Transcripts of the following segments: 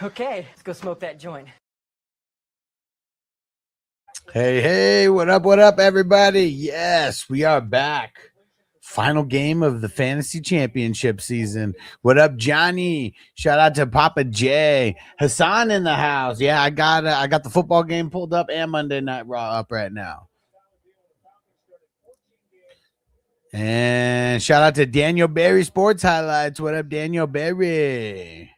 Okay, let's go smoke that joint. Hey, what up, everybody? Yes, we are back. Final game of the fantasy championship season. What up, Johnny? Shout out to Papa J. Hassan in the house. Yeah, I got the football game pulled up and Monday Night Raw up right now. And shout out to Daniel Berry Sports Highlights. What up, Daniel Berry?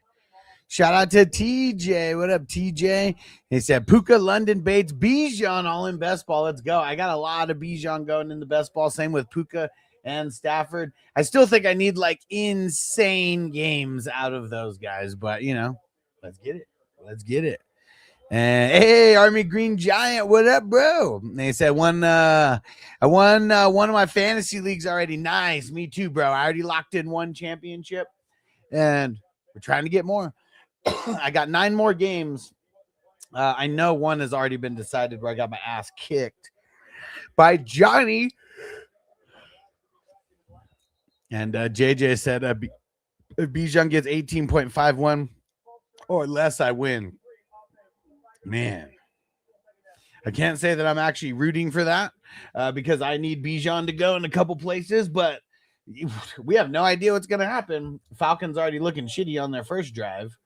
Shout out to TJ. What up, TJ? He said Puka, London, Bates, Bijan all in best ball. Let's go. I got a lot of Bijan going in the best ball. Same with Puka and Stafford. I still think I need like insane games out of those guys, but let's get it. Let's get it. And hey, Army Green Giant, what up, bro? And they said I won one of my fantasy leagues already. Nice, me too, bro. I already locked in one championship, and we're trying to get more. I got 9 more games. I know one has already been decided where I got my ass kicked by Johnny. And JJ said if Bijan gets 18.51 or less, I win. Man, I can't say that I'm actually rooting for that because I need Bijan to go in a couple places, but we have no idea what's going to happen. Falcons already looking shitty on their first drive.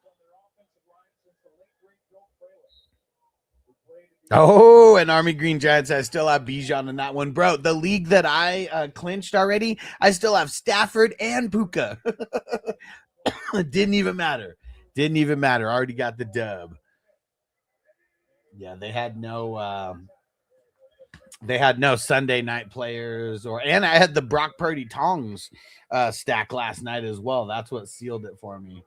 Oh, and Army Green Giants, I still have Bijan in that one. Bro, the league that I clinched already, I still have Stafford and Puka. Didn't even matter. Already got the dub. Yeah, they had no Sunday night players and I had the Brock Purdy Tongs stack last night as well. That's what sealed it for me.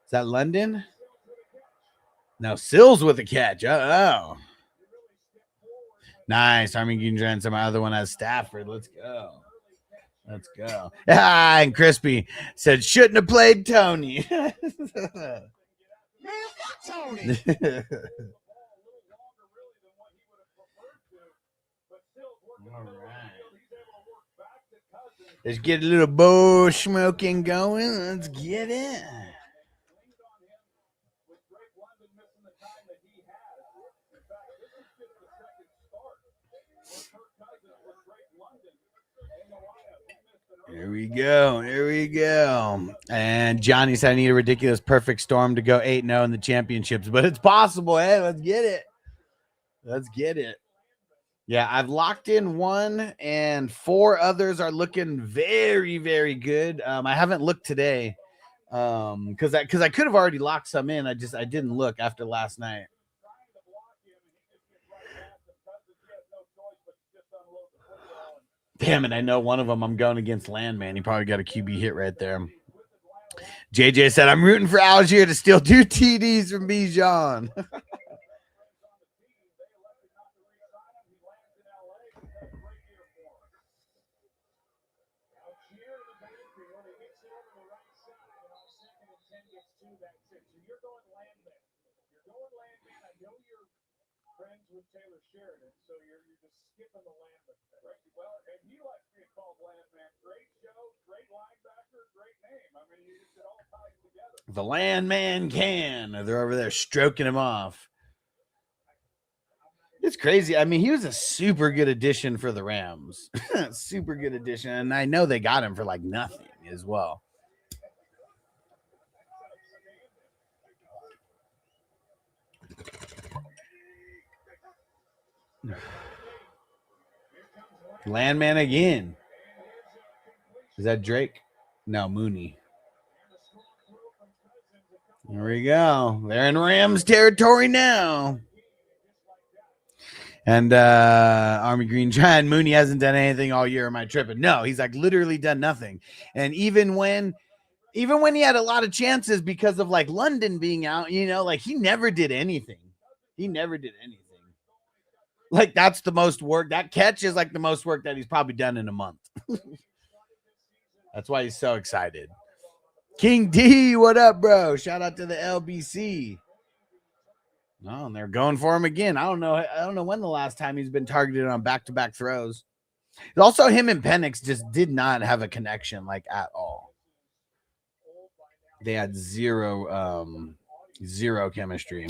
Is that London? No, Sills with a catch. Oh. Nice. Army Green Giants. My other one has Stafford. Let's go. And Crispy said, shouldn't have played Tony. Man, Tony. All right. Let's get a little bowl smoking going. Let's get it. Here we go. And Johnny said I need a ridiculous perfect storm to go 8-0 in the championships, but it's possible. Hey, let's get it. Yeah, I've locked in 1 and 4 others are looking very, very good. I haven't looked today because I could have already locked some in. I didn't look after last night. Damn it, I know one of them I'm going against Landman. He probably got a QB hit right there. JJ said, I'm rooting for Algier to steal 2 TDs from Bijan. The Landman can. They're over there stroking him off. It's crazy. I mean, he was a super good addition for the Rams. Super good addition. And I know they got him for like nothing as well. Landman again. Is that Drake? No, Mooney. There we go. They're in Rams territory now. And Army Green Giant, Mooney hasn't done anything all year. Am I tripping? No, he's like literally done nothing. And even when he had a lot of chances because of like London being out, like he never did anything. Like that's the most work. That catch is like the most work that he's probably done in a month. That's why he's so excited. King D, what up, bro? Shout out to the LBC. No, and they're going for him again. I don't know when the last time he's been targeted on back-to-back throws. Also, him and Penix just did not have a connection like at all. They had zero chemistry.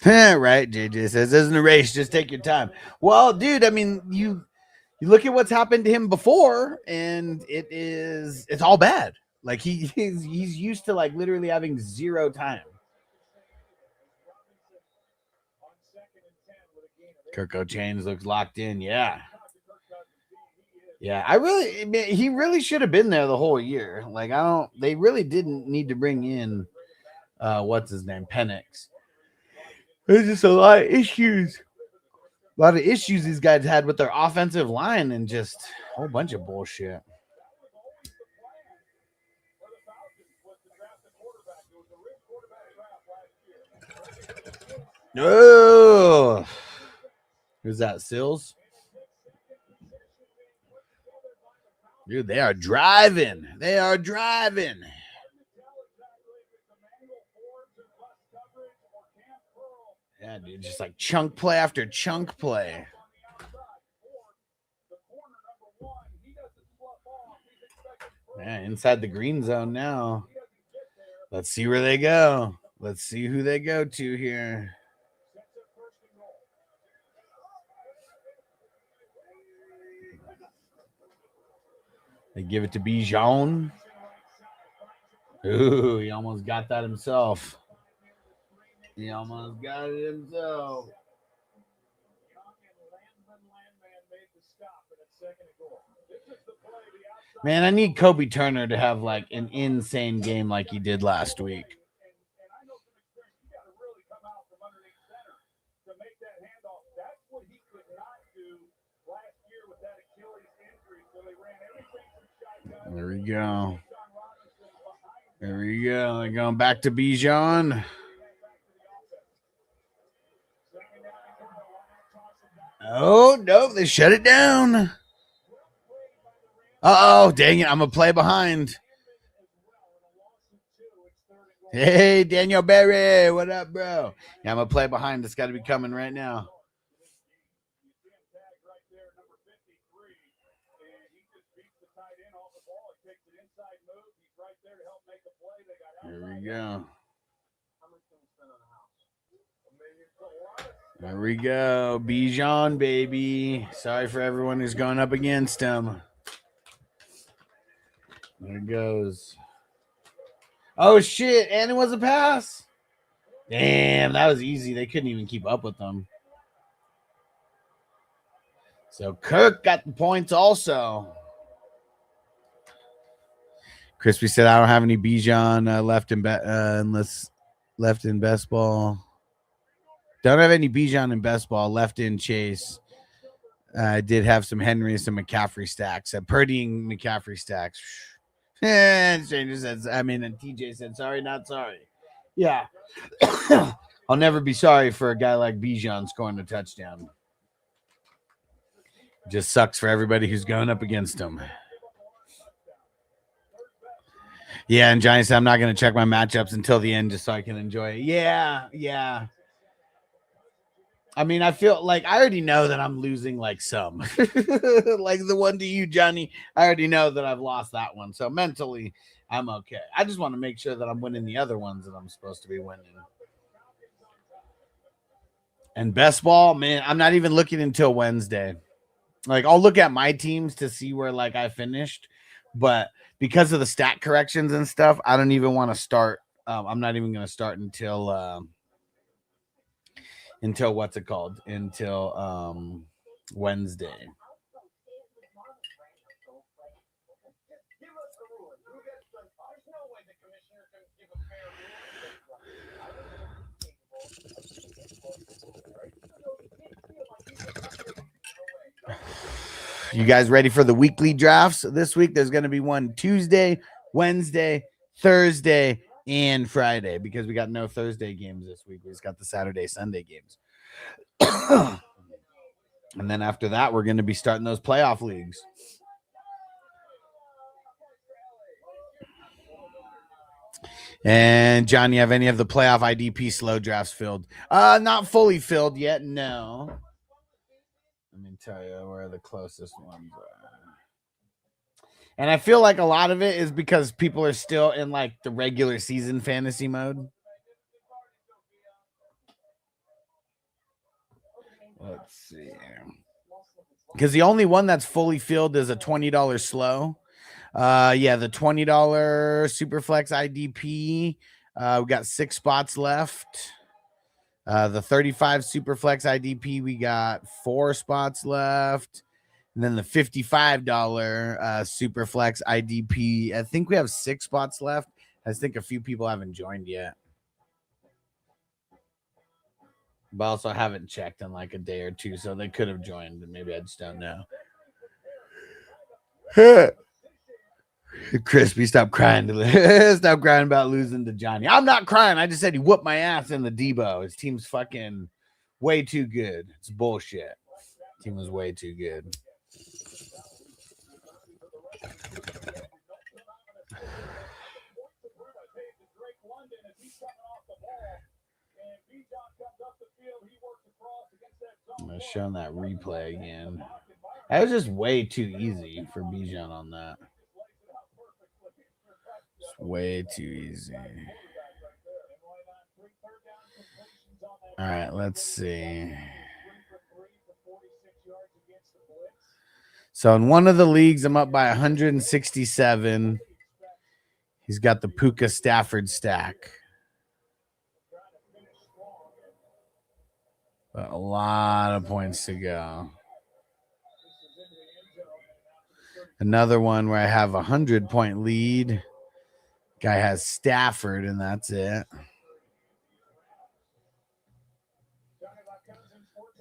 Right, JJ says, "Isn't a race, just take your time." Well, dude, I mean, you look at what's happened to him before, and it's all bad. Like he's used to like literally having zero time. Kirko Chains looks locked in. Yeah. Yeah, he really should have been there the whole year. Like, they really didn't need to bring in, what's his name, Penix. There's just a lot of issues. A lot of issues these guys had with their offensive line and just a whole bunch of bullshit. Oh, who's that? Sills? Dude, they are driving. They are driving. Yeah, dude, just like chunk play after chunk play. Yeah, inside the green zone now. Let's see where they go. Let's see who they go to here. They give it to Bijan. Ooh, he almost got that himself. He almost got it himself. Man, I need Kobe Turner to have like an insane game like he did last week. There we go. There we go. They're going back to Bijan. Oh, no, they shut it down. Uh-oh, dang it, I'm a play behind. Hey, Daniel Berry, what up, bro? Yeah, I'm a play behind. It's got to be coming right now. There we go. There we go. Bijan, baby. Sorry for everyone who's going up against him. There it goes. Oh, shit. And it was a pass. Damn, that was easy. They couldn't even keep up with them. So Kirk got the points also. Crispy said, I don't have any Bijan left in best ball. Don't have any Bijan in best ball, left in Chase. I did have some Henry and some McCaffrey stacks. Purdy and McCaffrey stacks. And Stranger says, and TJ said, sorry, not sorry. Yeah. I'll never be sorry for a guy like Bijan scoring a touchdown. Just sucks for everybody who's going up against him. Yeah, and Johnny said, I'm not going to check my matchups until the end just so I can enjoy it. Yeah. I mean, I feel like I already know that I'm losing like some. Like the one to you, Johnny. I already know that I've lost that one. So mentally, I'm okay. I just want to make sure that I'm winning the other ones that I'm supposed to be winning. And best ball, man, I'm not even looking until Wednesday. Like, I'll look at my teams to see where like I finished. But because of the stat corrections and stuff, I don't even want to start. I'm not even going to start until what's it called? Until Wednesday. You guys ready for the weekly drafts this week? There's going to be one Tuesday, Wednesday, Thursday, and Friday because we got no Thursday games this week. We just got the Saturday, Sunday games. And then after that, we're going to be starting those playoff leagues. And John, you have any of the playoff IDP slow drafts filled? Not fully filled yet. No. Let me tell you where the closest ones are. And I feel like a lot of it is because people are still in like the regular season fantasy mode. Let's see. Because the only one that's fully filled is a $20 slow. Yeah, the $20 Superflex IDP. We got 6 spots left. The 35 Superflex IDP, we got 4 spots left. And then the $55 Superflex IDP, I think we have 6 spots left. I think a few people haven't joined yet. But also I haven't checked in like a day or two, so they could have joined, and maybe I just don't know. Crispy, stop crying. Stop crying about losing to Johnny. I'm not crying. I just said he whooped my ass in the Debo. His team's fucking way too good. It's bullshit. Team was way too good. I'm gonna show him that replay again. That was just way too easy for Bijan on that. It's way too easy. All right, let's see. So in one of the leagues, I'm up by 167. He's got the Puka Stafford stack. But a lot of points to go. Another one where I have a 100-point lead. Guy has Stafford, and that's it.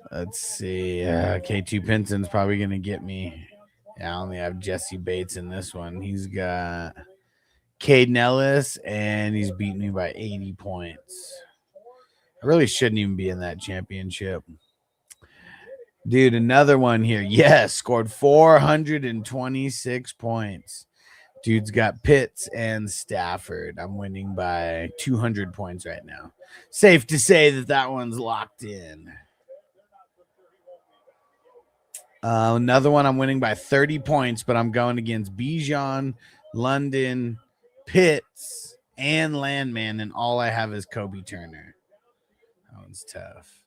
Let's see. K2 Pinson's probably going to get me. Yeah, I only have Jesse Bates in this one. He's got Caden Ellis, and he's beating me by 80 points. I really shouldn't even be in that championship. Dude, another one here. Yes, scored 426 points. Dude's got Pitts and Stafford. I'm winning by 200 points right now. Safe to say that one's locked in. Another one I'm winning by 30 points, but I'm going against Bijan, London, Pitts, and Landman, and all I have is Kobe Turner. That one's tough.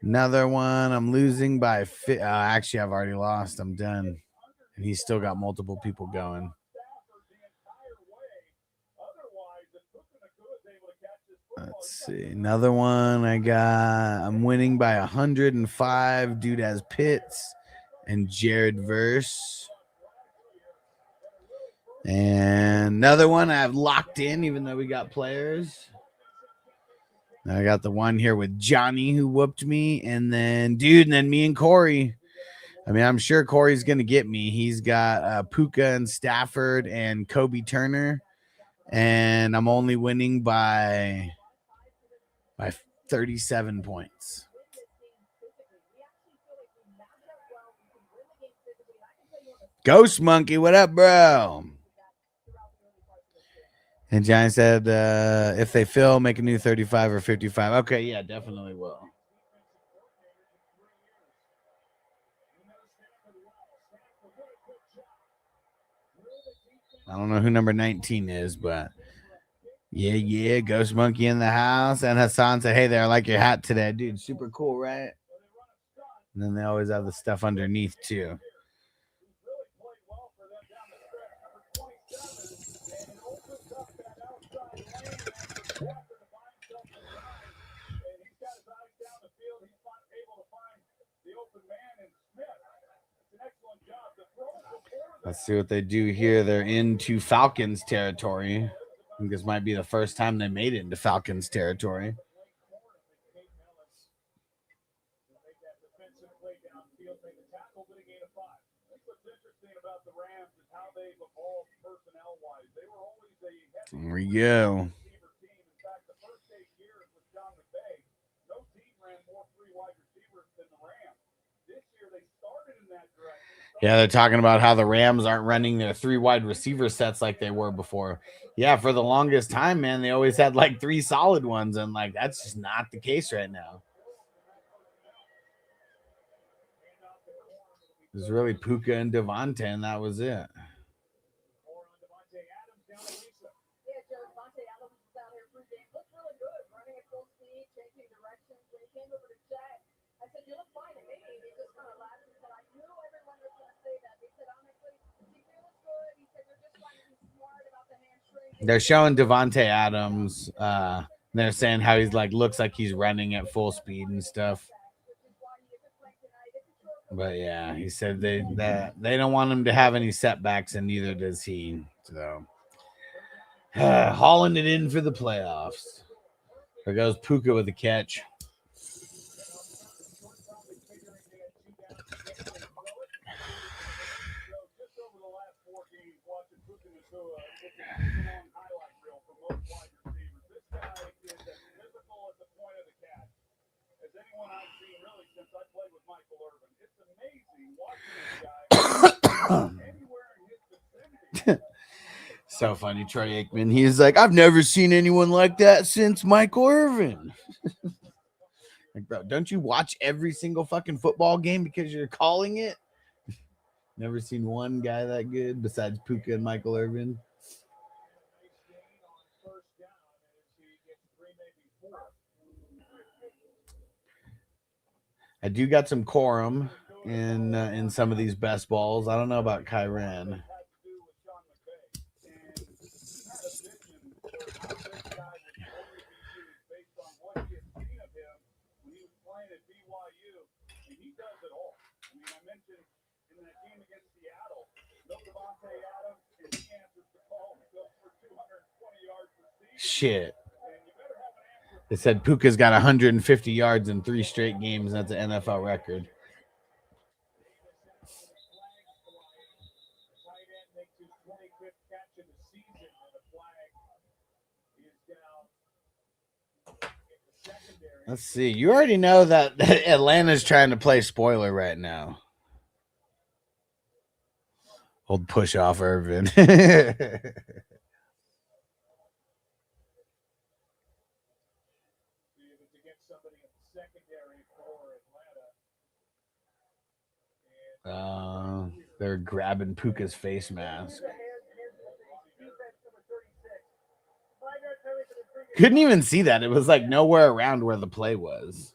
Another one I'm losing by actually, I've already lost. I'm done. And he's still got multiple people going. Let's see. Another one I'm winning by 105. Dude has Pitts and Jared Verse. And another one I have locked in, even though we got players. I got the one here with Johnny who whooped me. And then me and Corey. I mean, I'm sure Corey's going to get me. He's got Puka and Stafford and Kobe Turner. And I'm only winning by 37 points. Ghost Monkey, what up, bro? And Johnny said, if they fill, make a new 35 or 55. Okay, yeah, definitely will. I don't know who number 19 is, but yeah, Ghost Monkey in the house. And Hassan said, hey there, I like your hat today. Dude, super cool, right? And then they always have the stuff underneath, too. Let's see what they do here. They're into Falcons territory. I think this might be the first time they made it into Falcons territory. There we go. Yeah, they're talking about how the Rams aren't running their 3 wide receiver sets like they were before. Yeah, for the longest time, man, they always had like 3 solid ones, and like that's just not the case right now. It was really Puka and Devontae, and that was it. They're showing Devontae Adams. They're saying how he's like looks like he's running at full speed and stuff. But yeah, he said they don't want him to have any setbacks, and neither does he. So hauling it in for the playoffs. There goes Puka with the catch. So funny, Troy Aikman. He's like, I've never seen anyone like that since Michael Irvin. Like, bro, don't you watch every single fucking football game because you're calling it? Never seen one guy that good besides Puka and Michael Irvin. I do got some quorum in some of these best balls. I don't know about Kyran. Shit. They said Puka's got 150 yards in 3 straight games. That's an NFL record. Let's see. You already know that Atlanta's trying to play spoiler right now. Old push off Irvin. They're grabbing Puka's face mask. Couldn't even see that. It was like nowhere around where the play was.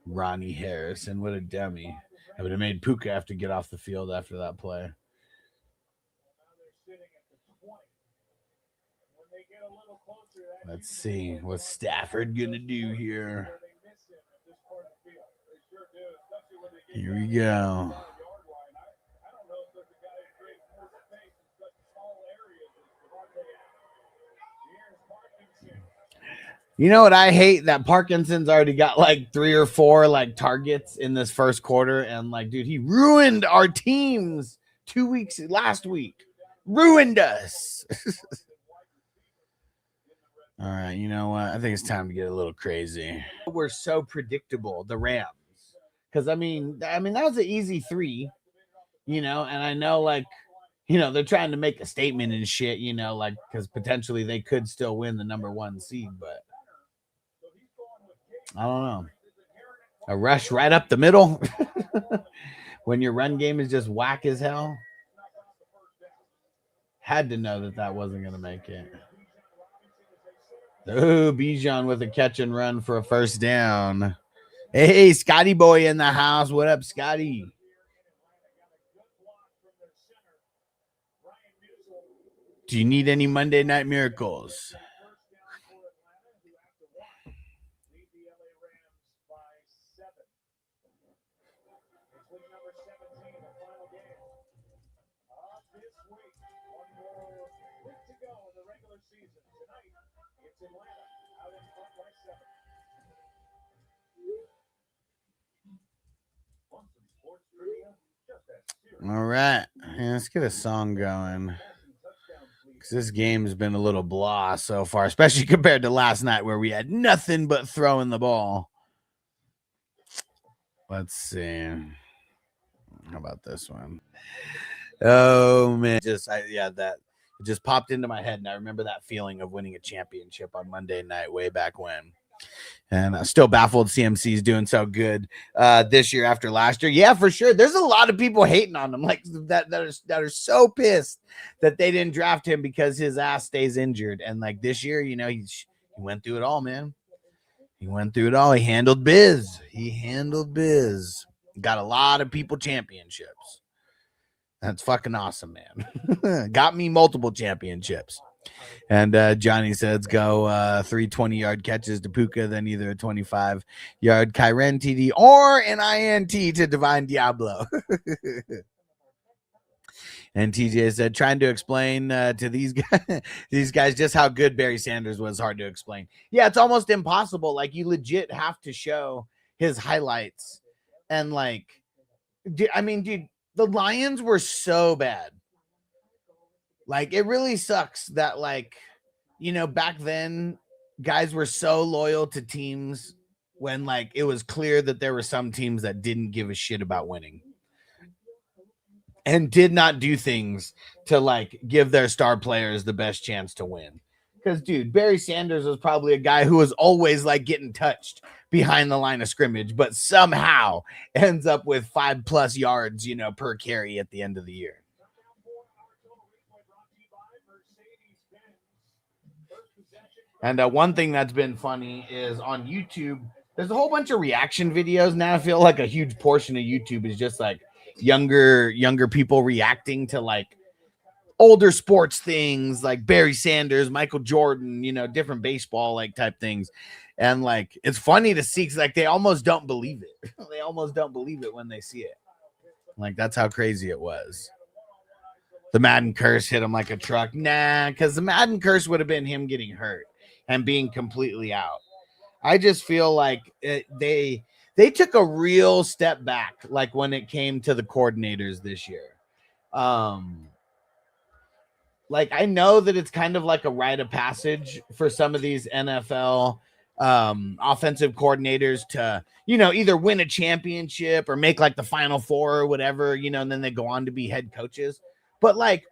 Ronnie Harrison, what a dummy. I would have made Puka have to get off the field after that play. Let's see. What's Stafford going to do here? Here we go. You know what I hate? That Parkinson's already got like 3 or 4 like targets in this first quarter, and like, dude, he ruined our teams last week. Ruined us. All right, you know what? I think it's time to get a little crazy. We're so predictable, the Rams, because I mean that was an easy 3, you know, and I know like, you know, they're trying to make a statement and shit, you know, like because potentially they could still win the number 1 seed, but I don't know. A rush right up the middle when your run game is just whack as hell. Had to know that wasn't going to make it. Oh, Bijan with a catch and run for a first down. Hey, Scotty boy in the house. What up, Scotty? Do you need any Monday Night Miracles? All right. Yeah, let's get a song going. Because this game's been a little blah so far, especially compared to last night where we had nothing but throwing the ball. Let's see. How about this one? Oh man, that it just popped into my head, and I remember that feeling of winning a championship on Monday night way back when. And still baffled CMC's doing so good this year after last year. Yeah, for sure. There's a lot of people hating on him, like that are so pissed that they didn't draft him because his ass stays injured. And like this year, you know, he went through it all, man. He went through it all. He handled biz. Got a lot of people championships. That's fucking awesome, man. Got me multiple championships. And Johnny says go 3 20-yard catches to Puka, then either a 25-yard Kyren TD or an INT to Divine Diablo. And TJ said, trying to explain to these guys just how good Barry Sanders was hard to explain. Yeah, it's almost impossible. Like, you legit have to show his highlights. And like, I mean, dude, the Lions were so bad. Like, it really sucks that, like, you know, back then guys were so loyal to teams when like it was clear that there were some teams that didn't give a shit about winning and did not do things to like give their star players the best chance to win. Because dude, Barry Sanders was probably a guy who was always like getting touched behind the line of scrimmage, but somehow ends up with 5+ yards, you know, per carry at the end of the year. And one thing that's been funny is on YouTube, there's a whole bunch of reaction videos now. I feel like a huge portion of YouTube is just like younger people reacting to like older sports things like Barry Sanders, Michael Jordan, you know, different baseball like type things. And like, it's funny to see, 'cause like they almost don't believe it. They almost don't believe it when they see it. Like, that's how crazy it was. The Madden curse hit him like a truck. Nah, because the Madden curse would have been him getting hurt and being completely out. I just feel like they took a real step back, like when it came to the coordinators this year. Like, I know that it's kind of like a rite of passage for some of these NFL offensive coordinators to, you know, either win a championship or make like the Final Four or whatever, you know, and then they go on to be head coaches. But like,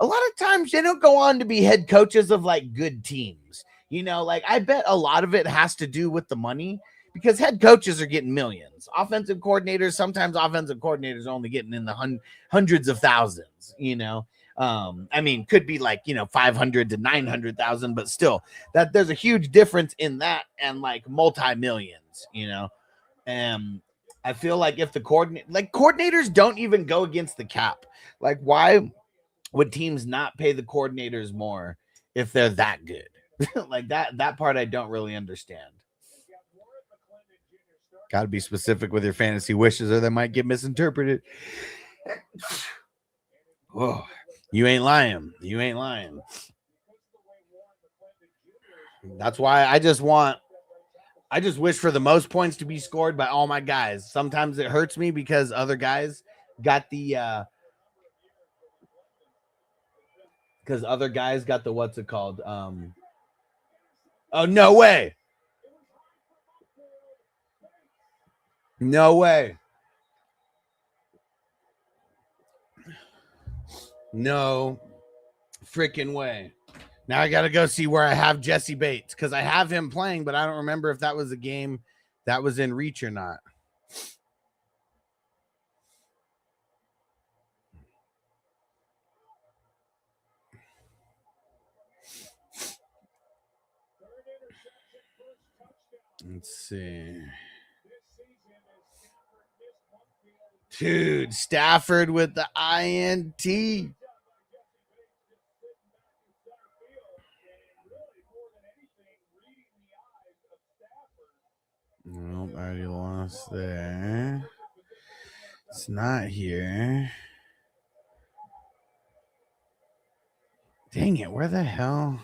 a lot of times they don't go on to be head coaches of like good teams. You know, like, I bet a lot of it has to do with the money, because head coaches are getting millions. Offensive coordinators, sometimes offensive coordinators are only getting in the hundreds of thousands, you know. I mean, could be like, you know, 500 to 900,000, but still, that there's a huge difference in that and like multi-millions, you know. And I feel like if the coordinators don't even go against the cap, like, why would teams not pay the coordinators more if they're that good? Like, that part I don't really understand. Got to be specific with your fantasy wishes or they might get misinterpreted. Whoa, you ain't lying. That's why I just wish for the most points to be scored by all my guys. Sometimes it hurts me because other guys got the what's it called? Oh, no way. No way. No freaking way. Now I got to go see where I have Jesse Bates, because I have him playing, but I don't remember if that was a game that was in reach or not. Let's see. Dude, Stafford with the INT. Nope, I already lost there. It's not here. Dang it, where the hell?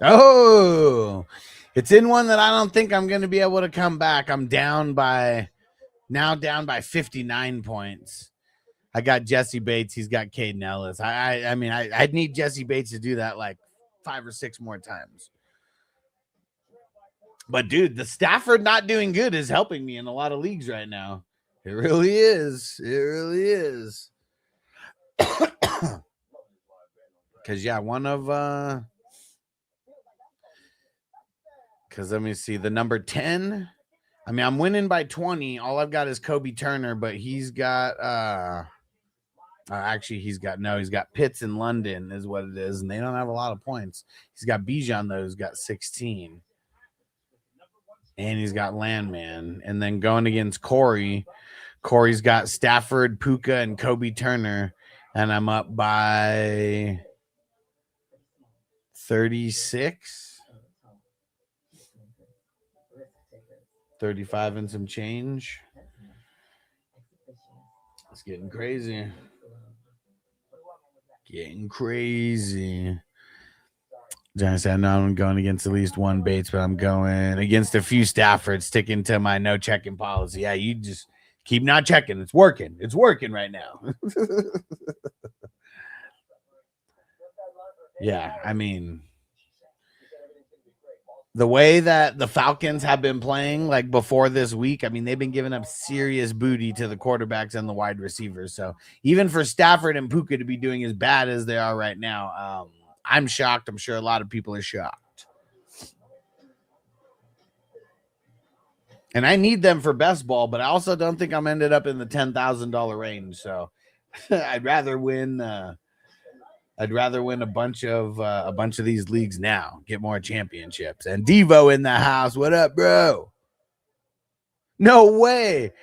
Oh, it's in one that I don't think I'm going to be able to come back. I'm down by 59 points. I got Jesse Bates. He's got Caden Ellis. I mean, I'd need Jesse Bates to do that like 5 or 6 more times. But dude, the Stafford not doing good is helping me in a lot of leagues right now. It really is. It really is. Cause yeah, one of because let me see the number 10. I mean, I'm winning by 20. All I've got is Kobe Turner, but he's got actually he's got Pitts in London is what it is, and they don't have a lot of points. He's got Bijan though, who's got 16. And he's got Landman. And then going against Corey, Corey's got Stafford, Puka, and Kobe Turner. And I'm up by 36, 35 and some change. It's getting crazy. Getting crazy. Johnny said, no, I'm going against at least one Bates, but I'm going against a few Staffords, sticking to my no checking policy. Yeah, you just keep not checking. It's working. It's working right now. Yeah, I mean, the way that the Falcons have been playing, like before this week, I mean, they've been giving up serious booty to the quarterbacks and the wide receivers. So even for Stafford and Puka to be doing as bad as they are right now, I'm shocked. I'm sure a lot of people are shocked. And I need them for best ball, but I also don't think I'm ended up in the $10,000 range. So I'd rather win. I'd rather win a bunch of these leagues now, get more championships. And Devo in the house. What up, bro? No way.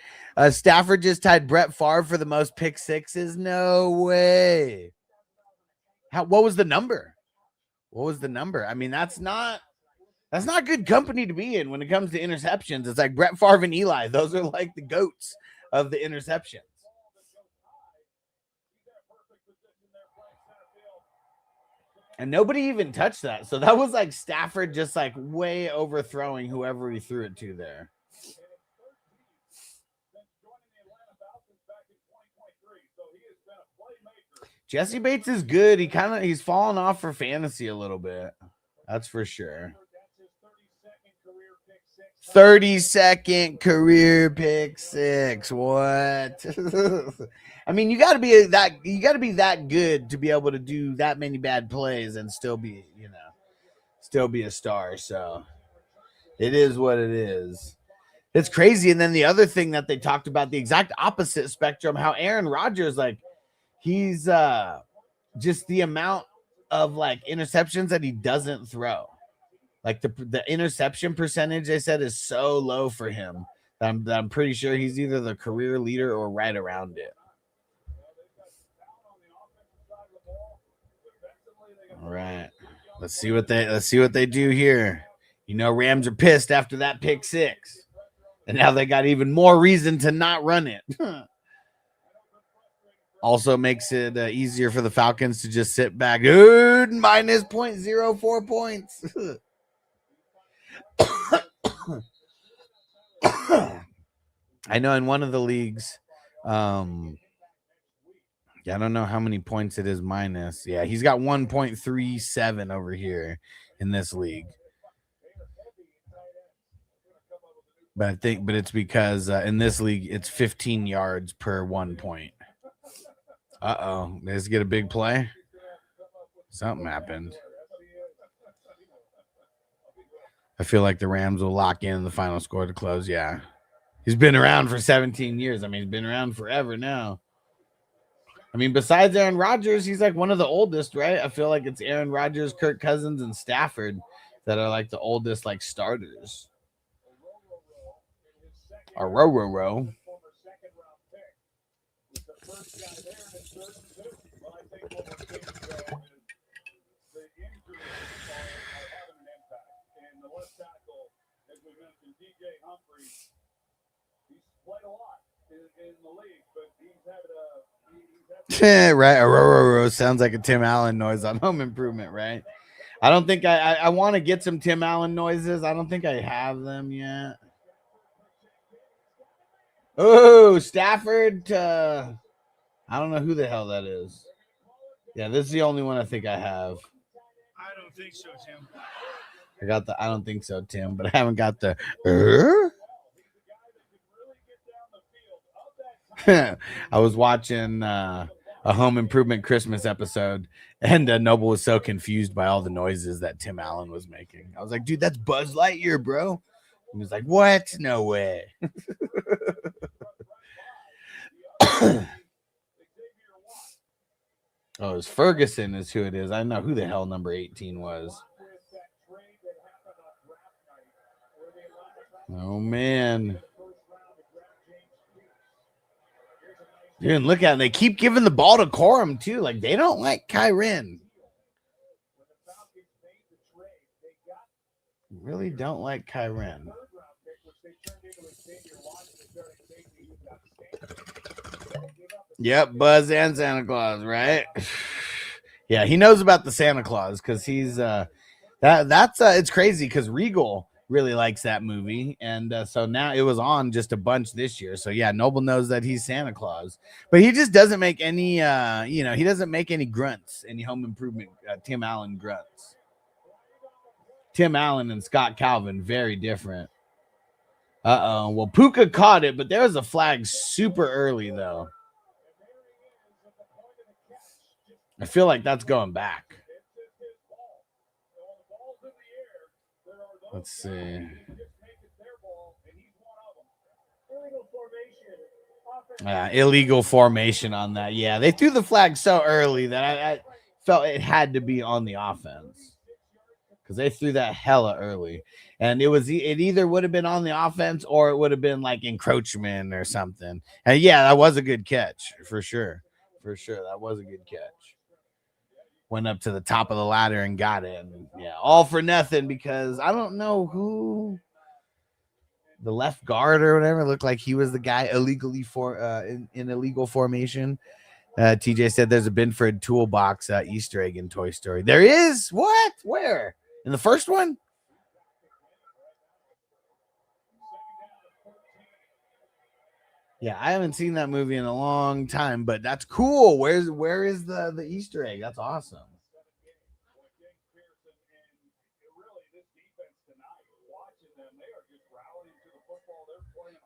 Stafford just tied Brett Favre for the most pick sixes. No way. What was the number? What was the number? I mean, that's not good company to be in when it comes to interceptions. It's like Brett Favre and Eli. Those are like the goats of the interceptions. And nobody even touched that. So that was like Stafford just like way overthrowing whoever he threw it to there. Jesse Bates is good. He's fallen off for fantasy a little bit. That's for sure. 32nd career pick six. What? I mean, you got to be that good to be able to do that many bad plays and still be a star. So it is what it is. It's crazy. And then the other thing that they talked about, the exact opposite spectrum, how Aaron Rodgers, like, he's just the amount of like interceptions that he doesn't throw. Like the interception percentage, they said, is so low for him that I'm pretty sure he's either the career leader or right around it. All right, let's see what they do here. You know, Rams are pissed after that pick six, and now they got even more reason to not run it. Also makes it easier for the Falcons to just sit back. Dude, minus 0.04 points. I know in one of the leagues, I don't know how many points it is minus. Yeah, he's got 1.37 over here in this league. But it's because in this league, it's 15 yards per 1 point. Uh-oh. Let's get a big play. Something happened. I feel like the Rams will lock in the final score to close. Yeah. He's been around for 17 years. I mean, he's been around forever now. I mean, besides Aaron Rodgers, he's like one of the oldest, right? I feel like it's Aaron Rodgers, Kirk Cousins, and Stafford that are like the oldest like starters. Or row. Right, a row sounds like a Tim Allen noise on Home Improvement, right? I don't think I want to get some Tim Allen noises. I don't think I have them yet. Oh, Stafford. I don't know who the hell that is. Yeah, this is the only one I think I have. I don't think so, Tim. I got the I don't think so, Tim, but I haven't got the I was watching a Home Improvement Christmas episode, and Noble was so confused by all the noises that Tim Allen was making. I was like, dude, that's Buzz Lightyear, bro. He was like, what? No way. Oh, it's Ferguson is who it is. I know who the hell number 18 was. Oh, man. Dude, look at them. They keep giving the ball to Corum, too. Like, they don't like Kyren. Really don't like Kyren. Yep, Buzz and Santa Claus, right? Yeah, he knows about the Santa Claus because he's that's it's crazy because Regal really likes that movie, and so now it was on just a bunch this year. So yeah, Noble knows that he's Santa Claus, but he just doesn't make any he doesn't make any grunts, any Home Improvement Tim Allen grunts. Tim Allen and Scott Calvin, very different. Well, Puka caught it, but there was a flag super early though. I feel like that's going back. Let's see. Illegal formation on that. Yeah, they threw the flag so early that I felt it had to be on the offense because they threw that hella early, and it either would have been on the offense or it would have been like encroachment or something. And yeah, that was a good catch for sure. For sure, that was a good catch. Went up to the top of the ladder and got it. And yeah, all for nothing because I don't know who the left guard or whatever looked like he was the guy illegally in illegal formation. TJ said there's a Binford toolbox Easter egg in Toy Story. There is? What? Where? In the first one? Yeah, I haven't seen that movie in a long time, but that's cool. Where is the Easter egg? That's awesome.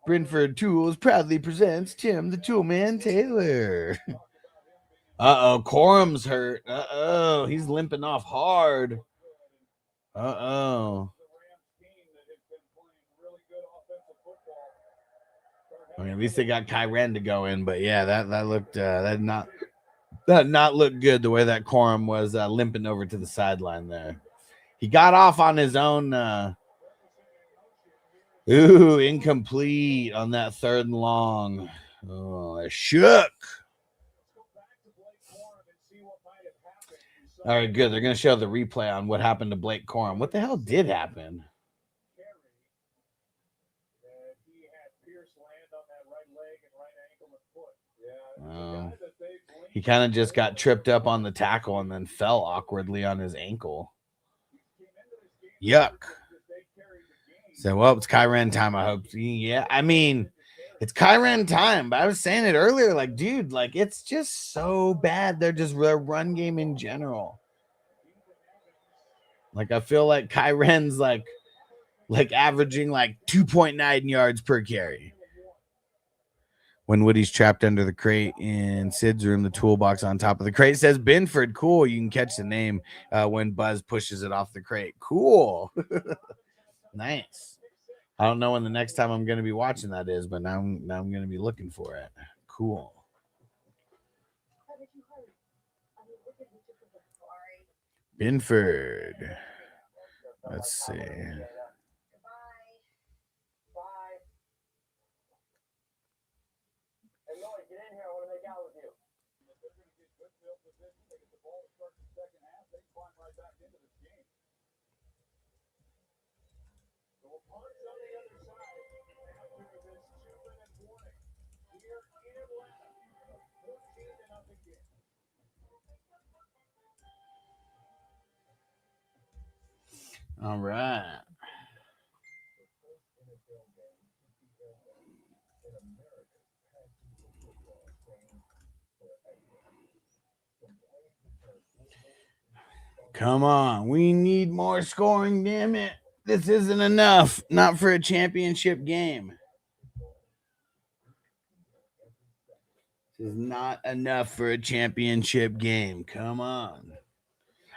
Brentford Tools proudly presents Tim the Toolman Taylor. Uh-oh, Corum's hurt. Uh-oh, he's limping off hard. Uh-oh. I mean, at least they got Kyren to go in, but yeah, that looked that not look good the way that Corum was limping over to the sideline there. He got off on his own. Incomplete on that 3rd and long. Oh, it shook. All right, good. They're going to show the replay on what happened to Blake Corum. What the hell did happen? He kind of just got tripped up on the tackle and then fell awkwardly on his ankle. Yuck. So, well, it's Kyren time, I hope. Yeah, I mean, it's Kyren time, but I was saying it earlier, like, dude, like, it's just so bad. They're just their run game in general. Like, I feel like Kyren's like averaging like 2.9 yards per carry. When Woody's trapped under the crate in Sid's room, the toolbox on top of the crate says Binford. Cool. You can catch the name when Buzz pushes it off the crate. Cool. Nice. I don't know when the next time I'm going to be watching that is, but now I'm going to be looking for it. Cool. Binford. Let's see. All right. Come on. We need more scoring, damn it. This isn't enough. Not for a championship game. This is not enough for a championship game. Come on.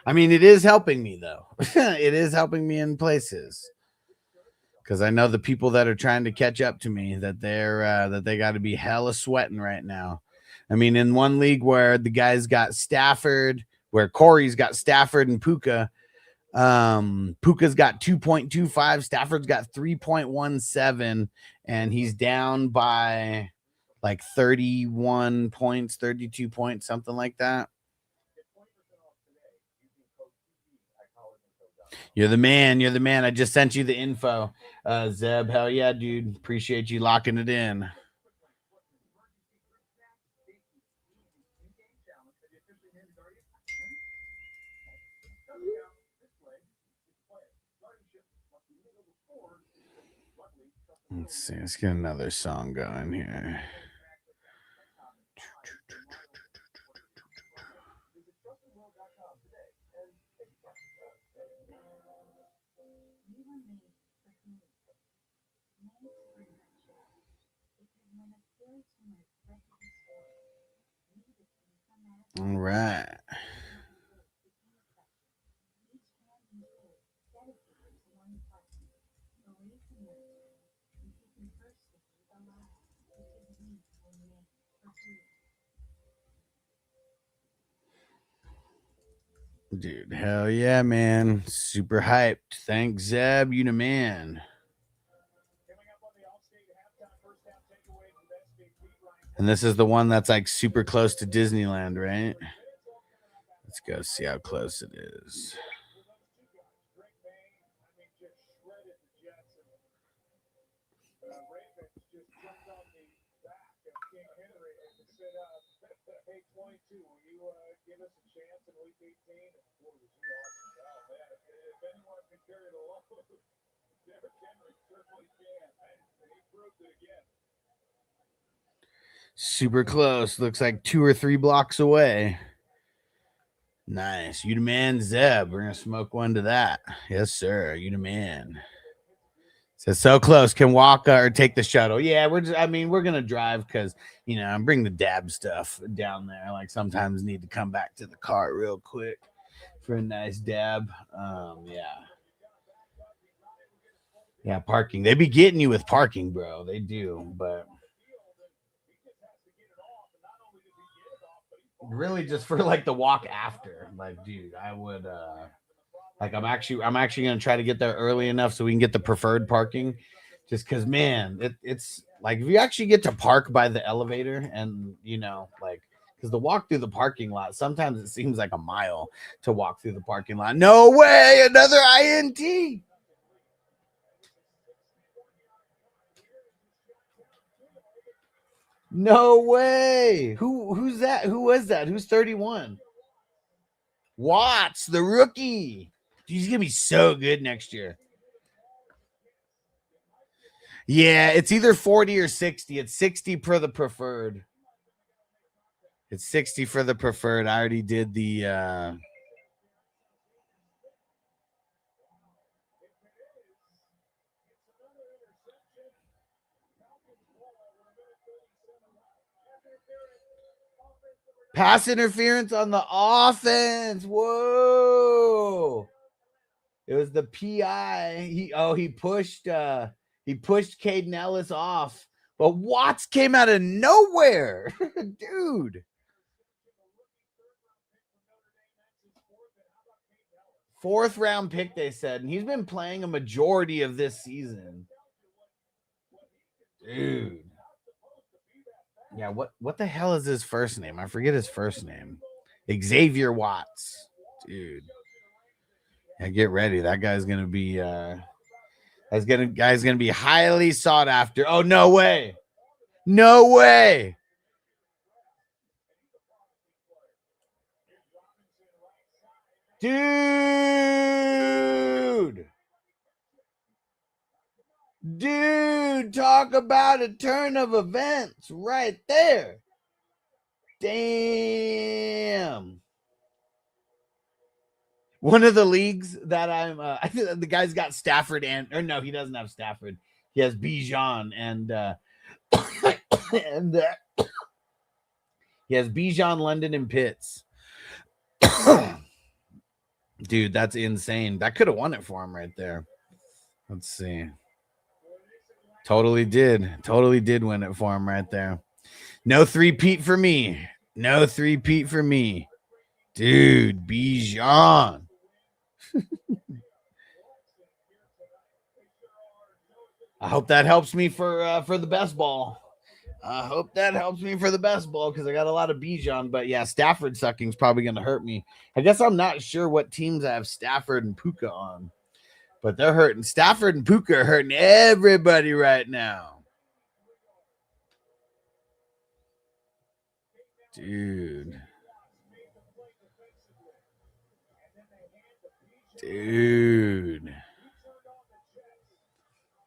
I mean, it is helping me, though. It is helping me in places. Because I know the people that are trying to catch up to me, that they got to be hella sweating right now. I mean, in one league where the guys got Stafford, where Corey's got Stafford and Puka, Puka's got 2.25, Stafford's got 3.17, and he's down by like 31 points, 32 points, something like that. You're the man. You're the man. I just sent you the info. Zeb, hell yeah, dude. Appreciate you locking it in. Let's see. Let's get another song going here. All right. Dude, hell yeah, man. Super hyped. Thanks, Zeb. You the man. And this is the one that's like super close to Disneyland, right? Let's go see how close it is. Super close. Looks like 2 or 3 blocks away. Nice. You the man, Zeb. We're going to smoke one to that. Yes, sir. You the man. Says so close. Can walk or take the shuttle. Yeah, we're going to drive because, bring the dab stuff down there. Like sometimes need to come back to the car real quick for a nice dab. Yeah, parking. They be getting you with parking, bro. They do, but really just for like the walk after. Like, dude, I would I'm actually gonna try to get there early enough so we can get the preferred parking. Just because, man, it's like if you actually get to park by the elevator and because the walk through the parking lot, sometimes it seems like a mile to walk through the parking lot. No way, another INT. No way. Who's that? Who was that? Who's 31? Watts, the rookie. He's gonna be so good next year. Yeah, it's either 40 or 60. It's 60 for the preferred. It's 60 for the preferred. I already did the pass interference on the offense. Whoa. It was the PI. He pushed Caden Ellis off. But Watts came out of nowhere. Dude. 4th round pick, they said, and he's been playing a majority of this season. Dude. Yeah, what the hell is his first name? I forget his first name. Xavier Watts. Dude. Yeah, get ready. That guy's gonna be guy's gonna be highly sought after. Oh, no way. No way. Dude, talk about a turn of events right there. Damn. one of the leagues that I think the guy's got Stafford or no, he doesn't have Stafford. He has Bijan and and he has Bijan, London, and Pitts. Dude, that's insane. That could have won it for him right there. Let's see. Totally did win it for him right there. No 3-peat for me. No 3-peat for me. Dude, Bijan. I hope that helps me for the best ball. I hope that helps me for the best ball because I got a lot of Bijan. But yeah, Stafford sucking is probably going to hurt me. I guess I'm not sure what teams I have Stafford and Puka on, but they're hurting. Stafford and Puka are hurting everybody right now. Dude.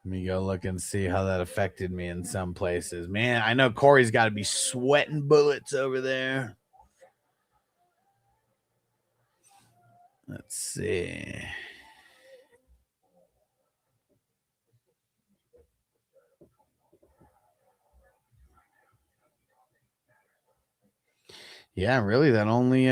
Let me go look and see how that affected me in some places. Man, I know Corey's got to be sweating bullets over there. Let's see. Yeah, really, that only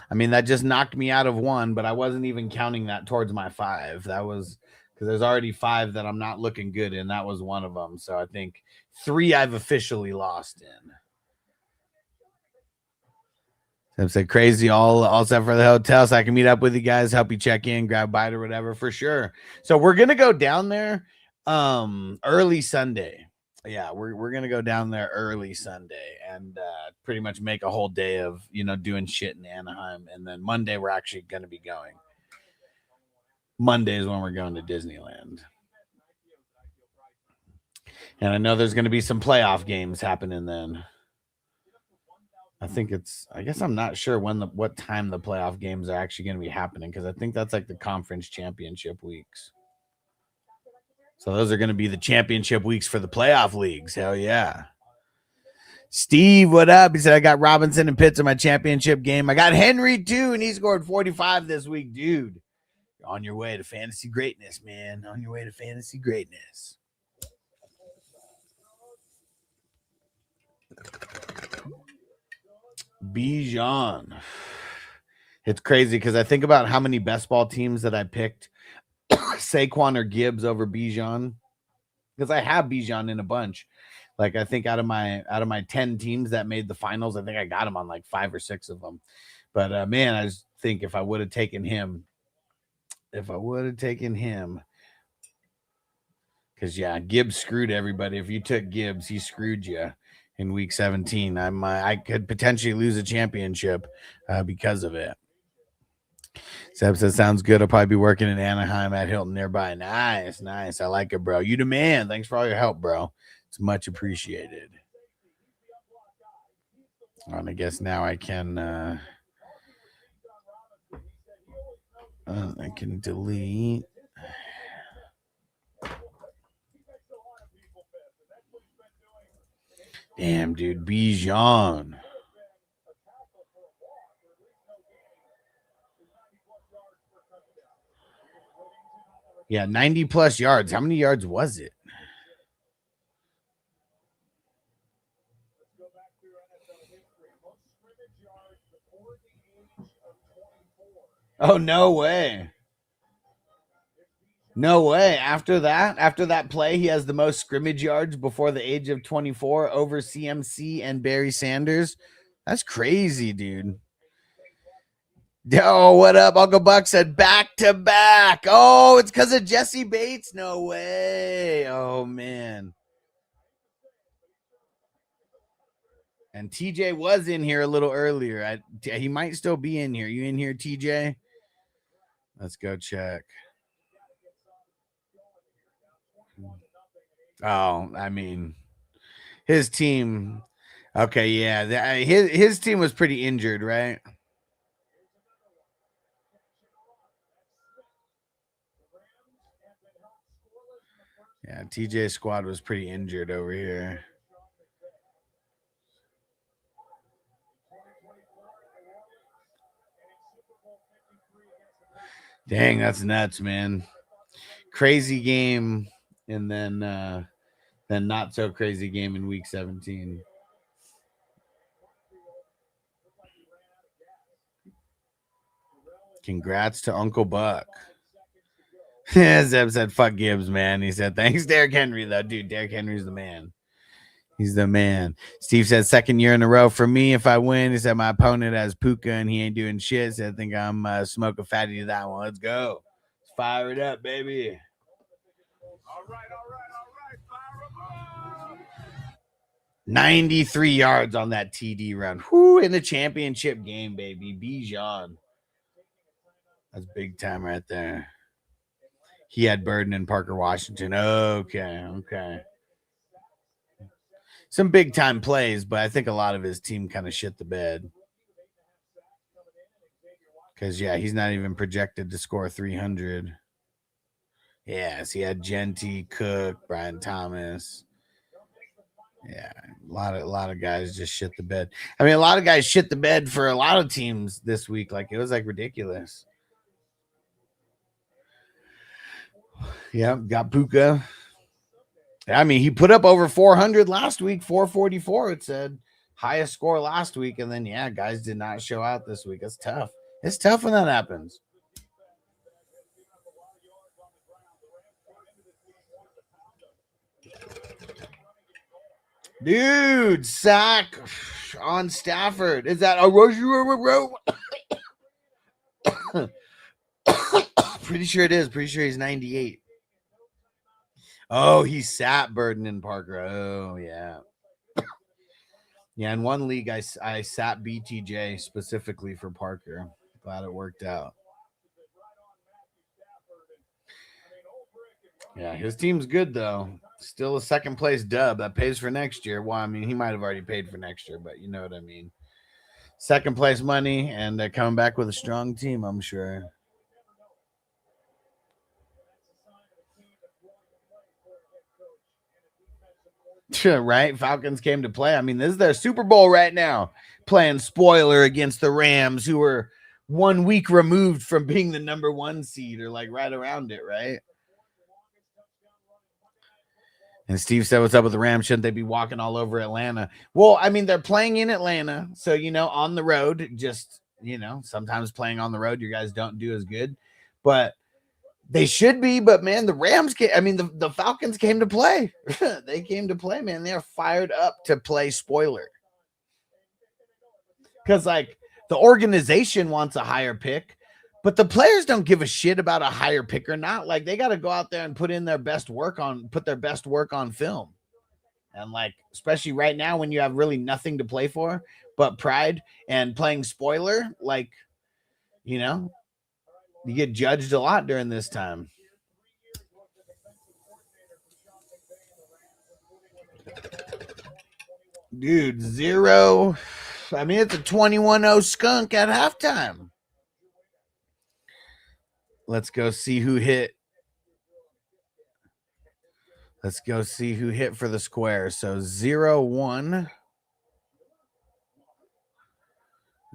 I mean, that just knocked me out of one, but I wasn't even counting that towards my 5. That was because there's already 5 that I'm not looking good in. That was one of them. So I think 3 I've officially lost in. I'm saying crazy, all set for the hotel, so I can meet up with you guys, help you check in, grab a bite or whatever for sure. So we're gonna go down there early Sunday. Yeah, we're gonna go down there early Sunday and pretty much make a whole day of doing shit in Anaheim, and then Monday we're actually gonna be going. Monday is when we're going to Disneyland. And I know there's going to be some playoff games happening then. I guess I'm not sure what time the playoff games are actually going to be happening because I think that's like the conference championship weeks. So those are going to be the championship weeks for the playoff leagues. Hell yeah. Steve, what up? He said, I got Robinson and Pitts in my championship game. I got Henry too, and he scored 45 this week, dude. You're on your way to fantasy greatness, man. On your way to fantasy greatness. Bijan. It's crazy because I think about how many best ball teams that I picked Saquon or Gibbs over Bijan because I have Bijan in a bunch. Like I think out of my 10 teams that made the finals, I think I got him on like 5 or 6 of them. But man, I just think if I would have taken him, because yeah, Gibbs screwed everybody. If you took Gibbs, he screwed you in week 17. I could potentially lose a championship because of it. Seb says, sounds good. I'll probably be working in Anaheim at Hilton nearby. Nice. I like it, bro. You the man. Thanks for all your help, bro. It's much appreciated. And I guess now I can delete. Damn, dude. Bijan. Yeah, 90 plus yards. How many yards was it? Oh, no way. No way. After that play, he has the most scrimmage yards before the age of 24 over CMC and Barry Sanders. That's crazy, dude. Oh, what up? Uncle Buck said back to back. Oh, it's because of Jesse Bates. No way. Oh, man. And TJ was in here a little earlier. He might still be in here. You in here, TJ? Let's go check. Oh, I mean, his team. Okay, yeah. His team was pretty injured, right? Yeah, TJ's squad was pretty injured over here. Dang, that's nuts, man. Crazy game, and then not so crazy game in week 17. Congrats to Uncle Buck. Zeb said, fuck Gibbs, man. He said, thanks, Derrick Henry, though. Dude, Derrick Henry's the man. He's the man. Steve said, second year in a row for me. If I win, he said, my opponent has Puka and he ain't doing shit. So I think I'm smoking fatty to that one. Let's go. Let's fire it up, baby. All right. Fire him up. 93 yards on that TD run. Whoo, in the championship game, baby. Bijan. That's big time right there. He had Burden and Parker Washington. Okay. Some big time plays, but I think a lot of his team kind of shit the bed. Because, yeah, he's not even projected to score 300. Yes, he had Genty, Cook, Brian Thomas. Yeah, a lot of guys just shit the bed. I mean, a lot of guys shit the bed for a lot of teams this week. Like, it was, like, ridiculous. Yeah, got Puka. I mean, he put up over 400 last week, 444, it said. Highest score last week. And then, yeah, guys did not show out this week. It's tough. It's tough when that happens. Dude, sack on Stafford. Is that a row? Pretty sure it is. Pretty sure he's 98. Oh, he sat Burden and Parker. Oh, yeah. Yeah, in one league, I sat BTJ specifically for Parker. Glad it worked out. Yeah, his team's good, though. Still a second place dub. That pays for next year. Well, I mean, he might have already paid for next year, but you know what I mean. Second place money, and they're coming back with a strong team, I'm sure. Right? Falcons came to play. I mean, this is their Super Bowl right now. Playing spoiler against the Rams, who were 1 week removed from being the number 1 seed, or like right around it, right? And Steve said, what's up with the Rams? Shouldn't they be walking all over Atlanta? Well, I mean, they're playing in Atlanta. So, on the road, just, sometimes playing on the road, you guys don't do as good. But they should be. But, man, the Rams, the Falcons came to play. They came to play, man. They're fired up to play spoiler. Because, like, the organization wants a higher pick. But the players don't give a shit about a higher pick or not. Like, they got to go out there and put their best work on film. And, like, especially right now when you have really nothing to play for but pride and playing spoiler, like, you get judged a lot during this time. Dude, 0. I mean, it's a 21-0 skunk at halftime. Let's go see who hit. Let's go see who hit for the square. So 0-1.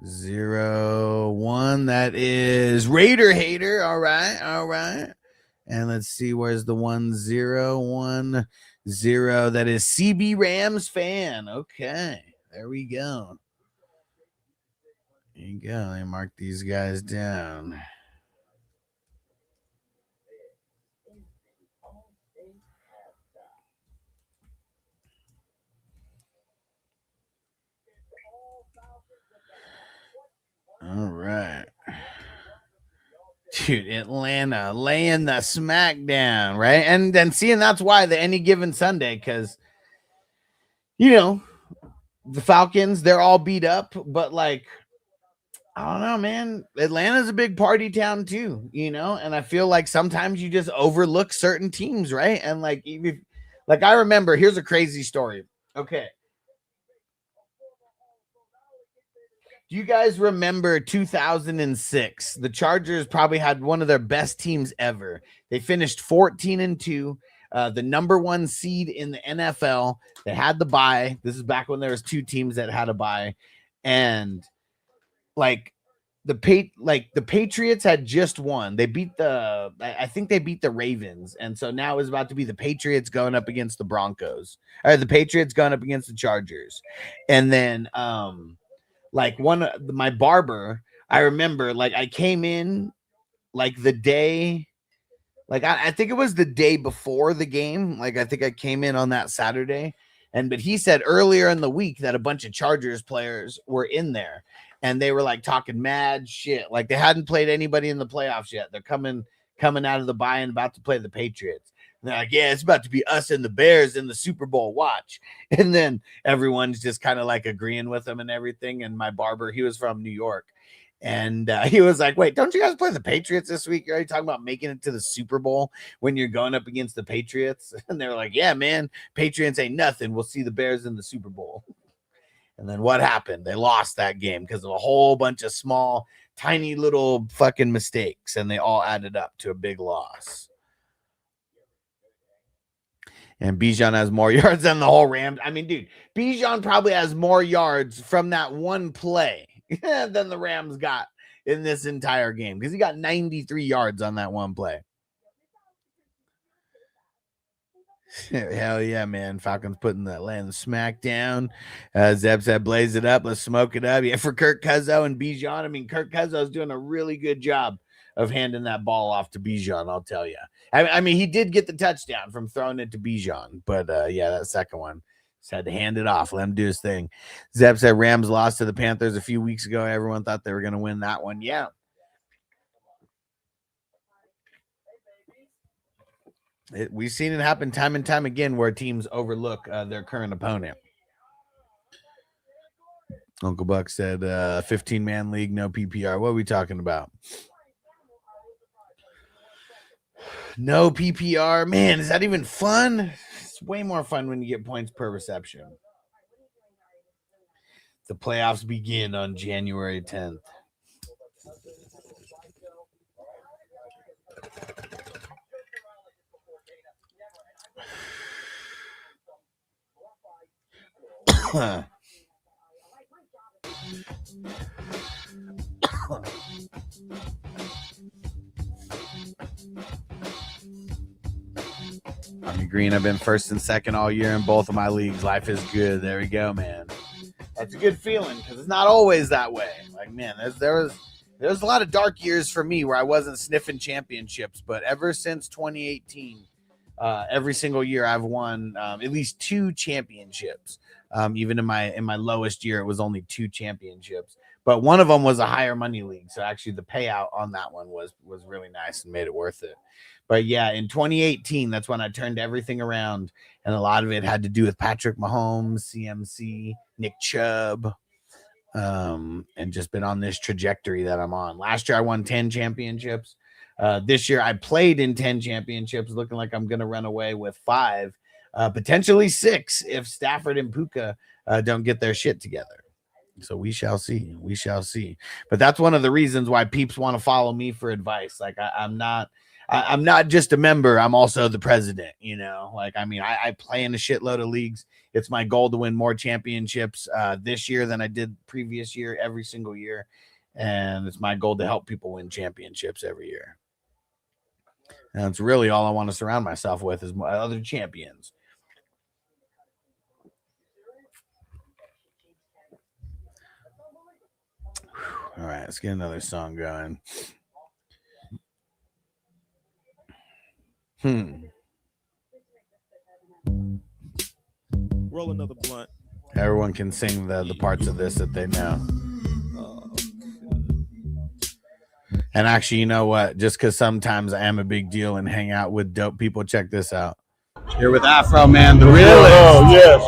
0-1. That is Raider Hater. All right. And let's see, where's the 1-0-1-0? That is CB Rams fan. Okay, there we go. There you go. Let me mark these guys down. All right. Dude, Atlanta laying the smack down, right? And then seeing that's why the any given Sunday, because the Falcons, they're all beat up, but like, I don't know, man. Atlanta's a big party town too, and I feel like sometimes you just overlook certain teams, right? And like, I remember, here's a crazy story. Okay. Do you guys remember 2006? The Chargers probably had one of their best teams ever. They finished 14-2, the number 1 seed in the NFL. They had the bye. This is back when there was 2 teams that had a bye. And like, the Patriots had just won. They beat I think they beat the Ravens, and so now it's about to be the Patriots going up against the Broncos, or the Patriots going up against the Chargers, and then like my barber, I remember like I came in like the day, like I think it was the day before the game. Like I think I came in on that Saturday, but he said earlier in the week that a bunch of Chargers players were in there, and they were like talking mad shit. Like they hadn't played anybody in the playoffs yet. They're coming out of the bye and about to play the Patriots. And they're like, yeah, it's about to be us and the Bears in the Super Bowl. Watch. And then everyone's just kind of like agreeing with them and everything. And my barber, he was from New York. And he was like, wait, don't you guys play the Patriots this week? You're already talking about making it to the Super Bowl when you're going up against the Patriots. And they're like, yeah, man, Patriots ain't nothing. We'll see the Bears in the Super Bowl. And then what happened? They lost that game because of a whole bunch of small, tiny little fucking mistakes. And they all added up to a big loss. And Bijan has more yards than the whole Rams. I mean, dude, Bijan probably has more yards from that one play than the Rams got in this entire game because he got 93 yards on that one play. Hell yeah, man. Falcons putting that laying the smack down. Zeb said, blaze it up. Let's smoke it up. Yeah, for Kirk Cousins and Bijan. I mean, Kirk Cousins is doing a really good job of handing that ball off to Bijan, I'll tell you. I mean, he did get the touchdown from throwing it to Bijan, but yeah, that second one just had to hand it off, let him do his thing. Zeb said Rams lost to the Panthers a few weeks ago. Everyone thought they were going to win that one. Yeah. We've seen it happen time and time again where teams overlook their current opponent. Uncle Buck said 15-man league, no PPR. What are we talking about? No PPR. Man, is that even fun? It's way more fun when you get points per reception. The playoffs begin on January 10th. I'm green. I've been first and second all year in both of my leagues. Life is good. There we go, man. That's a good feeling because it's not always that way. Like, man, there was a lot of dark years for me where I wasn't sniffing championships, but ever since 2018, every single year I've won at least 2 championships. Even in my lowest year, it was only 2 championships, but one of them was a higher money league. So actually the payout on that one was really nice and made it worth it. But yeah, in 2018, that's when I turned everything around. And a lot of it had to do with Patrick Mahomes, CMC, Nick Chubb, and just been on this trajectory that I'm on. Last year, I won 10 championships. This year, I played in 10 championships, looking like I'm going to run away with 5, potentially 6 if Stafford and Puka don't get their shit together. So we shall see. We shall see. But that's one of the reasons why peeps want to follow me for advice. Like I'm not just a member. I'm also the president, you know, like, I mean, I play in a shitload of leagues. It's my goal to win more championships this year than I did previous year, every single year. And it's my goal to help people win championships every year. And it's really all I want to surround myself with is other champions. All right, let's get another song going. Roll another blunt. Everyone can sing the parts of this that they know. And actually, you know what? Just because sometimes I am a big deal and hang out with dope people, check this out. Here with Afro Man, the realist. Oh, yes.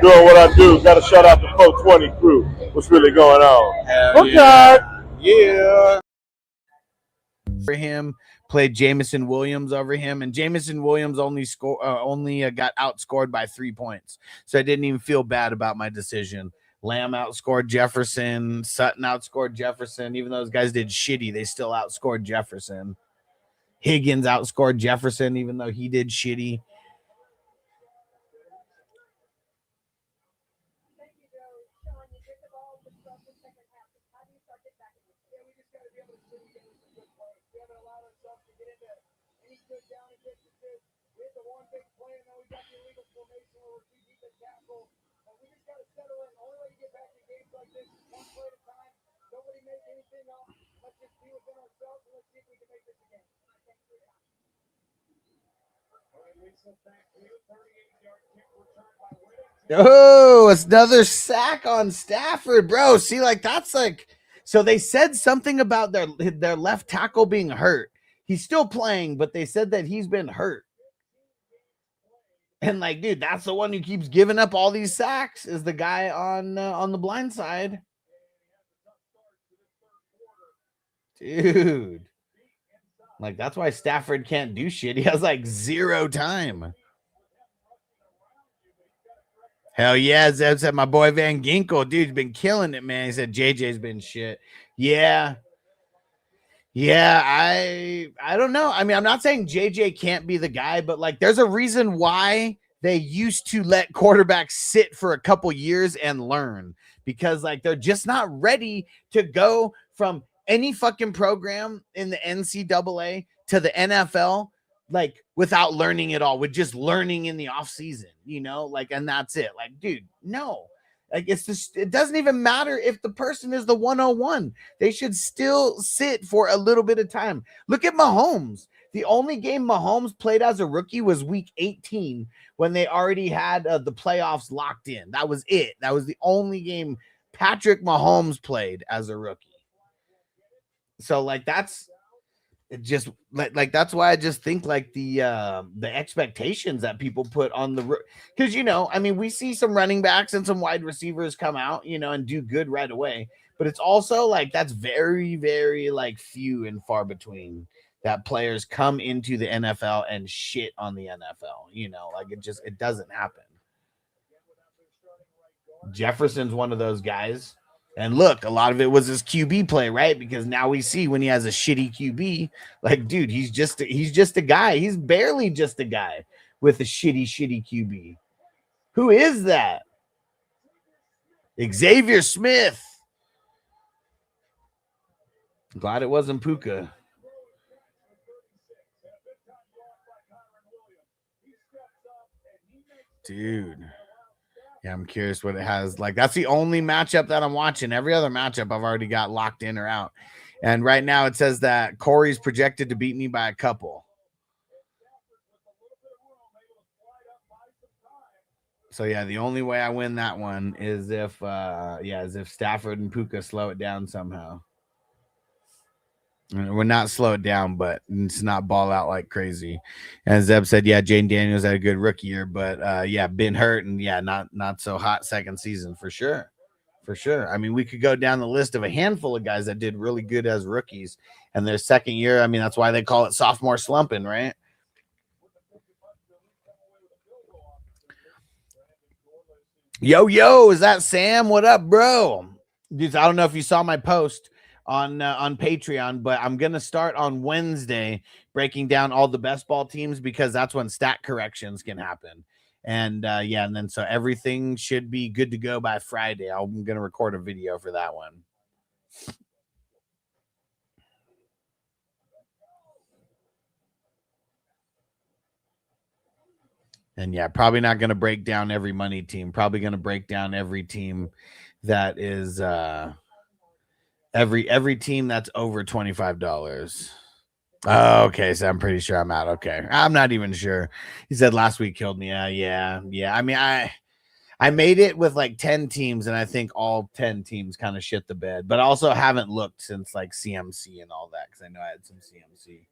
Doing what I do. Got to shout out the 420 crew. What's really going on? Okay. Yeah. For him, played Jameson Williams over him, and Jameson Williams only got outscored by 3 points. So I didn't even feel bad about my decision. Lamb outscored Jefferson. Sutton outscored Jefferson. Even though those guys did shitty, they still outscored Jefferson. Higgins outscored Jefferson, even though he did shitty. Oh, it's another sack on Stafford, bro. See, like that's like so they said something about their left tackle being hurt. He's still playing, but they said that he's been hurt. And like, dude, that's the one who keeps giving up all these sacks is the guy on the blind side. Dude. Like that's why Stafford can't do shit. He has like zero time. Hell yeah, Zeb said my boy Van Ginkel, dude's been killing it, man. He said JJ's been shit. Yeah. Yeah, I don't know. I mean, I'm not saying JJ can't be the guy, but like there's a reason why they used to let quarterbacks sit for a couple years and learn because like they're just not ready to go from any fucking program in the NCAA to the NFL like without learning it all, with just learning in the off season, you know, like, and that's it. Like, dude, no, like it's just, it doesn't even matter if the person is the 101. They should still sit for a little bit of time. Look at Mahomes. The only game Mahomes played as a rookie was week 18 when they already had the playoffs locked in. That was it. That was the only game Patrick Mahomes played as a rookie. So like that's it, just like that's why I just think like the expectations that people put on the, because you know, I mean, we see some running backs and some wide receivers come out, you know, and do good right away, but it's also like that's very, very like few and far between that players come into the NFL and shit on the NFL, you know, like it doesn't happen. Jefferson's one of those guys. And look, a lot of it was his QB play, right? Because now we see when he has a shitty QB, like, dude, he's just a guy. He's barely just a guy with a shitty QB. Who is that? Xavier Smith. Glad it wasn't Puka. Dude. Yeah, I'm curious what it has. Like, that's the only matchup that I'm watching. Every other matchup I've already got locked in or out. And right now it says that Corey's projected to beat me by a couple. So yeah, the only way I win that one is if Stafford and Puka slow it down somehow. We're not slow it down, but it's not ball out like crazy. And Zeb said, yeah, Jane Daniels had a good rookie year, but yeah, been hurt and yeah, not so hot second season for sure. For sure. I mean, we could go down the list of a handful of guys that did really good as rookies and their second year. I mean, that's why they call it sophomore slumping, right? Yo, is that Sam? What up, bro? Dude, I don't know if you saw my post on Patreon, but I'm gonna start on Wednesday breaking down all the best ball teams because that's when stat corrections can happen. And yeah, and then so everything should be good to go by Friday. I'm gonna record a video for that one. And yeah, probably not gonna break down every money team. Probably gonna break down every team that is every team that's over $25. Oh, okay, so I'm pretty sure I'm out. Okay, I'm not even sure. He said last week killed me. Yeah. I mean, I made it with like 10 teams, and I think all 10 teams kind of shit the bed. But I also haven't looked since like CMC and all that because I know I had some CMC.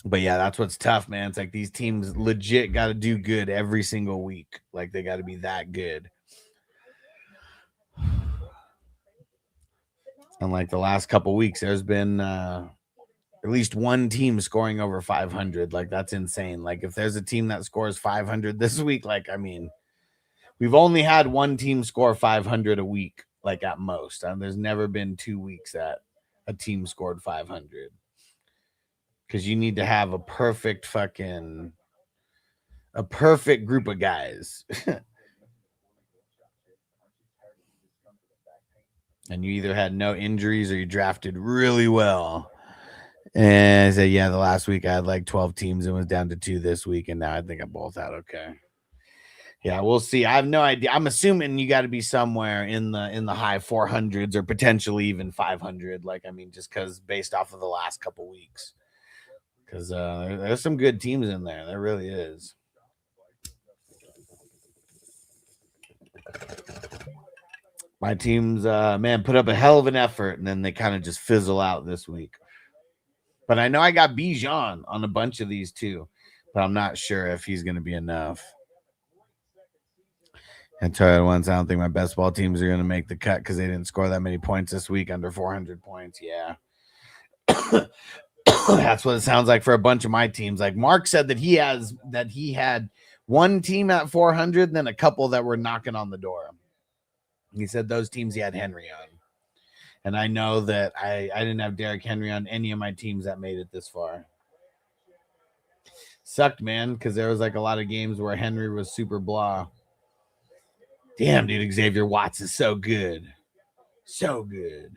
But yeah, that's what's tough, man. It's like these teams legit got to do good every single week. Like they got to be that good. And like the last couple weeks, there's been at least one team scoring over 500. Like that's insane. Like if there's a team that scores 500 this week, like I mean, we've only had one team score 500 a week, like at most. There's never been 2 weeks that a team scored 500. Because you need to have a perfect group of guys. And you either had no injuries or you drafted really well. And I said, yeah, the last week I had like 12 teams and was down to 2 this week. And now I think I'm both out okay. Yeah, we'll see. I have no idea. I'm assuming you got to be somewhere in the high 400s or potentially even 500. Like, I mean, just because based off of the last couple weeks, because there's some good teams in there. There really is. My teams, man, put up a hell of an effort, and then they kind of just fizzle out this week. But I know I got Bijan on a bunch of these too, but I'm not sure if he's going to be enough. And Toyota ones, I don't think my best ball teams are going to make the cut because they didn't score that many points this week, under 400 points. Yeah. That's what it sounds like for a bunch of my teams. Like Mark said that he had one team at 400, and then a couple that were knocking on the door. He said those teams he had Henry on. And I know that I didn't have Derrick Henry on any of my teams that made it this far. Sucked, man, because there was like a lot of games where Henry was super blah. Damn, dude, Xavier Watts is so good. So good.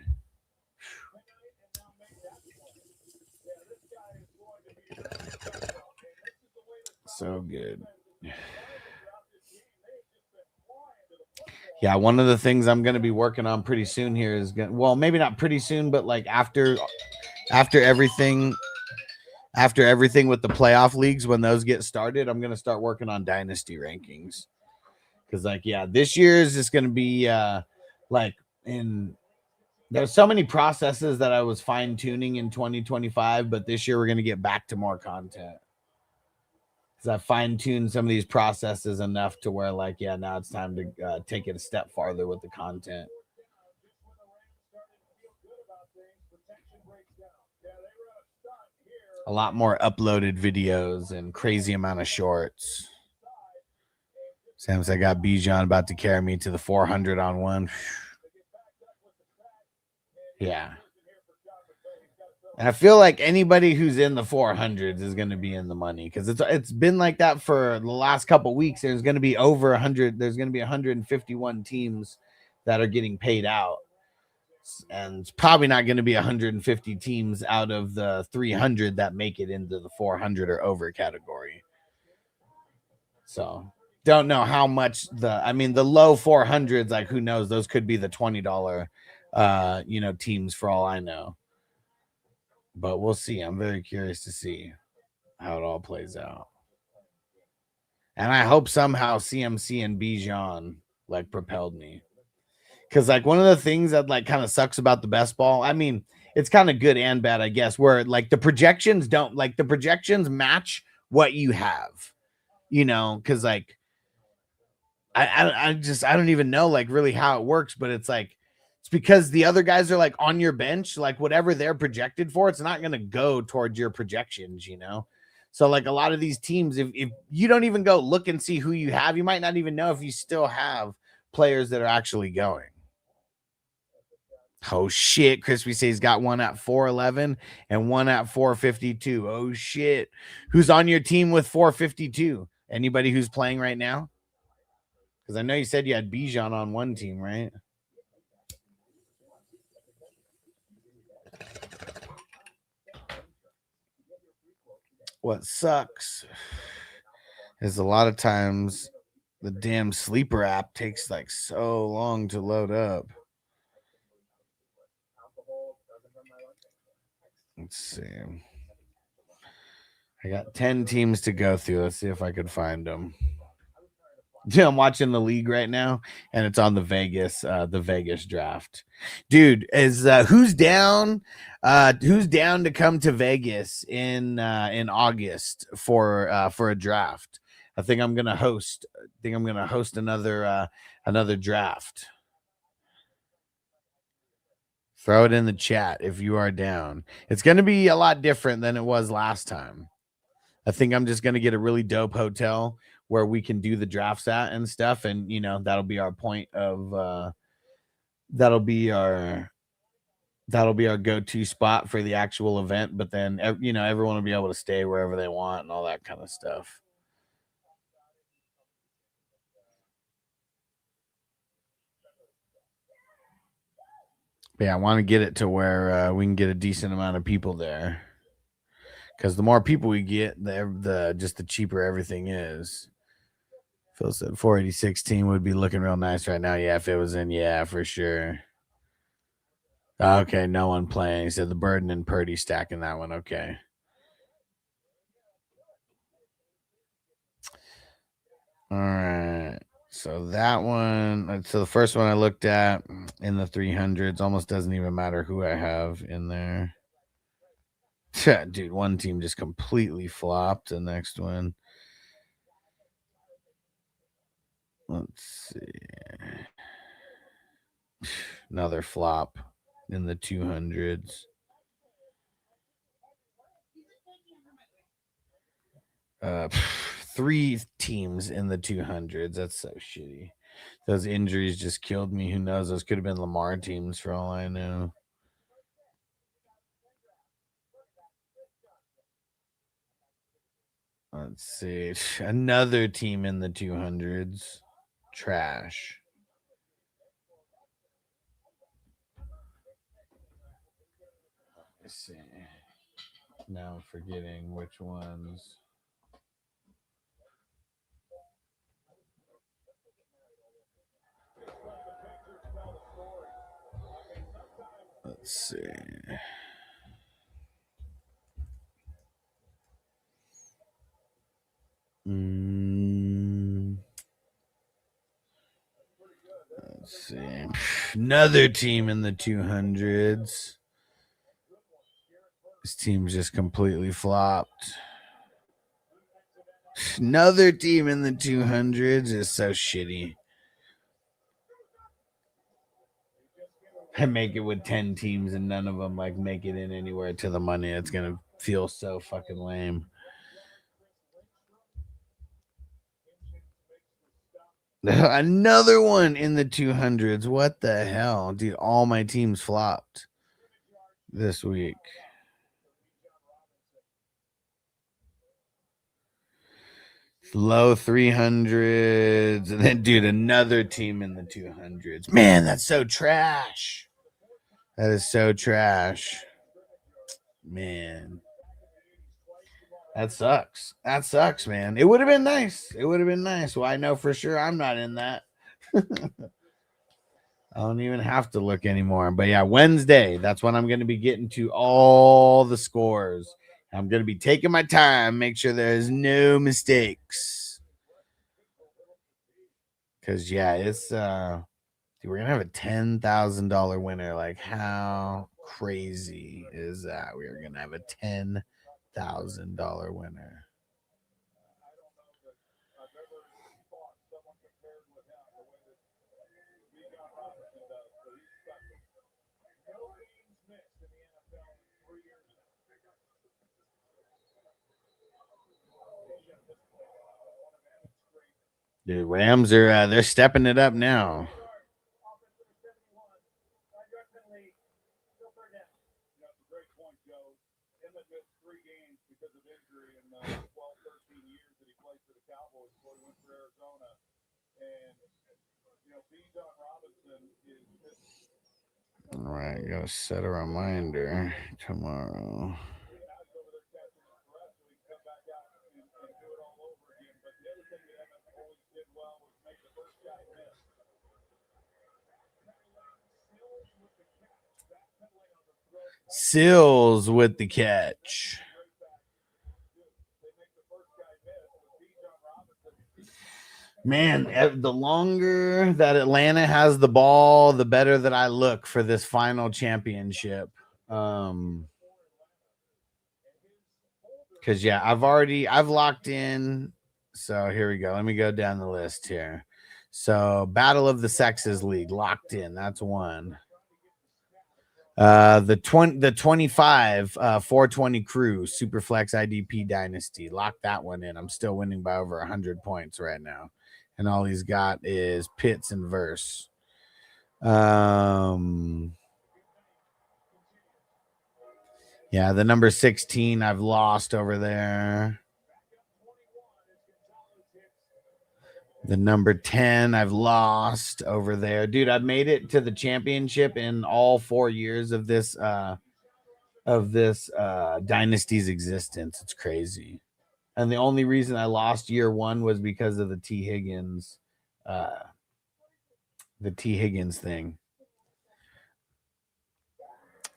So good. Yeah, one of the things I'm going to be working on pretty soon here is maybe not pretty soon, but like after everything with the playoff leagues, when those get started, I'm going to start working on dynasty rankings. Because like, yeah, this year is just going to be there's so many processes that I was fine tuning in 2025, but this year we're going to get back to more content. Because I fine-tuned some of these processes enough to where, like, yeah, now it's time to take it a step farther with the content. A lot more uploaded videos and crazy amount of shorts. Sam said, I got Bijan about to carry me to the 400 on one. Yeah. And I feel like anybody who's in the 400s is going to be in the money because it's been like that for the last couple of weeks. There's going to be over 100. There's going to be 151 teams that are getting paid out, and it's probably not going to be 150 teams out of the 300 that make it into the 400 or over category. So don't know how much the low 400s, like who knows? Those could be the $20, teams for all I know. But we'll see. I'm very curious to see how it all plays out. And I hope somehow CMC and Bijan like propelled me. Because like one of the things that like kind of sucks about the best ball, I mean, it's kind of good and bad, I guess, where like the projections match what you have, because like I don't even know like really how it works, but it's like it's because the other guys are like on your bench, like whatever they're projected for, it's not going to go towards your projections, So like a lot of these teams, if you don't even go look and see who you have, you might not even know if you still have players that are actually going. Oh shit, Crispy says he's got one at 411 and one at 452. Oh shit. Who's on your team with 452? Anybody who's playing right now? Because I know you said you had Bijan on one team, right? What sucks is a lot of times the damn sleeper app takes like so long to load up. Let's see. I got 10 teams to go through. Let's see if I could find them. Yeah, I'm watching the league right now, and it's on the Vegas draft. Dude, is who's down? Who's down to come to Vegas in August for a draft? I think I'm gonna host. Another draft. Throw it in the chat if you are down. It's gonna be a lot different than it was last time. I think I'm just gonna get a really dope hotel where we can do the drafts at and stuff. And, that'll be our point of, that'll be our go-to spot for the actual event. But then, everyone will be able to stay wherever they want and all that kind of stuff. But yeah, I want to get it to where we can get a decent amount of people there. Because the more people we get, the cheaper everything is. Phil said 486 team would be looking real nice right now. Yeah, if it was in, yeah, for sure. Okay, no one playing. He said the Burden and Purdy stacking that one. Okay. All right. So that one, so the first one I looked at in the 300s almost doesn't even matter who I have in there. Dude, one team just completely flopped. The next one. Let's see. Another flop in the 200s. Three teams in the 200s. That's so shitty. Those injuries just killed me. Who knows? Those could have been Lamar teams for all I know. Let's see. Another team in the 200s. Trash. Let's see. Now I'm forgetting which ones. Let's see. Let's see. Another team in the 200s. This team's just completely flopped. Another team in the 200s is so shitty. I make it with 10 teams and none of them like make it in anywhere to the money. It's going to feel so fucking lame. Another one in the 200s. What the hell? Dude, all my teams flopped this week. Low 300s. And then, dude, another team in the 200s. Man, that's so trash. That is so trash. Man. That sucks. That sucks, man. It would have been nice. It would have been nice. Well, I know for sure I'm not in that. I don't even have to look anymore. But yeah, Wednesday, that's when I'm going to be getting to all the scores. I'm going to be taking my time, make sure there's no mistakes. Because, yeah, it's, dude, we're going to have a $10,000 winner. Like, how crazy is that? We are going to have a $10,000 winner. Dude, Rams are they're stepping it up now. All right, gotta set a reminder tomorrow. Sills with the catch. Man, the longer that Atlanta has the ball, the better that I look for this final championship. Because yeah, I've locked in. So here we go. Let me go down the list here. So Battle of the Sexes League locked in. That's one. The 25 420 crew Superflex IDP Dynasty, lock that one in. I'm still winning by over 100 points right now, and all he's got is Pitts and Verse. Yeah, the number 16 I've lost over there. The number 10 I've lost over there. Dude, I've made it to the championship in all 4 years of this dynasty's existence. It's crazy. And the only reason I lost year one was because of the T. Higgins thing.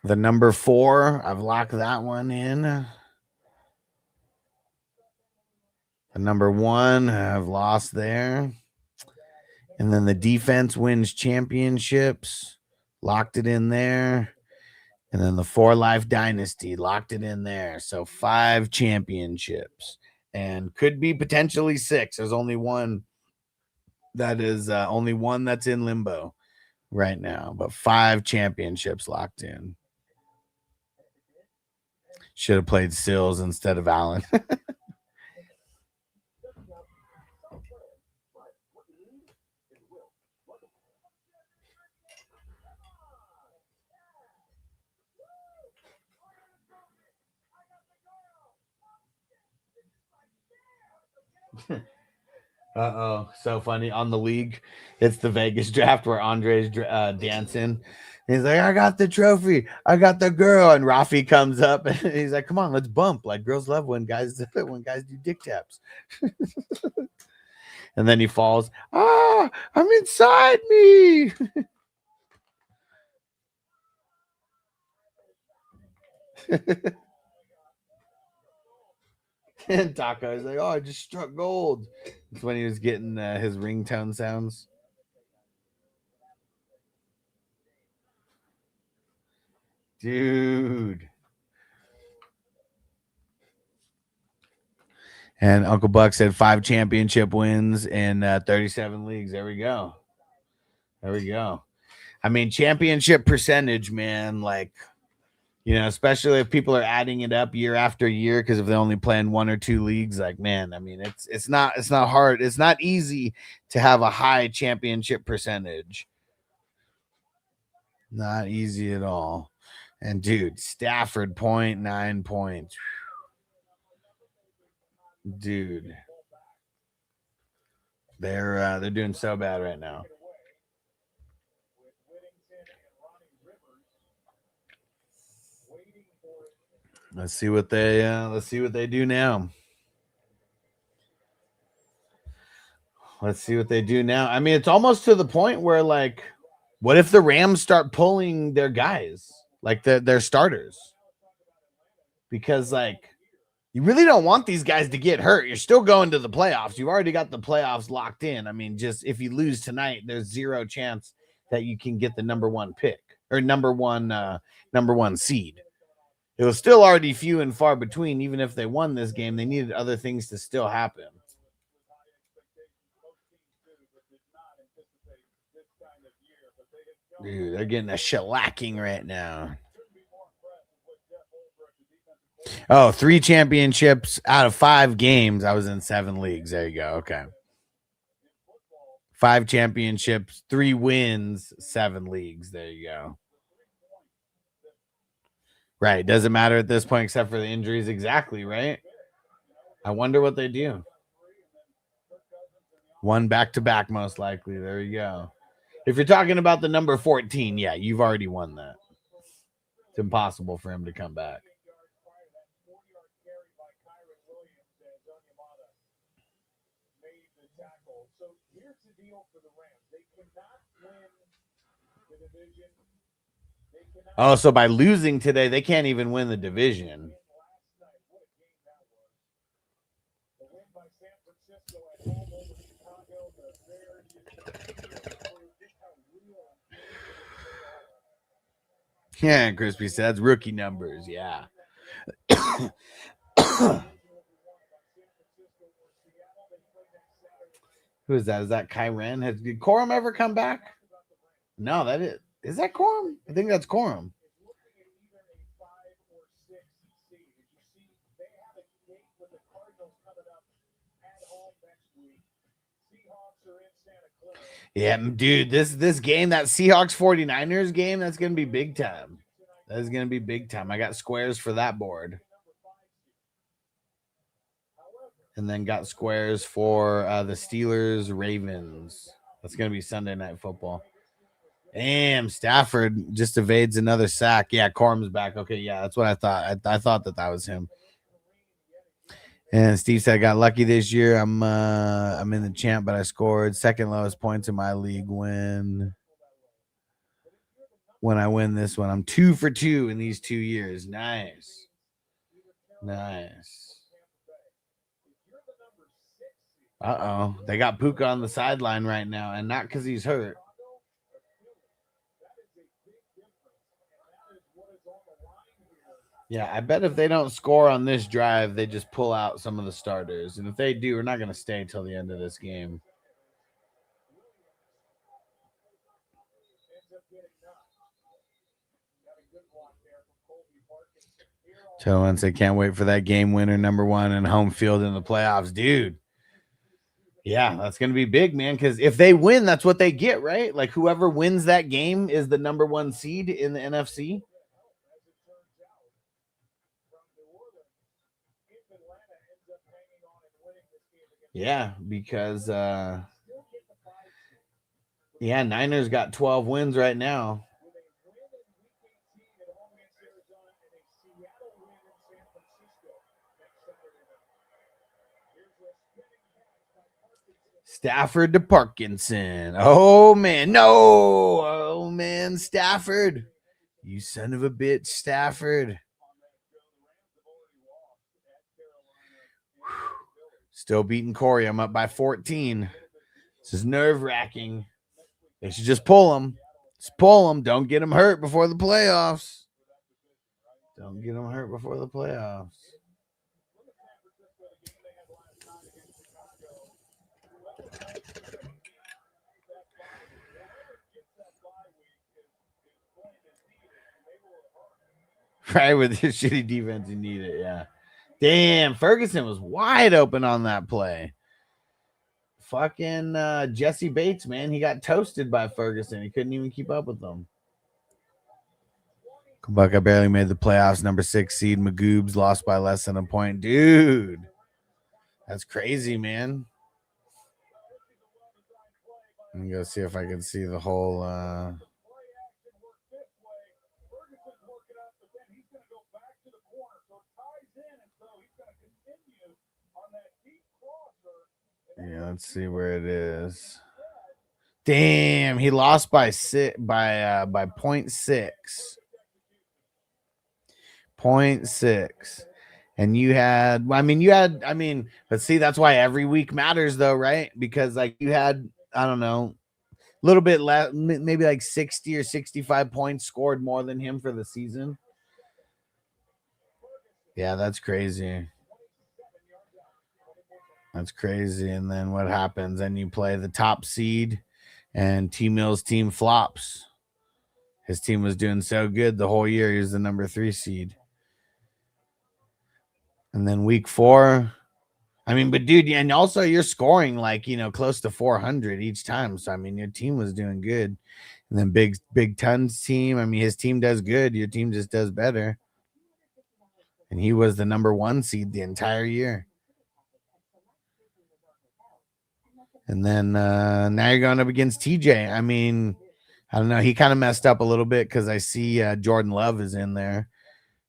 The number 4, I've locked that one in. The number 1, I've lost there. And then the defense wins championships, locked it in there. And then the 4 Life Dynasty, locked it in there. So 5 championships. And could be potentially 6. There's only one that is only one that's in limbo right now. But 5 championships locked in. Should have played Sills instead of Allen. Uh-oh, so funny. On the league, it's the Vegas draft where Andre's dancing. He's like, I got the trophy. I got the girl. And Rafi comes up and he's like, come on, let's bump. Like girls love when guys do dick taps. And then he falls. Ah, I'm inside me. And Taco is like, oh, I just struck gold. It's when he was getting his ringtone sounds. Dude. And Uncle Buck said 5 championship wins in 37 leagues. There we go. There we go. I mean, championship percentage, man, like, you know, especially if people are adding it up year after year, because if they only play in 1 or 2 leagues, like, man, I mean, it's not hard. It's not easy to have a high championship percentage. Not easy at all. And dude, Stafford 0.9 points. Dude. They're doing so bad right now. Let's see what they do now. Let's see what they do now. I mean, it's almost to the point where, like, what if the Rams start pulling their guys, like their starters? Because, like, you really don't want these guys to get hurt. You're still going to the playoffs. You've already got the playoffs locked in. I mean, just if you lose tonight, there's 0 chance that you can get the number 1 pick or number one seed. It was still already few and far between. Even if they won this game, they needed other things to still happen. Dude, they're getting a shellacking right now. Oh, 3 championships out of 5 games. I was in 7 leagues. There you go. Okay. 5 championships, 3 wins, 7 leagues. There you go. Right. Doesn't matter at this point except for the injuries. Exactly, right? I wonder what they do. 1 back-to-back, most likely. There you go. If you're talking about the number 14, yeah, you've already won that. It's impossible for him to come back. Oh, so by losing today, they can't even win the division. Yeah, Crispy says rookie numbers. Yeah. Who is that? Is that Kyren? Did Corum ever come back? No, that is. Is that Corum? I think that's Corum. Yeah, dude, this game, that Seahawks 49ers game, that's going to be big time. That is going to be big time. I got squares for that board. And then got squares for the Steelers Ravens. That's going to be Sunday Night Football. Damn, Stafford just evades another sack. Yeah, Corum's back. Okay, yeah, that's what I thought. I thought that was him. And Steve said, I got lucky this year. I'm in the champ, but I scored second lowest points in my league when I win this one. I'm 2 for 2 in these 2 years. Nice. Uh-oh. They got Puka on the sideline right now, and not because he's hurt. Yeah, I bet if they don't score on this drive, they just pull out some of the starters. And if they do, we're not going to stay until the end of this game. Gentlemen say can't wait for that game winner, number 1 and home field in the playoffs, dude. Yeah, that's going to be big, man, because if they win, that's what they get, right? Like whoever wins that game is the number 1 seed in the NFC. Yeah, because Niners got 12 wins right now. Stafford to Parkinson. Oh, man. No. Oh, man. Stafford. You son of a bitch, Stafford. Still beating Corey. I'm up by 14. This is nerve-wracking. They should just pull him. Just pull him. Don't get him hurt before the playoffs. Right, with this shitty defense, you need it, yeah. Damn, Ferguson was wide open on that play. Fucking Jesse Bates, man. He got toasted by Ferguson. He couldn't even keep up with them. Kabaka barely made the playoffs. Number 6 seed. Magoobs lost by less than a point. Dude, that's crazy, man. Let me go see if I can see the whole... Yeah, let's see where it is. Damn, he lost by 0.6. 0.6. And but see, that's why every week matters though, right? Because like you had, I don't know, a little bit less, maybe like 60 or 65 points scored more than him for the season. Yeah, that's crazy. That's crazy. And then what happens? And you play the top seed and T Mill's team flops. His team was doing so good the whole year. He was the number 3 seed. And then week 4, but dude, and also you're scoring like, close to 400 each time. So, your team was doing good. And then Big Ton's team, his team does good. Your team just does better. And he was the number 1 seed the entire year. And then now you're going up against TJ. I don't know. He kind of messed up a little bit because I see Jordan Love is in there,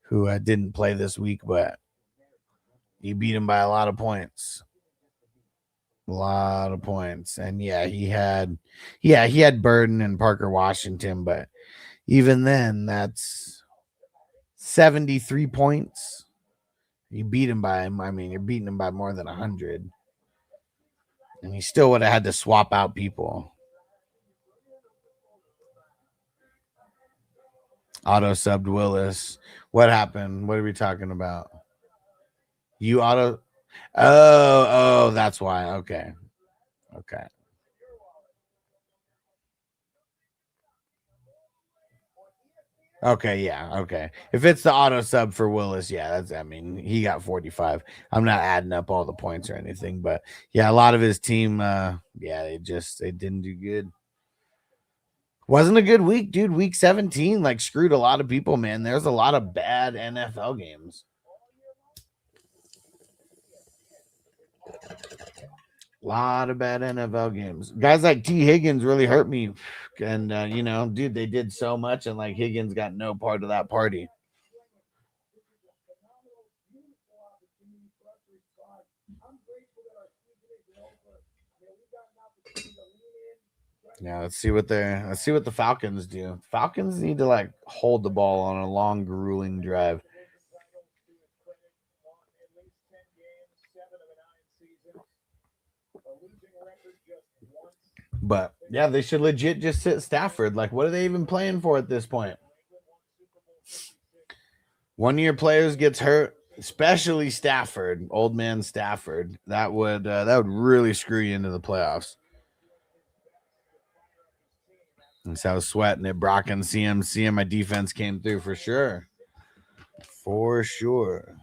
who didn't play this week, but he beat him by a lot of points. And yeah, he had Burden and Parker Washington, but even then, that's 73 points. You beat him by, you're beating him by more than 100. And he still would have had to swap out people. Auto subbed Willis. What happened? What are we talking about? You auto. Oh, that's why. Okay. Okay, yeah, okay. If it's the auto sub for Willis, yeah, he got 45. I'm not adding up all the points or anything, but yeah, a lot of his team, they didn't do good. Wasn't a good week, dude. Week 17, screwed a lot of people, man. There's a lot of bad NFL games. A lot of bad NFL games. Guys like T. Higgins really hurt me. And, dude, they did so much, and, Higgins got no part of that party. Yeah, let's see what the Falcons do. Falcons need to like hold the ball on a long, grueling drive. But yeah, they should legit just sit Stafford. Like, what are they even playing for at this point? One of your players gets hurt, especially Stafford, old man Stafford. That would really screw you into the playoffs. And so I was sweating it. Brock and CM, my defense came through for sure. For sure.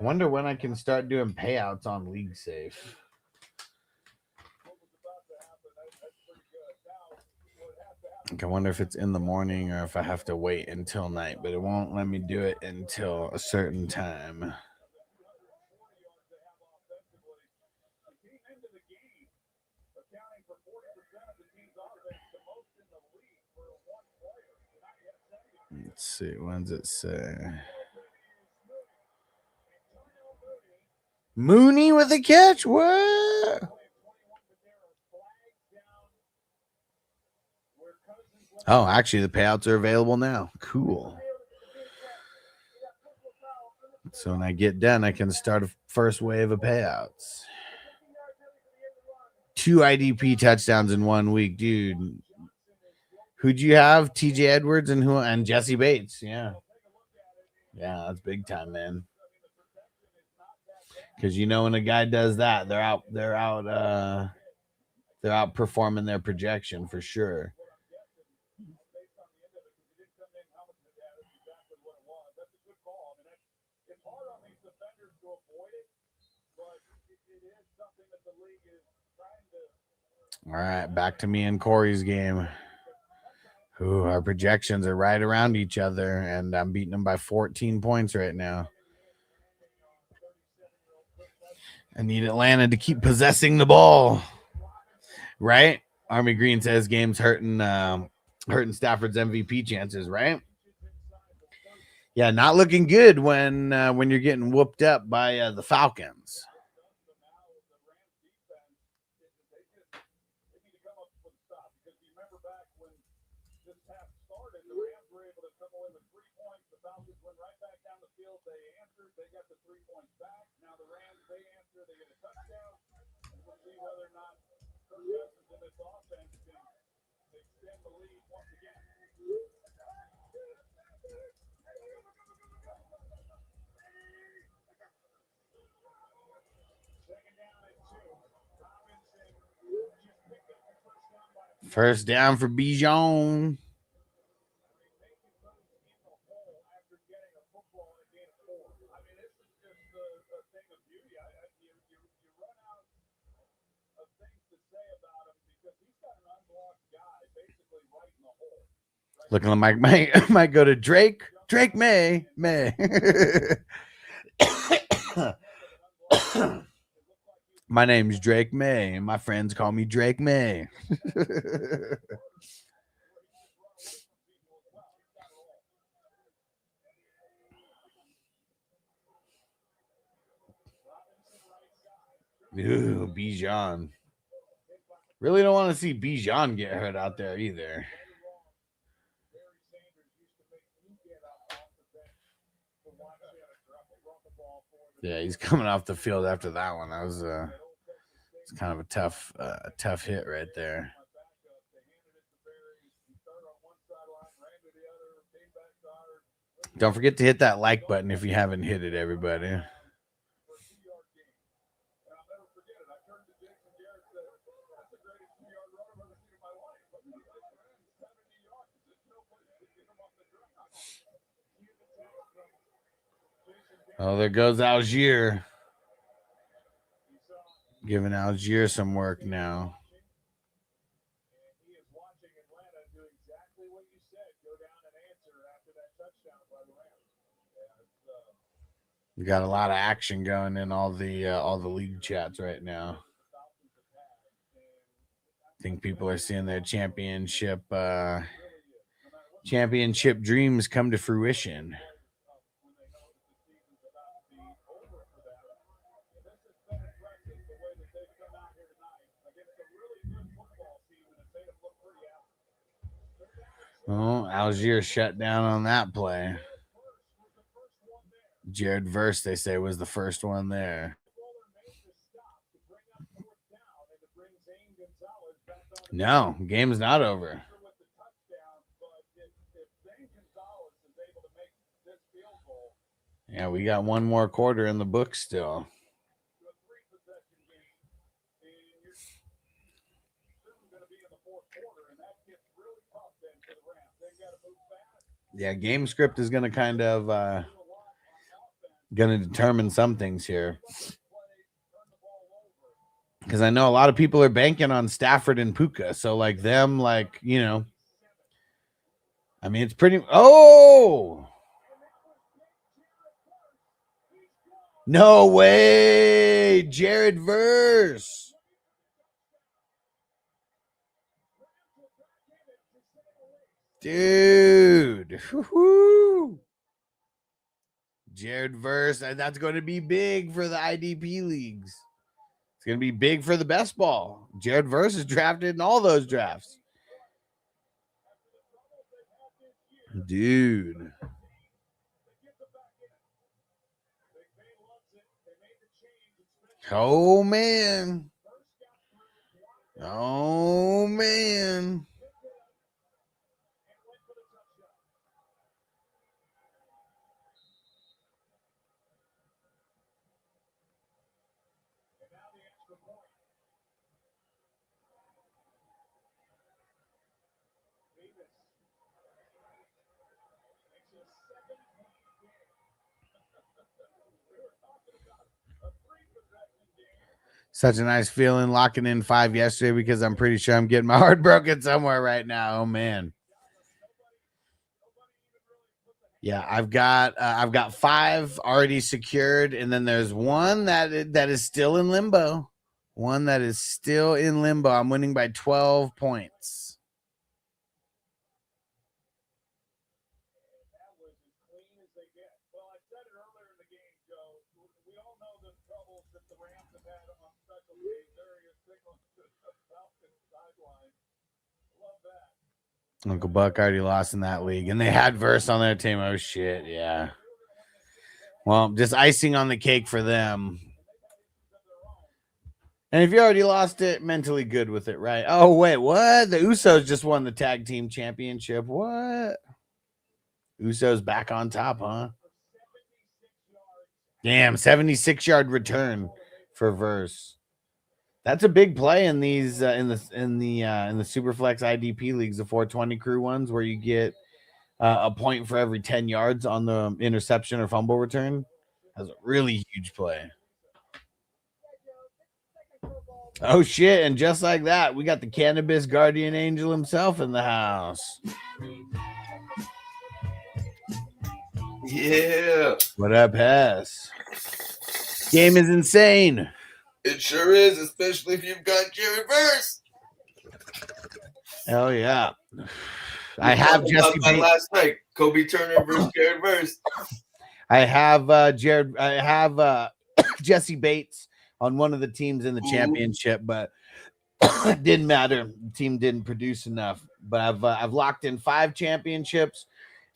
I wonder when I can start doing payouts on League Safe. I wonder if it's in the morning or if I have to wait until night, but it won't let me do it until a certain time. Let's see. When does it say? Mooney with a catch. What? Oh, actually, the payouts are available now. Cool. So when I get done, I can start a first wave of payouts. 2 IDP touchdowns in 1 week, dude. Who'd you have? TJ Edwards and Jesse Bates. Yeah. Yeah, that's big time, man. Because when a guy does that, they're outperforming their projection for sure. All right, back to me and Corey's game. Ooh, our projections are right around each other, and I'm beating them by 14 points right now. I need Atlanta to keep possessing the ball. Right? Army Green says game's hurting Stafford's MVP chances, right? Yeah, not looking good when you're getting whooped up by the Falcons. First down for Bijan. Looking like might go to Drake. Drake May. My name's Drake May, and my friends call me Drake May. Ooh, Bijan. Really don't want to see Bijan get hurt out there either. Yeah, he's coming off the field after that one. That was it's kind of a tough hit right there. Don't forget to hit that like button if you haven't hit it, everybody. Oh, there goes Algier. Giving Algier some work now. We got a lot of action going in all the league chats right now. I think people are seeing their championship championship dreams come to fruition. Oh, Algier shut down on that play. Jared Verse, they say, was the first one there. No, game's not over. Yeah, we got one more quarter in the book still. Yeah, game script is going to kind of going to determine some things here. Because I know a lot of people are banking on Stafford and Puka. So, like them, like, you know, I mean, it's pretty. Oh, no way. Jared Verse. Dude. Woo-hoo. Jared Verse. That's going to be big for the IDP leagues. It's going to be big for the best ball. Jared Verse is drafted in all those drafts. Dude. Oh, man. Oh, man. Such a nice feeling locking in 5 yesterday because I'm pretty sure I'm getting my heart broken somewhere right now. Oh man. Yeah, I've got 5 already secured, and then there's one that is still in limbo. One that is still in limbo. I'm winning by 12 points. Uncle Buck already lost in that league, and they had Verse on their team. Oh shit, yeah. Well, just icing on the cake for them. And if you already lost it, mentally good with it, right? Oh wait, what? The Usos just won the tag team championship. What? Usos back on top, huh? Damn, 76-yard return for Verse. That's a big play in these in the Superflex IDP leagues, the 420 crew ones, where you get a point for every 10 yards on the interception or fumble return. That's a really huge play. Oh shit! And just like that, we got the cannabis guardian angel himself in the house. Yeah. What up, Hess? Game is insane. It sure is, especially if you've got Jared Verse. Hell yeah. I have Jesse Bates last night. Kobe Turner versus Jared Verse. I have Jesse Bates on one of the teams in the championship, but it didn't matter. The team didn't produce enough. But I've locked in 5 championships,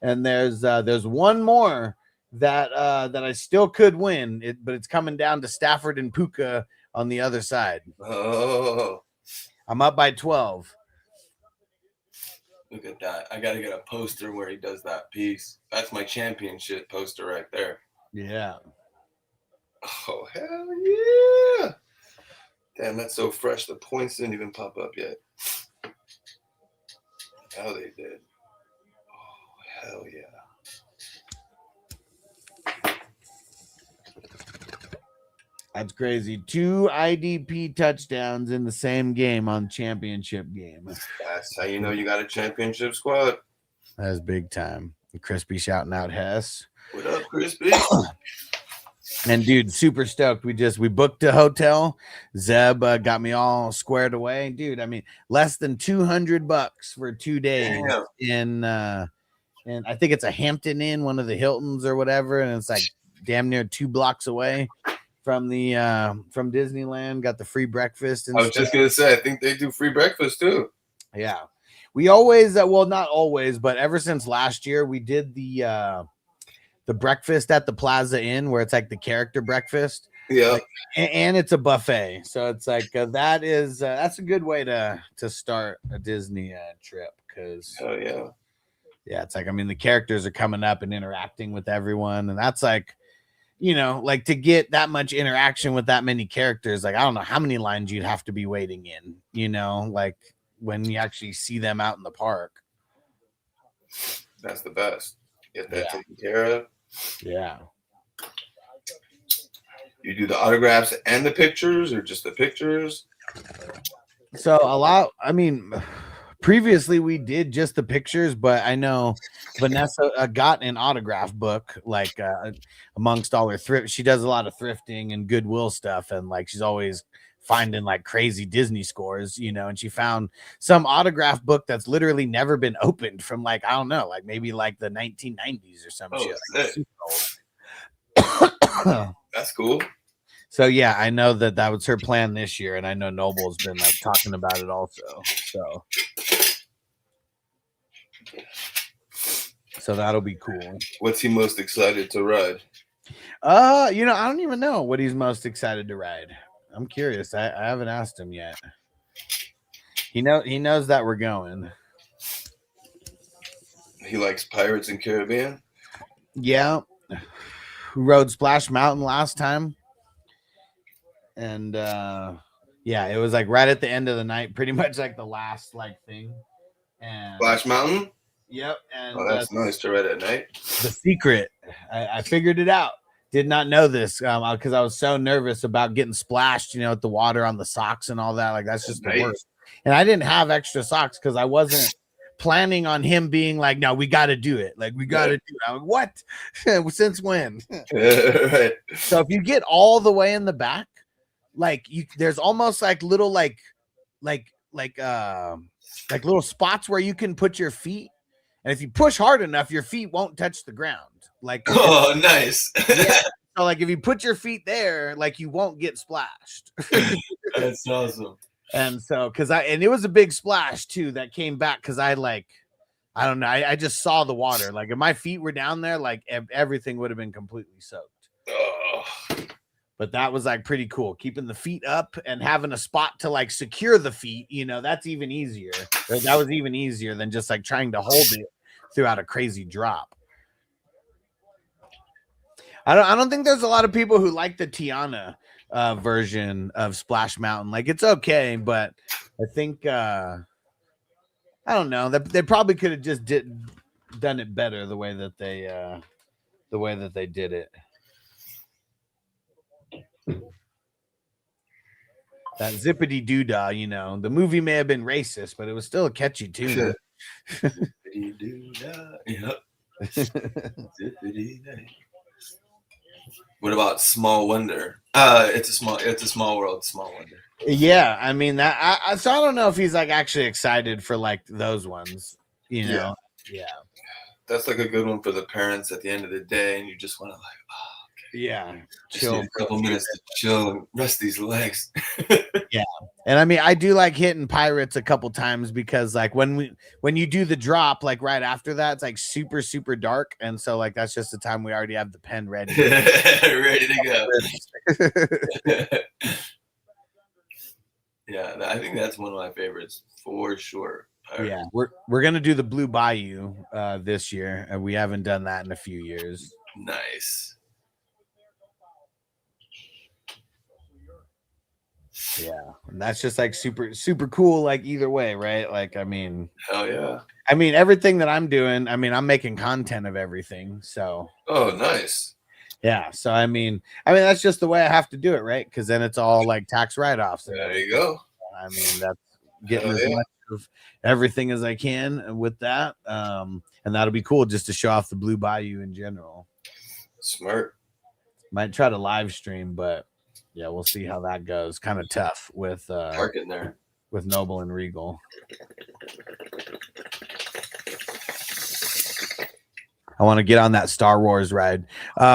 and there's one more that I still could win. But it's coming down to Stafford and Puka on the other side. Oh, I'm up by 12. Look at that. I got to get a poster where he does that piece. That's my championship poster right there. Yeah. Oh, hell yeah. Damn, that's so fresh. The points didn't even pop up yet. Hell, they did. Oh, hell yeah. That's crazy. 2 IDP touchdowns in the same game on championship game. That's how you know you got a championship squad. That's big time. Crispy shouting out Hess. What up, Crispy? And dude, super stoked. We booked a hotel. Zeb got me all squared away. Dude, I mean, less than $200 for 2 days. Damn. and I think it's a Hampton Inn, one of the Hiltons or whatever, and it's like damn near 2 blocks away from the from Disneyland. Got the free breakfast and I was just gonna say, I think they do free breakfast too. Yeah, we always well, not always, but ever since last year, we did the breakfast at the Plaza Inn, where it's like the character breakfast. Yeah, Like, and it's a buffet, so it's like that's a good way to start a Disney trip, because yeah, it's like, I mean, the characters are coming up and interacting with everyone, and that's like, like to get that much interaction with that many characters, like I don't know how many lines you'd have to be waiting in, like when you actually see them out in the park. that's the best. Get that taken care of. Yeah. You do the autographs and the pictures, or just the pictures? So previously we did just the pictures, but I know Vanessa got an autograph book, like amongst all her thrift. She does a lot of thrifting and Goodwill stuff, and like she's always finding like crazy Disney scores, and she found some autograph book that's literally never been opened from like, I don't know, like maybe like the 1990s or some shit. Like, super old. That's cool. So yeah, I know that was her plan this year, and I know Noble's been like talking about it also. So that'll be cool. What's he most excited to ride? I don't even know what he's most excited to ride. I'm curious. I haven't asked him yet. He knows that we're going. He likes Pirates and Caribbean. Yeah. Who rode Splash Mountain last time? And it was like right at the end of the night, pretty much like the last like thing. And Splash Mountain? Yep. And that's nice to ride at night. The secret. I figured it out. Did not know this because I was so nervous about getting splashed, with the water on the socks and all that. Like, that's just the worst. And I didn't have extra socks because I wasn't planning on him being like, no, we got to do it. Like, we got to do it. I'm like, what? Since when? Right. So if you get all the way in the back, like there's almost like little like little spots where you can put your feet, and if you push hard enough, your feet won't touch the ground. Like, oh, nice. Yeah. So like if you put your feet there, like you won't get splashed. That's awesome. And so and it was a big splash too that came back, because I don't know, I just saw the water. Like if my feet were down there, like everything would have been completely soaked. Oh. But that was like pretty cool, keeping the feet up and having a spot to like secure the feet. That's even easier. That was even easier than just like trying to hold it throughout a crazy drop. I don't think there's a lot of people who like the Tiana version of Splash Mountain. Like, it's okay, but I think I don't know, that they probably could have just done it better the way that they did it. That zippity doodah, the movie may have been racist, but it was still a catchy tune. Zippity doodah. Yep. Zippity doodah. What about Small Wonder? It's a small world. Small Wonder. Yeah, I mean that. So I don't know if he's like actually excited for like those ones. Yeah. That's like a good one for the parents at the end of the day, and you just want to like, yeah, chill a couple minutes to chill and rest these legs. Yeah, and I mean I do like hitting Pirates a couple times, because like when you do the drop, like right after that, it's like super super dark, and so like that's just the time we already have the pen ready, ready to go. Yeah, I think that's one of my favorites for sure. Yeah, we're gonna do the Blue Bayou this year, and we haven't done that in a few years. Nice. Yeah, and that's just like super super cool, like either way, right? Like, I mean, hell yeah. I mean, everything that I'm doing, I mean, I'm making content of everything, so. Oh, nice. Yeah, so I mean that's just the way I have to do it, right? Because then it's all like tax write-offs. There you go. I mean, that's getting as much of everything as I can with that, and that'll be cool just to show off the Blue Bayou in general. Smart. Might try to live stream, but yeah, we'll see how that goes. Kind of tough with parking there with Noble and Regal. I want to get on that Star Wars ride.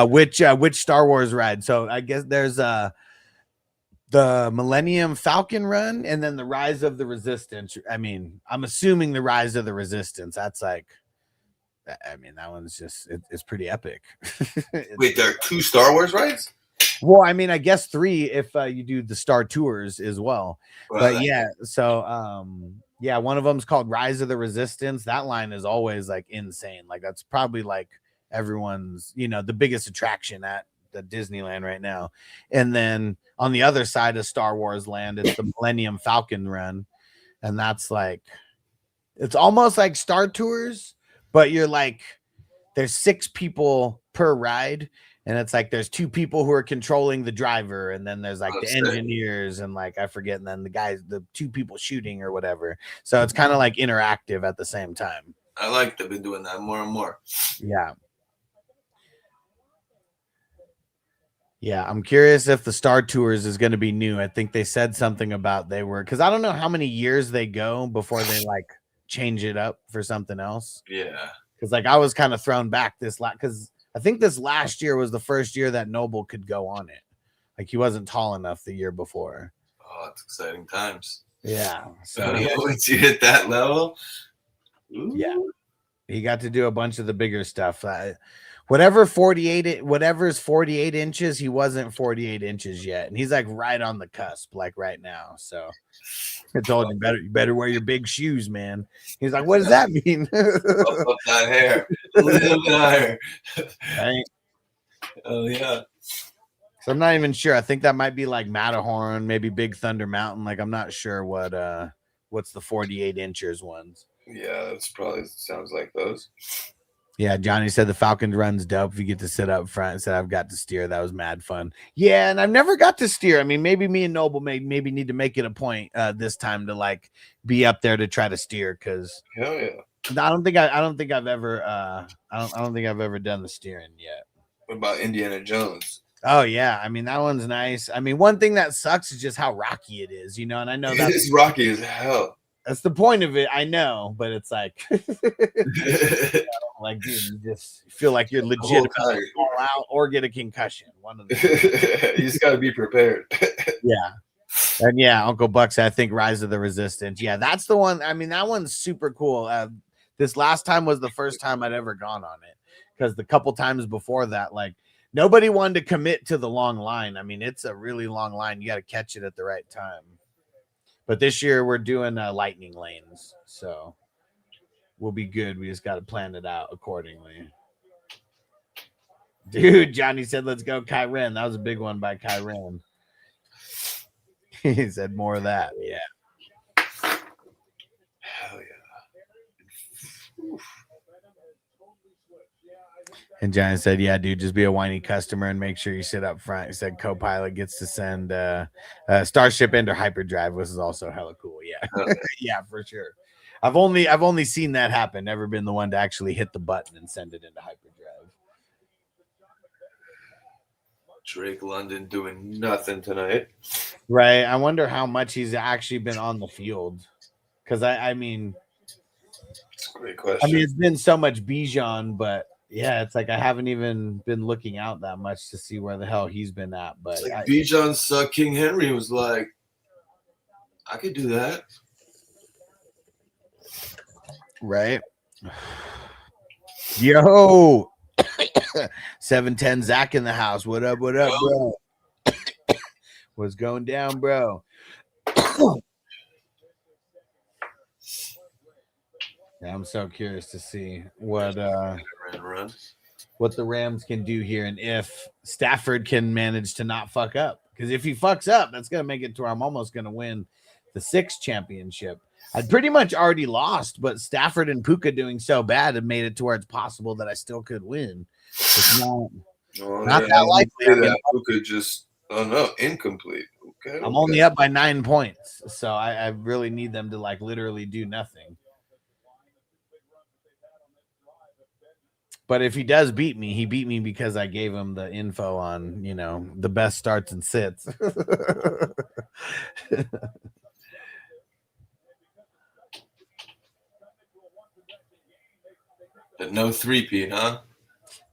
Which Star Wars ride? So I guess there's the Millennium Falcon run, and then the Rise of the Resistance. I mean, I'm assuming the Rise of the Resistance. That's like, I mean, that one's just it's pretty epic. Wait, there are 2 Star Wars rides? Well, I mean, I guess 3 if you do the Star Tours as well. But yeah, so yeah, one of them's called Rise of the Resistance. That line is always like insane. Like that's probably like everyone's, the biggest attraction at the Disneyland right now. And then on the other side of Star Wars land, it's the Millennium Falcon run. And that's like, it's almost like Star Tours, but you're like, there's 6 people per ride. And it's like there's 2 people who are controlling the driver, and then there's like the engineers, and like I forget, and then the 2 people shooting or whatever. So it's kind of like interactive at the same time. I like they've been doing that more and more. Yeah. Yeah, I'm curious if the Star Tours is going to be new. I think they said something about because I don't know how many years they go before they like change it up for something else. Yeah. Because like I was kind of thrown back because I think this last year was the first year that Noble could go on it. Like he wasn't tall enough the year before. Oh, it's exciting times. Yeah. So once you hit that level, yeah, he got to do a bunch of the bigger stuff. Whatever's 48 inches, he wasn't 48 inches yet. And he's like right on the cusp, like right now. So I told him you better wear your big shoes, man. He's like, what does that mean? Up that hair. A little bit higher. Right? Oh yeah. So I'm not even sure. I think that might be like Matterhorn, maybe Big Thunder Mountain. Like I'm not sure what's the 48 inches ones. Yeah, that's probably sounds like those. Yeah, Johnny said the Falcon run's dope. If you get to sit up front, said I've got to steer. That was mad fun. Yeah, and I've never got to steer. I mean, maybe me and Noble maybe need to make it a point this time to like be up there to try to steer because hell yeah. I don't think I've ever done the steering yet. What about Indiana Jones? Oh yeah, I mean that one's nice. I mean, one thing that sucks is just how rocky it is, and I know it's rocky as hell. That's the point of it. I know, but it's like, like, dude, you just feel like you're legit about to fall out or get a concussion. One of the you just got to be prepared. Yeah. And yeah, Uncle Buck said, I think Rise of the Resistance. Yeah, that's the one. I mean, that one's super cool. This last time was the first time I'd ever gone on it because the couple times before that, like, nobody wanted to commit to the long line. I mean, it's a really long line. You got to catch it at the right time. But this year we're doing lightning lanes, so we'll be good. We just got to plan it out accordingly. Dude, Johnny said, let's go Kyren. That was a big one by Kyren. He said more of that. Yeah. Hell yeah. And Johnny said, yeah, dude, just be a whiny customer and make sure you sit up front. He said co-pilot gets to send Starship into hyperdrive, which is also hella cool. Yeah. Yeah, for sure. I've only seen that happen. Never been the one to actually hit the button and send it into hyperdrive. Drake London doing nothing tonight. Right. I wonder how much he's actually been on the field. Because I mean, that's a great question. I mean, it's been so much Bijan, but yeah, it's like I haven't even been looking out that much to see where the hell he's been at. But like Bijan saw King Henry was like, I could do that. Right. Yo. 710 Zach in the house. What up, bro? What's going down, bro? Yeah, I'm so curious to see what the Rams can do here and if Stafford can manage to not fuck up. Because if he fucks up, that's going to make it to where I'm almost going to win the 6th championship. I'd pretty much already lost, but Stafford and Puka doing so bad have made it to where it's possible that I still could win. It's not that likely. I mean, Puka just, incomplete. Okay. I'm only up by 9 points, so I really need them to like literally do nothing. But if he does beat me, he beat me because I gave him the info on, the best starts and sits. But no 3-peat, huh?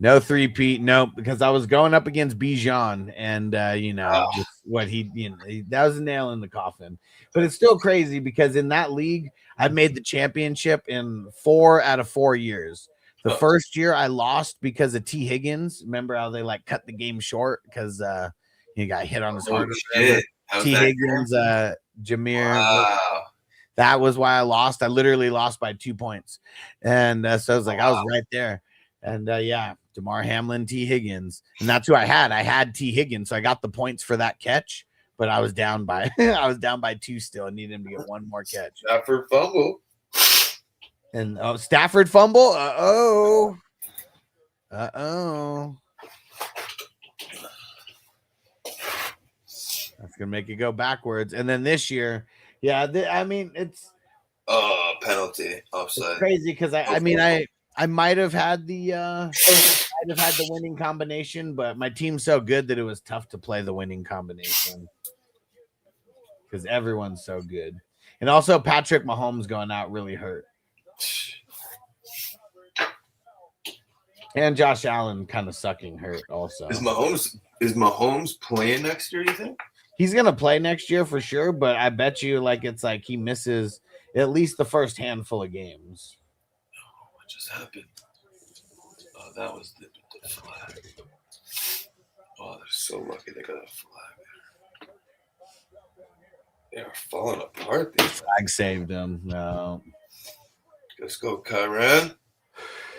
No three-peat, no, because I was going up against Bijan, and just what that was a nail in the coffin. But it's still crazy because in that league, I made the championship in 4 out of 4 years. The first year I lost because of T. Higgins. Remember how they like cut the game short because he got hit on his heart. Shit. T. Higgins, Jameer. Wow. That was why I lost. I literally lost by 2 points, and so I was like, I was right there. And Damar Hamlin, T. Higgins, and that's who I had. I had T. Higgins, so I got the points for that catch, but I was down by 2 still. I needed him to get one more catch. Stafford fumble. And Stafford fumble. That's gonna make it go backwards. And then this year, it's penalty offside. It's crazy because I might have had the winning combination, but my team's so good that it was tough to play the winning combination because everyone's so good. And also Patrick Mahomes going out really hurt. And Josh Allen kind of sucking hurt also. Is Mahomes playing next year, you think? He's gonna play next year for sure, but I bet you it's like he misses at least the first handful of games. What just happened? Oh, that was the flag. Oh, they're so lucky they got a flag. They are falling apart. These flag saved them. No. Let's go, Kyran.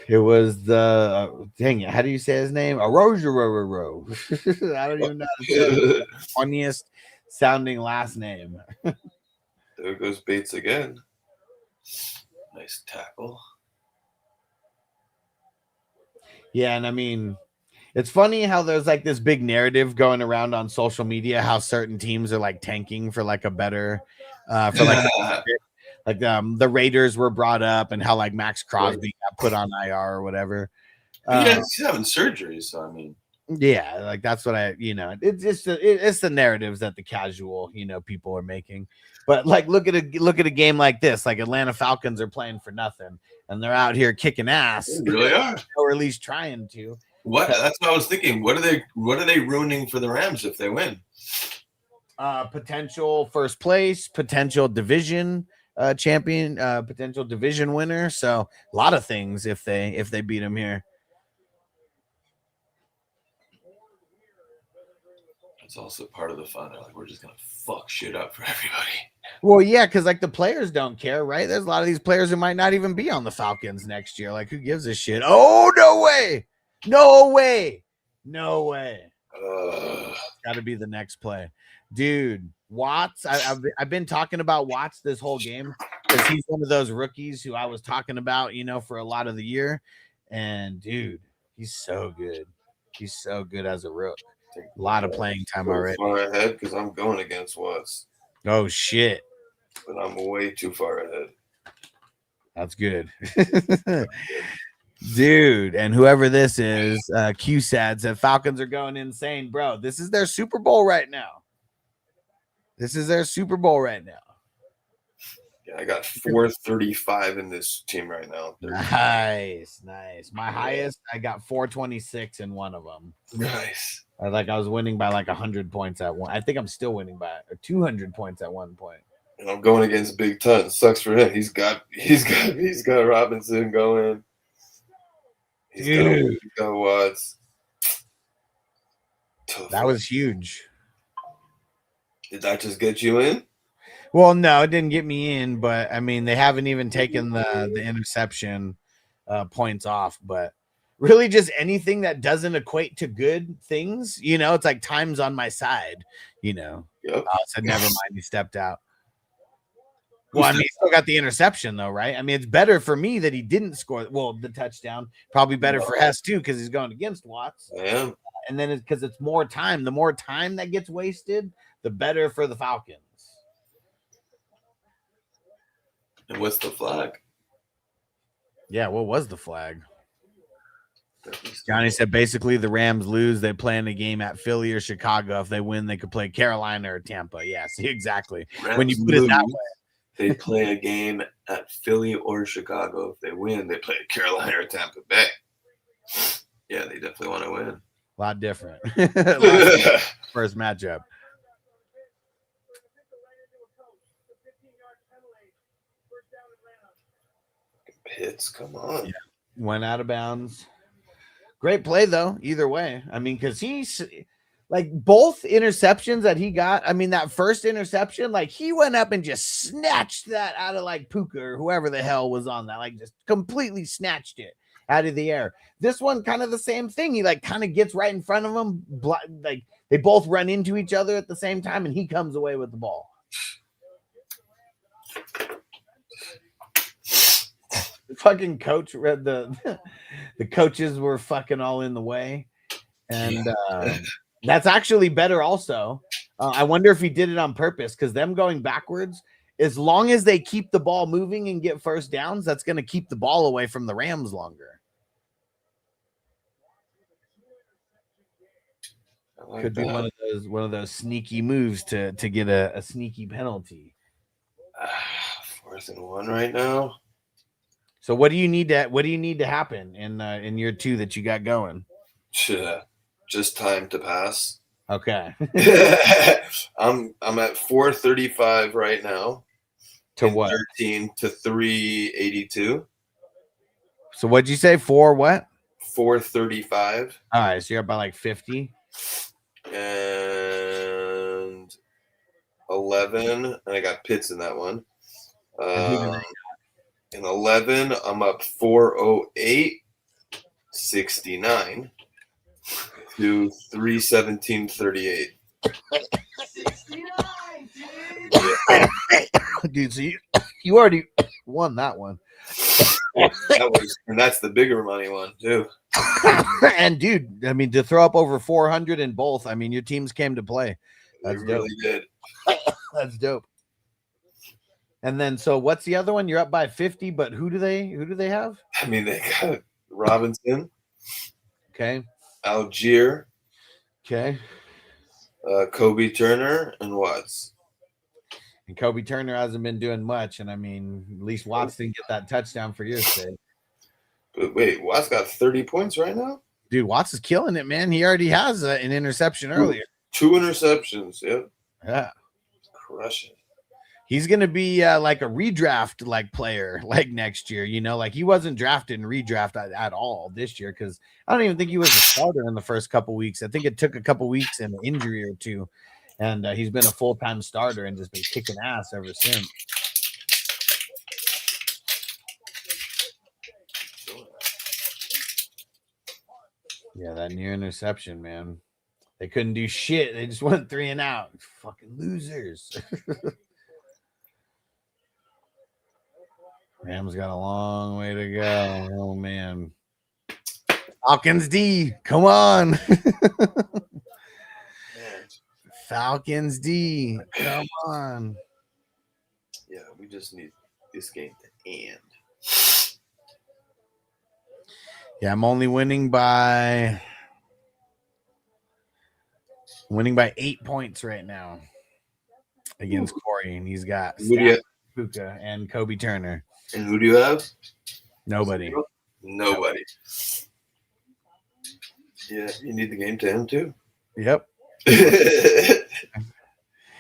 It was the dang it. How do you say his name? Arojaro. I don't even know how to say it. Funniest sounding last name. There goes Bates again. Nice tackle. Yeah, and it's funny how there's like this big narrative going around on social media how certain teams are like tanking for like a better the Raiders were brought up and how like Max Crosby got put on IR or whatever. He's having surgery, so yeah, like that's what it's just it's the narratives that the casual people are making. But like look at a game like this, like Atlanta Falcons are playing for nothing and they're out here kicking ass. They really are, or at least trying to. What? That's what I was thinking. What are they ruining for the Rams if they win? Potential first place, potential division champion, potential division winner. So a lot of things if they beat them here. It's also part of the fun. Like we're just gonna fuck shit up for everybody. Well, yeah, because like the players don't care, right? There's a lot of these players who might not even be on the Falcons next year. Like, who gives a shit? Oh, no way! No way! No way! Got to be the next play, dude. Watts. I've been talking about Watts this whole game because he's one of those rookies who I was talking about, for a lot of the year. And dude, he's so good. He's so good as a rook. A lot of playing time already. Far ahead because I'm going against Watts. Oh shit! But I'm way too far ahead. That's good, dude. And whoever this is, QSAD said Falcons are going insane, bro. This is their Super Bowl right now. Yeah, I got 435 in this team right now. Nice. My highest, I got 426 in one of them. Nice. I was winning by like 100 points at one. I think I'm still winning by 200 points at one point. And I'm going against Big Ton. Sucks for him. He's got Robinson going. He's got Watts. That was huge. Did that just get you in? Well, no, it didn't get me in, but they haven't even taken the interception points off. But really, just anything that doesn't equate to good things, it's like time's on my side. Yep. So never mind, he stepped out. Well, he still got the interception though, right? It's better for me that he didn't score. Well, the touchdown probably better for Hess too because he's going against Watts. I am. And then because it's more time. The more time that gets wasted, the better for the Falcons. And what's the flag? Yeah, what was the flag? Johnny said basically the Rams lose, they play in a game at Philly or Chicago. If they win, they could play Carolina or Tampa. Yeah, see, exactly. Rams when you put it that way. They play a game at Philly or Chicago. If they win, they play Carolina or Tampa Bay. Yeah, they definitely want to win. A lot different. First matchup. Pitts, come on. Yeah. Went out of bounds. Great play, though, either way. I mean, because he's like both interceptions that he got. I mean, that first interception, like he went up and just snatched that out of like Puka or whoever the hell was on that, like just completely snatched it out of the air. This one, kind of the same thing. He like kind of gets right in front of him. Like they both run into each other at the same time, and he comes away with the ball. The fucking coach read the coaches were fucking all in the way. And that's actually better also. I wonder if he did it on purpose, because them going backwards, as long as they keep the ball moving and get first downs, that's going to keep the ball away from the Rams longer. Like Could be one of those sneaky moves to get a sneaky penalty. 4th and 1 right now. So what do you need to happen in year 2 that you got going? Just time to pass. Okay. I'm at 435 right now. To what? 13 to 382. So what'd you say? 4 what? 435. All right, so you're up by like 50. And 11, and I got Pitts in that one. In 11, I'm up 408, 69 to 317, 38. Dude, so you already won that one. And that's the bigger money one too. And dude, I mean, to throw up over 400 in both, I mean, your teams came to play. That's They dope. really did. That's dope. And then, so what's the other one? You're up by 50, but who do they have? I mean, they got Robinson, Okay. Algier, Okay. Kobe Turner, and Watts. And Kobe Turner hasn't been doing much, and I mean, at least Watts didn't get that touchdown for your sake. But wait, Watts got 30 points right now? Dude, Watts is killing it, man. He already has an interception earlier. 2 interceptions. Yep. Yeah. Crushing. He's going to be like a redraft like player like next year, you know, like he wasn't drafted in redraft at all this year, because I don't even think he was a starter in the first couple weeks. I think it took a couple weeks and an injury or two, and he's been a full-time starter and just been kicking ass ever since. Yeah, that near interception, man. They couldn't do shit. They just went 3 and out. Fucking losers. Rams got a long way to go. Oh, man. Falcons D. Come on. Falcons D. Come on. Yeah, we just need this game to end. Yeah, I'm only winning by 8 points right now against Corey, and he's got Puka and Kobe Turner. And who do you have? Nobody. Nobody. Yeah, you need the game to end too. Yep.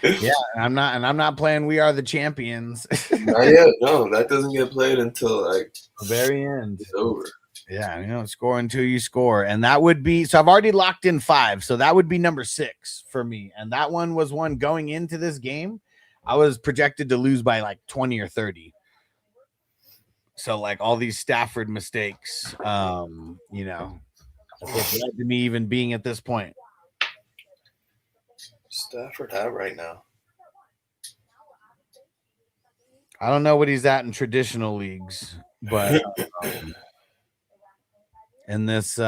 Yeah, I'm not playing We Are the Champions. Not yet. No, that doesn't get played until like the very end. It's over. Yeah, you know, score until you score. And that would be, so I've already locked in 5. So that would be number 6 for me. And that one was one going into this game. I was projected to lose by like 20 or 30. So like all these Stafford mistakes, you know, it led to me even being at this point. Stafford out right now. I don't know what he's at in traditional leagues, but in this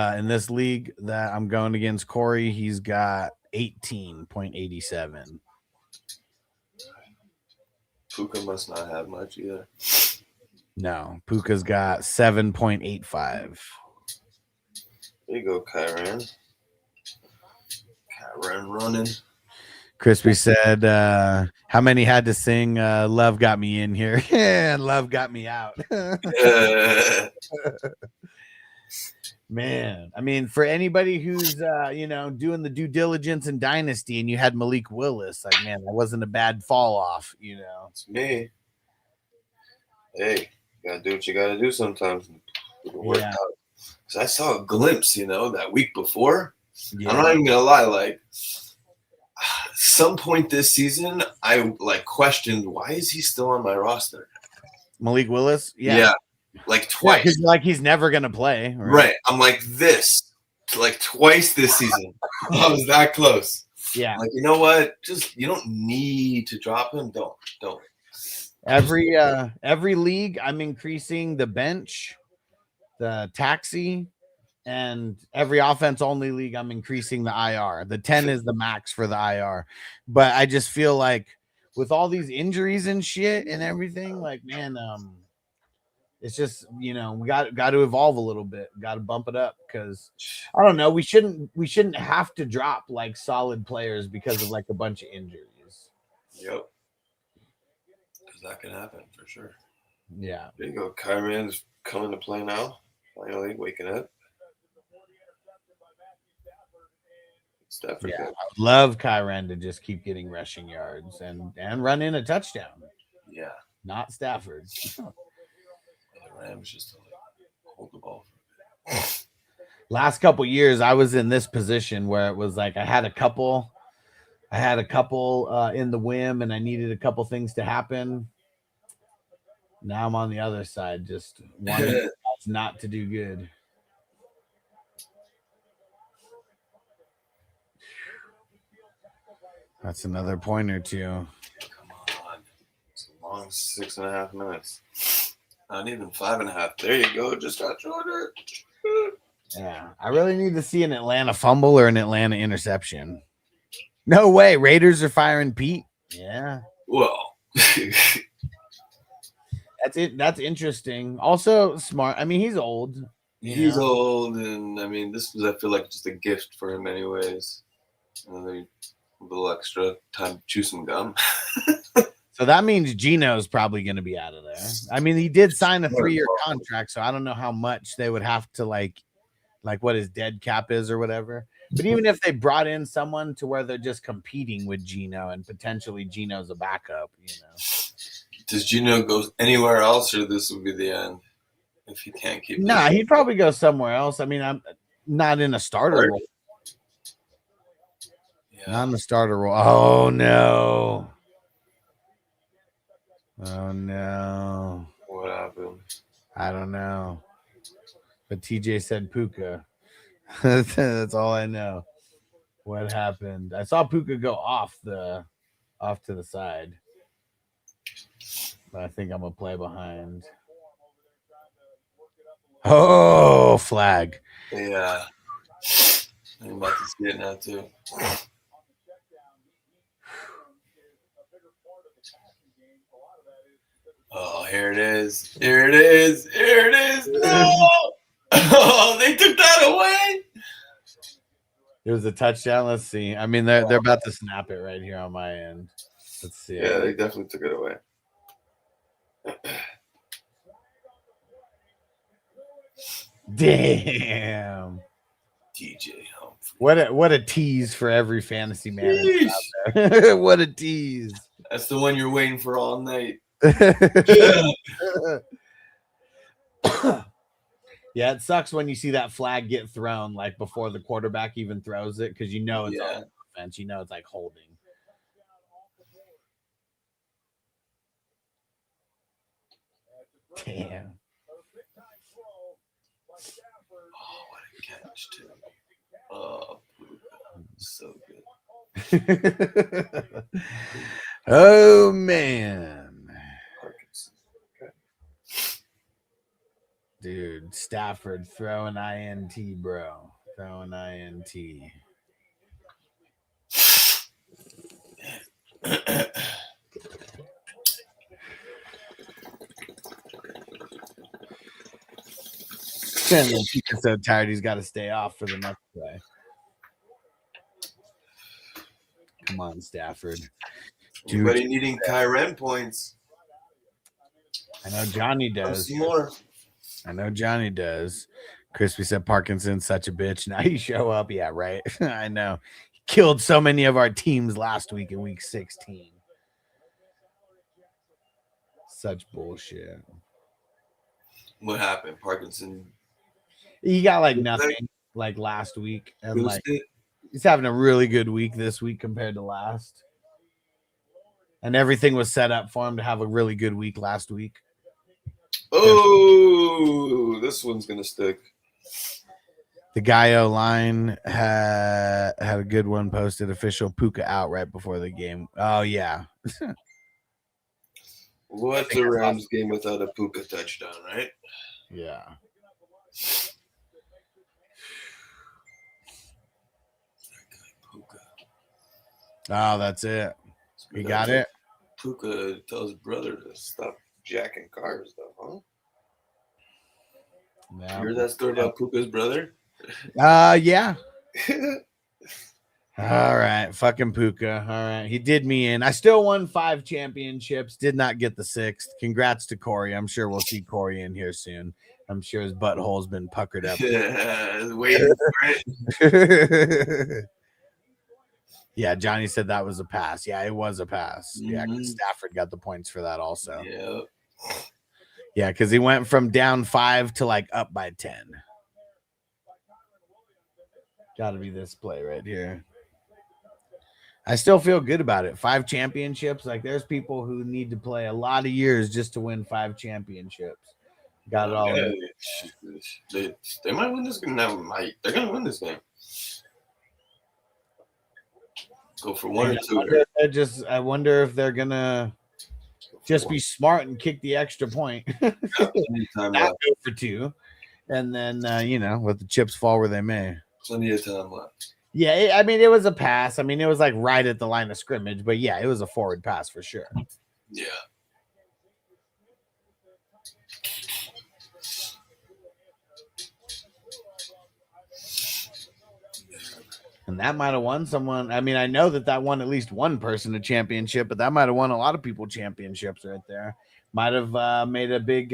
league that I'm going against Corey, he's got 18.87. Puka must not have much either. No, Puka's got 7.85. There you go, Kyran. Kyran running. Crispy said, how many had to sing Love Got Me In Here? And Love Got Me Out. Man, I mean, for anybody who's doing the due diligence in Dynasty, and you had Malik Willis, like, man, that wasn't a bad fall off. It's me. Hey, you gotta do what you gotta do sometimes. Work out. Cause I saw a glimpse, that week before. Yeah. I'm not even gonna lie, like at some point this season, I questioned why is he still on my roster? Malik Willis, like twice. Because like he's never gonna play, right? I'm like this, like twice this season. I was that close. Yeah. Like, you know what? Just you don't need to drop him. Don't. Every league, I'm increasing the bench, the taxi, and every offense only league, I'm increasing the IR. The 10 is the max for the IR. But I just feel like with all these injuries and shit and everything, like, man, it's just, we got to evolve a little bit, got to bump it up, because I don't know, we shouldn't have to drop like solid players because of like a bunch of injuries. Yep. Because that can happen for sure. Yeah. There you go. Kyron's coming to play now. Finally waking up. Stafford. Yeah, I would love Kyron to just keep getting rushing yards and run in a touchdown. Yeah. Not Stafford. The Rams just to hold the ball. Last couple years, I was in this position where it was like I had a couple in the whim, and I needed a couple things to happen. Now I'm on the other side, just wanting not to do good. That's another point or two. Come on. It's a long 6.5 minutes. Not even 5.5. There you go. Just got shorter. Yeah. I really need to see an Atlanta fumble or an Atlanta interception. No way. Raiders are firing Pete. Yeah. Well. That's it. That's interesting. Also smart. I mean, he's old. He's old, and I mean, this was, I feel like, just a gift for him anyways. A little extra time to chew some gum. So that means Gino's probably going to be out of there. I mean, he did sign a 3-year contract, so I don't know how much they would have to like what his dead cap is or whatever. But even if they brought in someone to where they're just competing with Gino and potentially Gino's a backup, Does Gino go anywhere else, or this will be the end if he can't keep? Nah, he'd probably go somewhere else. I mean, I'm not in a starter role. Yeah. Not in the starter role. Oh no. Oh no. What happened? I don't know. But TJ said Puka. That's all I know. What happened? I saw Puka go off to the side. But I think I'm gonna play behind. Oh, flag. Yeah. I'm about to see it now too. Oh, here it is. Here it is. Here it is. No! Oh, they took that away. It was a touchdown. Let's see. I mean, they're about to snap it right here on my end. Let's see. Yeah, they definitely took it away. Damn. DJ Humphrey. What a tease for every fantasy manager out there. What a tease. That's the one you're waiting for all night. Yeah, it sucks when you see that flag get thrown like before the quarterback even throws it, because it's on offense. It's like holding. Damn. Oh, what a catch, too. Oh, so good. Oh, man. Dude, Stafford throwing INT, bro. Throwing INT. He's so tired he's got to stay off for the next play. Come on, Stafford. Anybody needing Kyren points? I know Johnny does. Some more. I know Johnny does. Crispy said Parkinson's such a bitch. Now you show up. Yeah, right. I know. He killed so many of our teams last week in week 16. Such bullshit. What happened? Parkinson. He got like nothing like last week. And like It? he's having a really good week this week compared to last. And everything was set up for him to have a really good week last week. Oh, this one's gonna stick. The guy line had a good one posted. Official Puka out right before the game. Oh yeah. What's a Rams game without a Puka touchdown, right? Yeah. Puka. Oh, that's it. You got it. Puka tells his brother to stop jacking cars, though, huh? Yeah. You heard that story about Puka's brother? Yeah. All right. Fucking Puka. All right. He did me in. I still won 5 championships. Did not get the 6th. Congrats to Corey. I'm sure we'll see Corey in here soon. I'm sure his butthole's been puckered up. Waiting for it. Yeah, Johnny said that was a pass. Yeah, it was a pass. Yeah, 'cause Stafford got the points for that also. Yeah. Yeah, because he went from down 5 to like up by 10. Got to be this play right here. I still feel good about it. 5 championships. Like there's people who need to play a lot of years just to win 5 championships. Got it all. Yeah, they might win this game. They're going to win this game. Go for 1 or 2. I wonder if they're gonna just be smart and kick the extra point. Not go for 2, and then let the chips fall where they may. Plenty of time left. Yeah, it was a pass. I mean, it was like right at the line of scrimmage, but yeah, it was a forward pass for sure. Yeah. And that might have won someone. I mean, I know that won at least one person a championship, but that might have won a lot of people championships right there. Might have made a big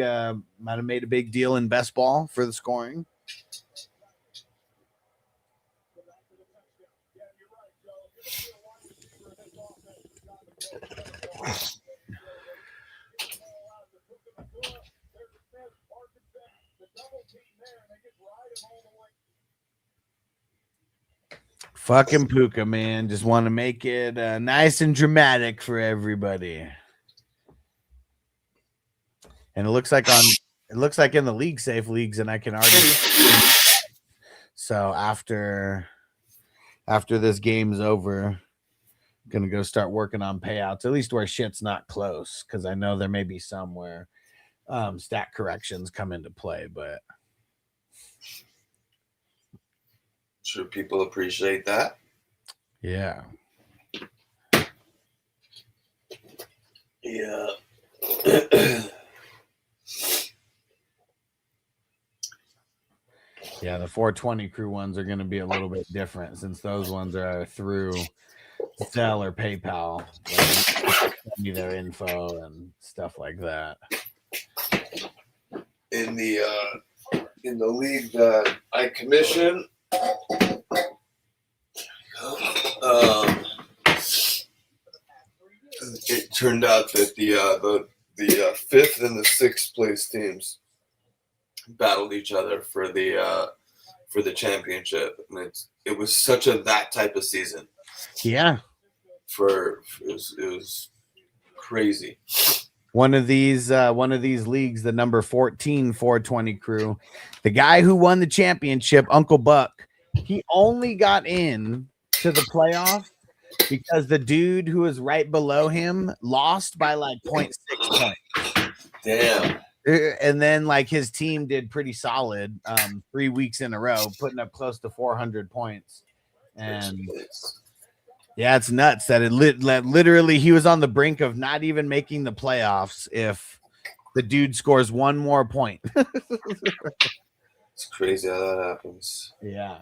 deal in best ball for the scoring. Fucking Puka, man. Just want to make it nice and dramatic for everybody. And it looks like in the league safe leagues, and I can already. So after this game's over, I'm gonna go start working on payouts, at least where shit's not close, because I know there may be some where stat corrections come into play, but. Sure, people appreciate that. Yeah. Yeah. Yeah, the 420 crew ones are going to be a little bit different since those ones are through Zelle or PayPal. Like, send me their info and stuff like that. In the league that I commission, it turned out that the 5th and the 6th place teams battled each other for the championship, and it was such that type of season. Yeah, it was crazy. One of these leagues, the number 14 420 crew, the guy who won the championship, Uncle Buck, he only got in to the playoff because the dude who was right below him lost by like 0.6 points. Damn. And then like his team did pretty solid 3 weeks in a row, putting up close to 400 points. And yeah, it's nuts that literally he was on the brink of not even making the playoffs if the dude scores one more point. It's crazy how that happens. Yeah.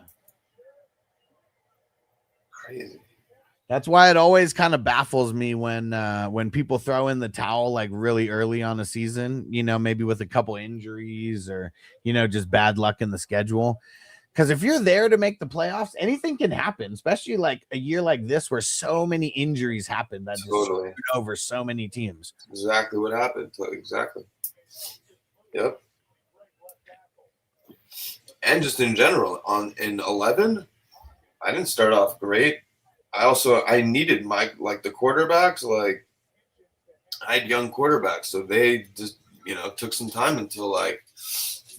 Crazy. That's why it always kind of baffles me when people throw in the towel like really early on a season, maybe with a couple injuries or, just bad luck in the schedule. Because if you're there to make the playoffs, anything can happen, especially like a year like this where so many injuries happen that just screwed over so many teams. Exactly what happened. Exactly. Yep. And just in general, in 11, I didn't start off great. I needed the quarterbacks, like I had young quarterbacks, so they just took some time until like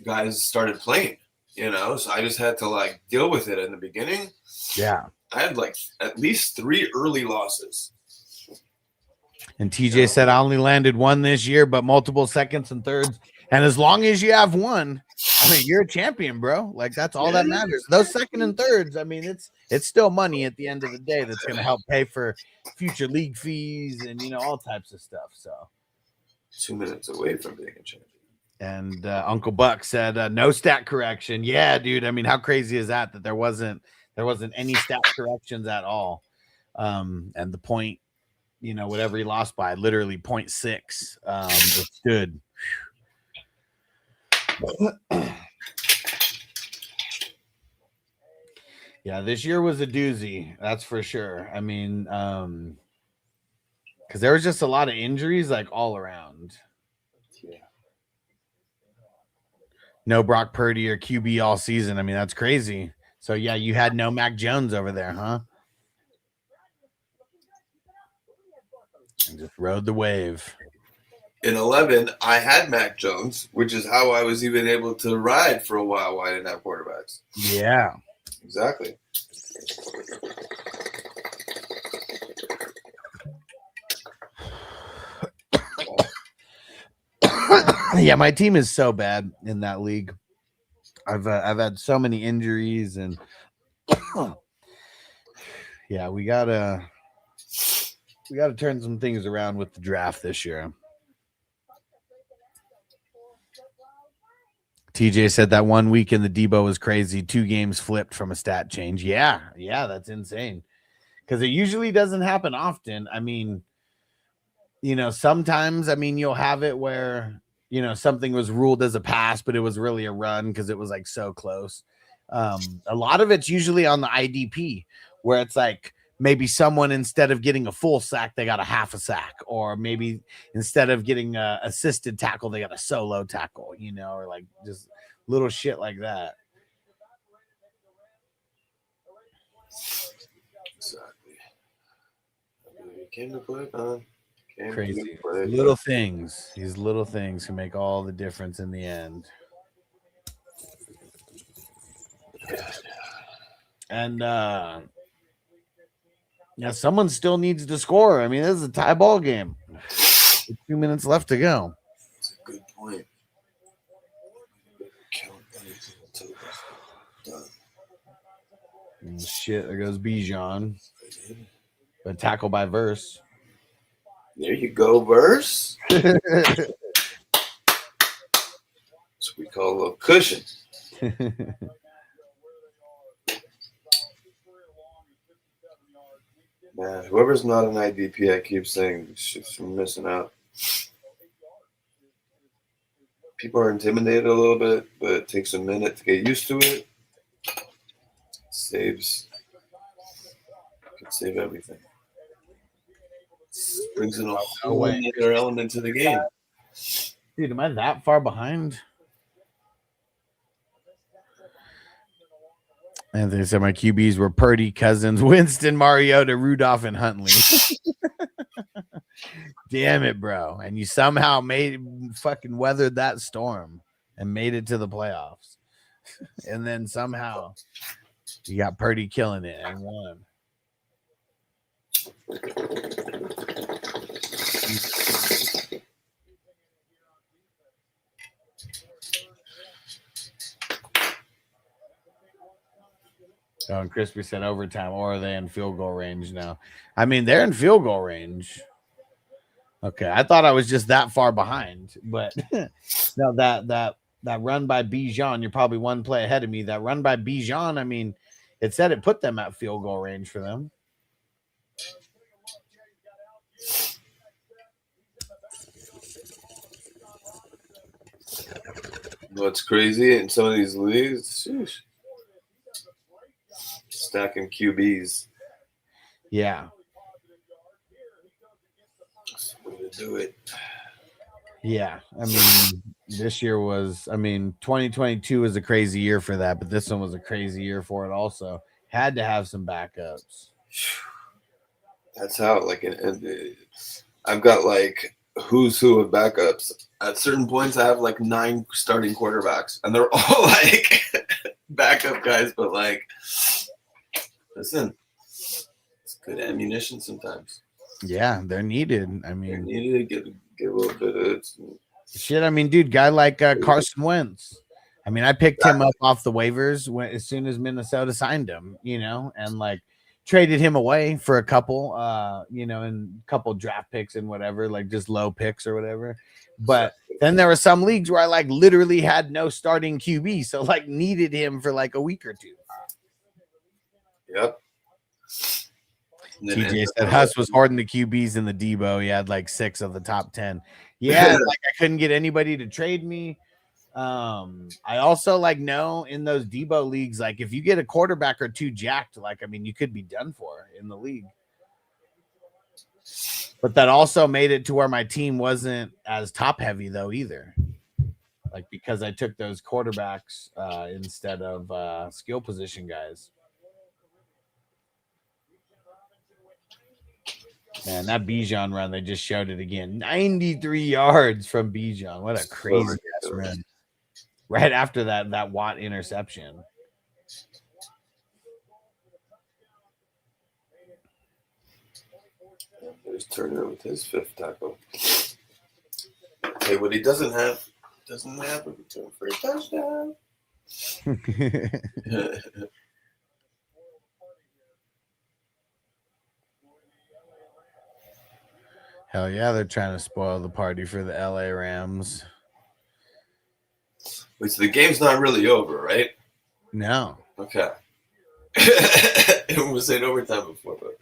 guys started playing, so I just had to like deal with it in the beginning. Yeah. I had like at least 3 early losses. And TJ said I only landed 1 this year, but multiple seconds and thirds. And as long as you have 1, I mean, you're a champion, bro. Like that's all that matters. Those second and thirds, I mean, it's still money at the end of the day that's going to help pay for future league fees and all types of stuff. So 2 minutes away from being a champion. And Uncle Buck said no stat correction. Yeah, dude. I mean, how crazy is that there wasn't any stat corrections at all. And the point, whatever he lost by, literally 0.6. It stood. Yeah, this year was a doozy, that's for sure. I mean, because there was just a lot of injuries like all around. Yeah. No Brock Purdy or QB all season. I mean, that's crazy. So yeah, you had no Mac Jones over there, huh? And just rode the wave. In 11, I had Mac Jones, which is how I was even able to ride for a while I didn't have quarterbacks. Yeah. Exactly. Yeah, my team is so bad in that league. I've had so many injuries and yeah, we gotta turn some things around with the draft this year. TJ said that 1 week in the Debo was crazy. 2 games flipped from a stat change. Yeah, that's insane. Because it usually doesn't happen often. I mean, sometimes, you'll have it where, something was ruled as a pass, but it was really a run because it was like so close. A lot of it's usually on the IDP where it's like maybe someone, instead of getting a full sack, they got a half a sack, or maybe instead of getting a assisted tackle, they got a solo tackle, or like just little shit like that. Exactly. Came to play, man. Crazy. Little things. These little things can make all the difference in the end. And yeah, someone still needs to score. I mean, this is a tie ball game. 2 minutes left to go. That's a good point. Count anything until it's done. And shit, there goes Bijan. But tackle by Verse. There you go, Verse. That's what we call a little cushion. Man, whoever's not an IDP, I keep saying she's missing out. People are intimidated a little bit, but it takes a minute to get used to it. Can save everything. Brings in a whole other element to the game. Dude, am I that far behind? Anthony said my QBs were Purdy, Cousins, Winston, Mariota, Rudolph, and Huntley. Damn it, bro. And you somehow fucking weathered that storm and made it to the playoffs. And then somehow you got Purdy killing it and won. Oh, and Crispy said overtime, or are they in field goal range now? I mean, they're in field goal range. Okay, I thought I was just that far behind, but no, that run by Bijan, you're probably 1 play ahead of me. That run by Bijan, I mean, it said it put them at field goal range for them. What's crazy in some of these leagues? Sheesh. Stacking QBs. Yeah. That's the way to do it. Yeah. I mean, this year was, 2022 was a crazy year for that, but this one was a crazy year for it also. Had to have some backups. That's how, I've got like who's who of backups. At certain points, I have like 9 starting quarterbacks, and they're all like backup guys. But like, listen, it's good ammunition sometimes. Yeah, they're needed. I You mean, need to get a little bit of it. shit. I mean, dude, guy like Carson Wentz. I mean, I picked him up off the waivers as soon as Minnesota signed him, and like traded him away for a couple, and couple draft picks and whatever, like just low picks or whatever. But then there were some leagues where I like literally had no starting QB, so like needed him for like a week or two. Yep. TJ said Huss was hoarding the QBs in the Debo. He had like 6 of the top 10. Yeah, like I couldn't get anybody to trade me. I also like know in those Debo leagues, like if you get a quarterback or 2 jacked, like you could be done for in the league. But that also made it to where my team wasn't as top heavy though either. Like because I took those quarterbacks instead of skill position guys. Man, that Bijan run, they just showed it again. 93 yards from Bijan. What a crazy ass run. Right after that Watt interception. There's Turner with his 5th tackle. Hey, what he doesn't have a return for a touchdown. Hell yeah, they're trying to spoil the party for the LA Rams. Wait, so the game's not really over, right? No. Okay. It was in overtime before, but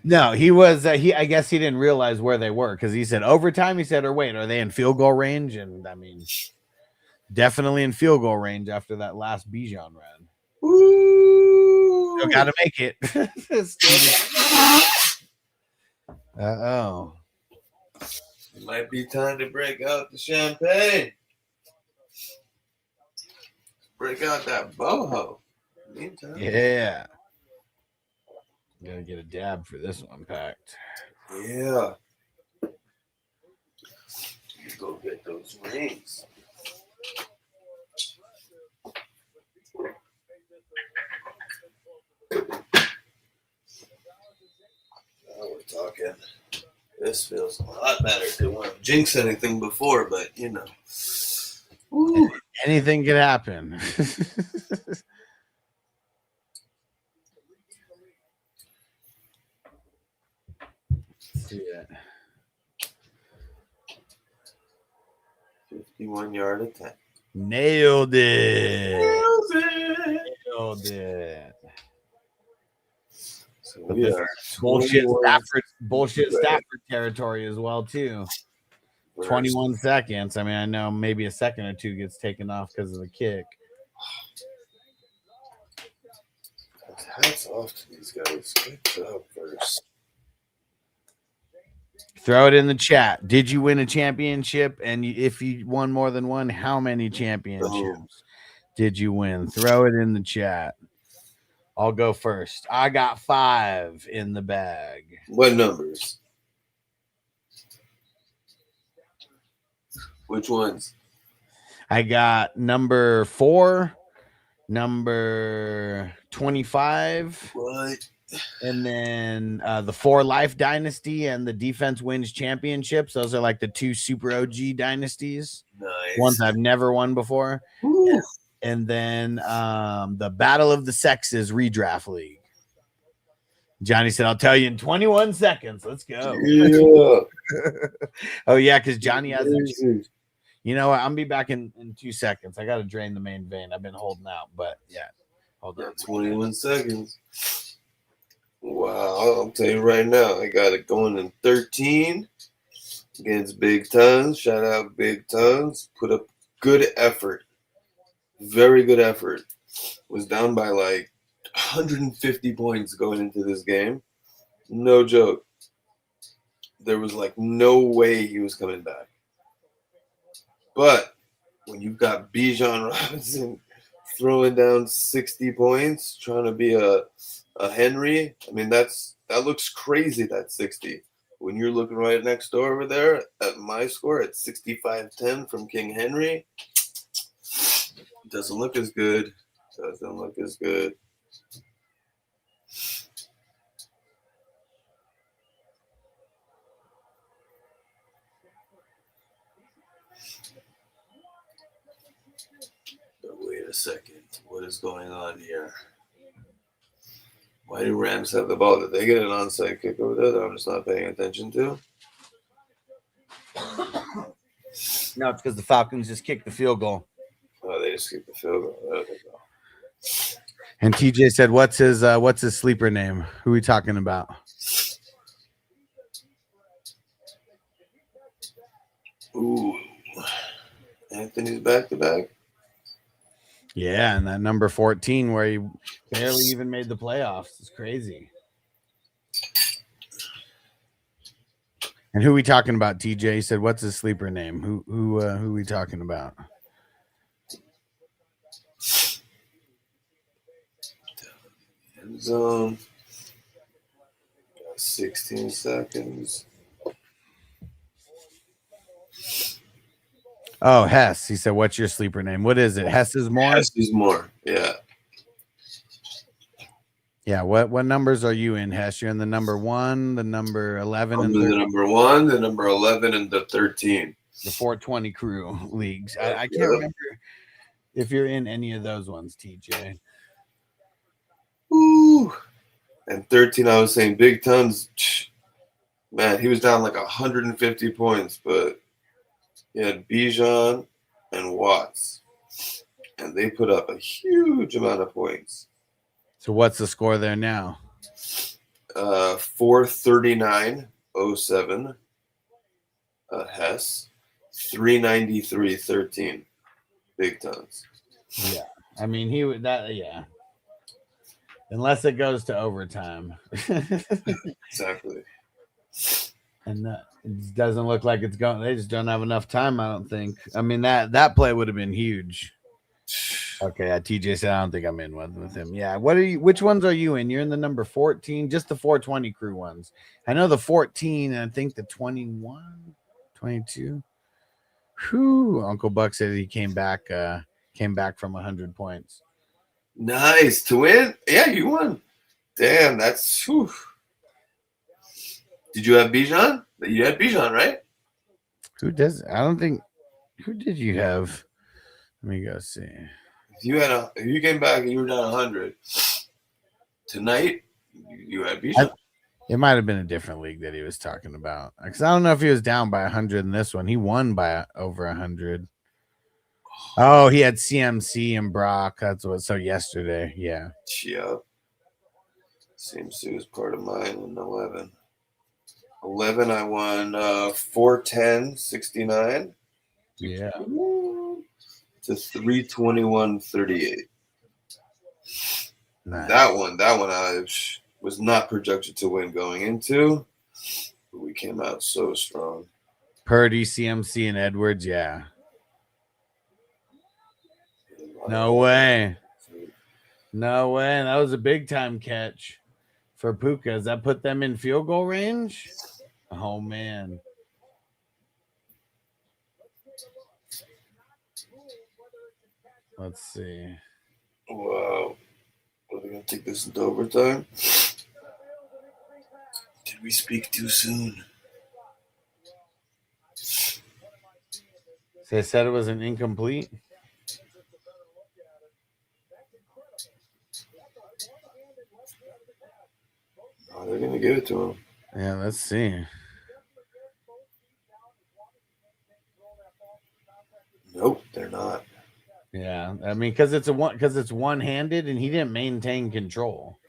no, he was. I guess he didn't realize where they were because he said overtime. He said, "Or wait, are they in field goal range?" And I mean, definitely in field goal range after that last Bijan run. Still got to make it. Uh-oh. It might be time to break out the champagne. Break out that boho. Meantime. Yeah. Gotta get a dab for this one packed. Yeah. You go get those rings. Now we're talking. This feels a lot better. Didn't want to jinx anything before, but Woo. Anything could happen. See it. 51-yard attack. Nailed it. Nailed it. So But we this are is bullshit Stafford territory as well too. 21 seconds. I mean, I know maybe a second or 2 gets taken off because of the kick. Hats off to these guys. Good job first. Throw it in the chat. Did you win a championship? And if you won more than one, how many championships did you win? Throw it in the chat. I'll go first. I got 5 in the bag. What numbers? Which ones? I got number 4, number 25. What? And then the 4 Life Dynasty and the Defense Wins Championships. Those are like the 2 Super OG dynasties. Nice. Ones I've never won before. Woo. And then the Battle of the Sexes Redraft League. Johnny said, I'll tell you in 21 seconds. Let's go. Yeah. Oh, yeah, because Johnny has you know what? I'm be back in 2 seconds. I got to drain the main vein. I've been holding out, but yeah. Hold on. 21 seconds. Wow. I'll tell you right now. I got it going in 13. against Big Tons. Shout out Big Tons. Put up good effort. Very good effort. Was down by like 150 points going into this game. No joke. There was like no way he was coming back. But when you've got Bijan Robinson throwing down 60 points, trying to be a Henry, I mean that looks crazy, that 60. When you're looking right next door over there at my score at 65-10 from King Henry, doesn't look as good. Doesn't look as good. But wait a second. What is going on here? Why do Rams have the ball? Did they get an onside kick over there that I'm just not paying attention to? No, it's because the Falcons just kicked the field goal. Oh, they just kicked the field goal. There they go. And TJ said, "What's his sleeper name? Who are we talking about?" Ooh, Anthony's back to back. Yeah, and that number 14 where he barely even made the playoffs is crazy. And who are we talking about? TJ he said, "What's his sleeper name? Who are we talking about?" End zone. Got 16 seconds. Oh, Hess. He said, "What's your sleeper name? What is it? Hess is more." Hess is more. Yeah. Yeah. What numbers are you in, Hess? You're in the number 1, the number 11, I'm and the number 1, the number 11, and the 13. the 420 crew leagues. I can't Yep. remember if you're in any of those ones, TJ. Ooh. And 13, I was saying Big Tons. Man, he was down like 150 points, but he had Bijan and Watts, and they put up a huge amount of points. So what's the score there now? 439.07. Hess, 393.13. Big Tons. Yeah, I mean he would that. Yeah, unless it goes to overtime, Exactly. and it doesn't look like it's going. They just don't have enough time. I don't think. I mean that play would have been huge. Okay, TJ said I don't think I'm in with him. Yeah, what are you? Which ones are you in? You're in the number 14, just the 420 crew ones. I know the 14, and I think the 21, 22. Whew, Uncle Buck said he came back from 100 points. Nice to win. Yeah, you won. Damn, that's. Whew. Did you have Bijan? You had Bijan, right? Who does? I don't think. Who did you have? Let me go see. If you came back and you were down 100 tonight, you had Bijan. It might have been a different league that he was talking about. Because I don't know if he was down by 100 in this one. He won by over 100. Oh, he had CMC and Brock. That's what. So yesterday, yeah. Yep. CMC was part of mine in 11. 11, I won 410.69. Yeah. To 321.38. Nice. That one I was not projected to win going into. But we came out so strong. Purdy, CMC, and Edwards, yeah. No way. No way. That was a big time catch for Puka. Does that put them in field goal range? Oh, man. Let's see. Wow. Are we going to take this into overtime? Did we speak too soon? They said it was an incomplete. Oh, they're going to give it to him. Yeah, let's see. Nope, they're not. Yeah, I mean, because it's one-handed, and he didn't maintain control.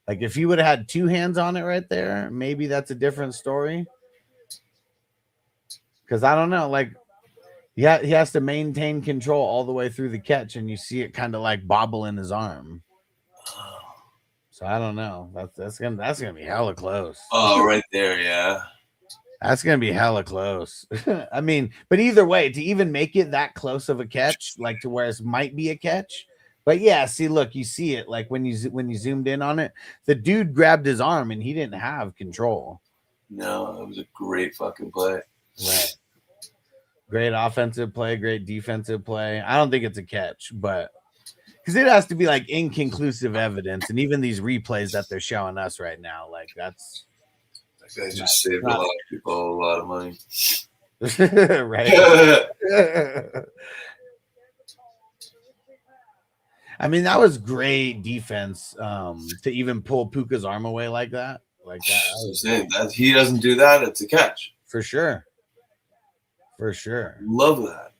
Like if he would have had two hands on it right there, maybe that's a different story. because I don't know, like, yeah, he has to maintain control all the way through the catch, and you see it kind of like bobble in his arm. So I don't know. That's gonna be hella close. Oh, right there, yeah. That's gonna be hella close. I mean, but either way, to even make it that close of a catch, like to where it might be a catch. But yeah, see, look, you see it like when you zoomed in on it, the dude grabbed his arm and he didn't have control. No, it was a great fucking play. Right. Great offensive play, great defensive play. I don't think it's a catch, but because it has to be like inconclusive evidence, and even these replays that they're showing us right now, like that's That guy just saved a lot of people a lot of money. right. I mean, that was great defense to even pull Puka's arm away like that. Like that he doesn't do that, it's a catch. For sure. For sure. Love that.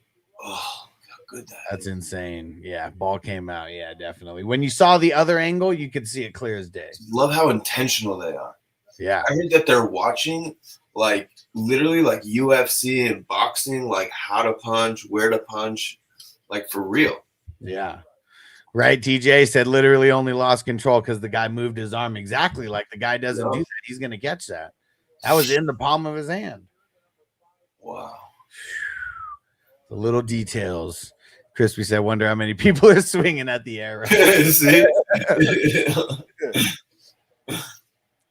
Oh, how good that's insane. Yeah, ball came out. Yeah, definitely. When you saw the other angle, you could see it clear as day. Love how intentional they are. Yeah. I heard that they're watching like literally like UFC and boxing, like how to punch, where to punch, like for real. Yeah. Right. TJ said literally only lost control because the guy moved his arm exactly like the guy doesn't do that. He's going to catch that. That was in the palm of his hand. Wow. The little details. Crispy said, wonder how many people are swinging at the air.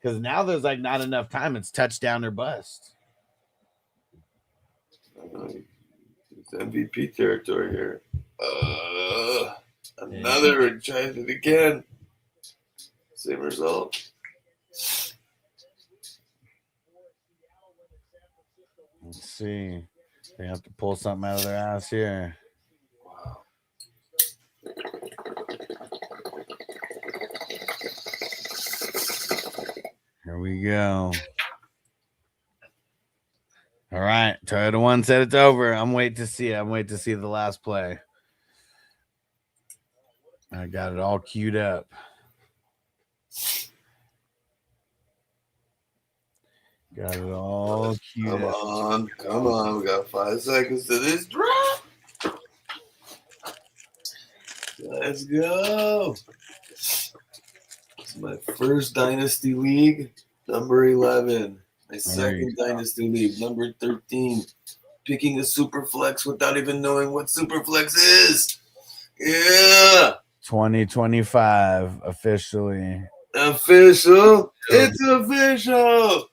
Because now there's like not enough time. It's touchdown or bust. It's MVP territory here. Another trying it again. Same result. Let's see. They have to pull something out of their ass here. Wow. Here we go. All right. Toyota 1 said it's over. I'm waiting to see it. I'm waiting to see the last play. I got it all queued up. Got it all queued up. Come on. We got 5 seconds to this drop. Let's go. It's my first Dynasty League, number 11. My second Dynasty League, number 13. Picking a super flex without even knowing what super flex is. Yeah. 2025 officially. Official. It's official.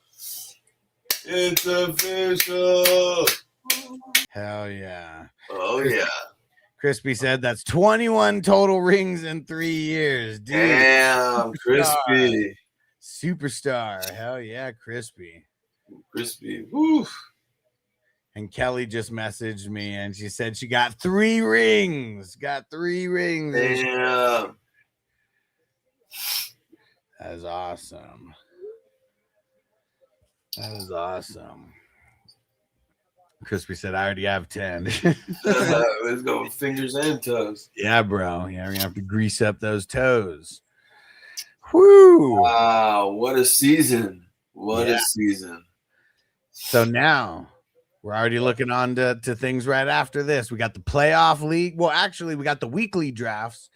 It's official. Hell yeah. Oh, yeah. Crispy said that's 21 total rings in 3 years. Dude. Damn, Crispy. Superstar. Hell yeah, Crispy. Crispy. Woo. And Kelly just messaged me and she said she got 3 rings. Got 3 rings. Damn. That is awesome. That is awesome. Crispy said, I already have 10. Let's go with fingers and toes. Yeah, bro. Yeah, we're going to have to grease up those toes. Whoo. Wow, what a season. What a season. So now we're already looking on to things right after this. We got the playoff league. Well, actually, we got the weekly drafts.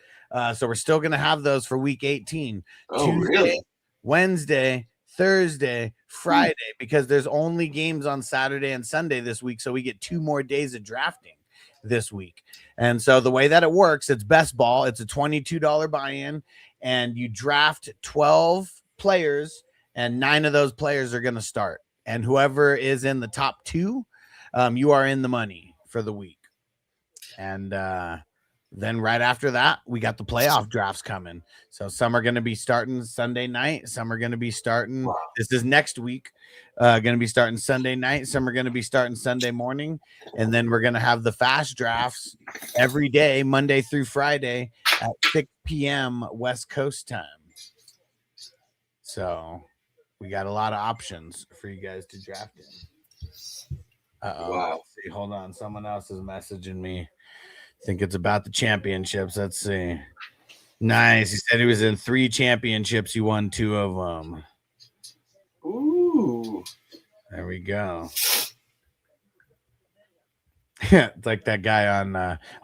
So we're still going to have those for week 18. Oh, Tuesday, really? Wednesday, Thursday, Friday, because there's only games on Saturday and Sunday this week. So we get 2 more days of drafting this week. And so the way that it works, it's best ball. It's a $22 buy-in, and you draft 12 players, and 9 of those players are going to start. And whoever is in the top 2, you are in the money for the week. And then right after that, we got the playoff drafts coming. So some are going to be starting Sunday night. Some are going to be starting. Wow. This is next week. Going to be starting Sunday night. Some are going to be starting Sunday morning. And then we're going to have the fast drafts every day, Monday through Friday at 6 p.m. West Coast time. So we got a lot of options for you guys to draft in. Wow. Let's see. Hold on. Someone else is messaging me. I think it's about the championships. Let's see. Nice. He said he was in 3 championships. He won 2 of them. Ooh. There we go. It's like that guy on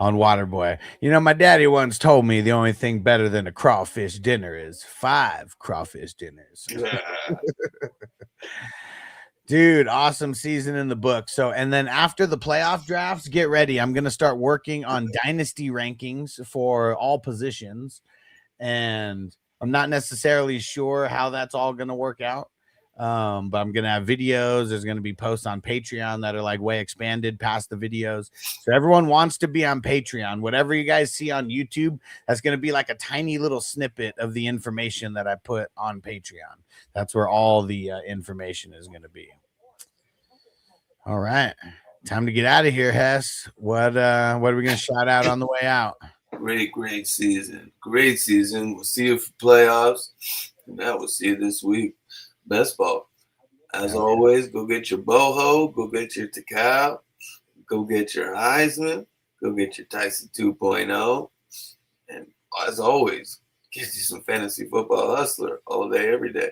Waterboy. You know, my daddy once told me the only thing better than a crawfish dinner is 5 crawfish dinners. Dude, awesome season in the book. So, and then after the playoff drafts, get ready. I'm going to start working on dynasty rankings for all positions. And I'm not necessarily sure how that's all going to work out. But I'm going to have videos. There's going to be posts on Patreon that are like way expanded past the videos. So everyone wants to be on Patreon. Whatever you guys see on YouTube, that's going to be like a tiny little snippet of the information that I put on Patreon. That's where all the information is going to be. All right. Time to get out of here, Hess. What are we going to shout out on the way out? Great season. Great season. We'll see you for playoffs. And now we'll see you this week. Best ball. As always, go get your boho, go get your Takal, go get your Heisman, go get your Tyson 2.0. And as always, get you some fantasy football hustler all day, every day.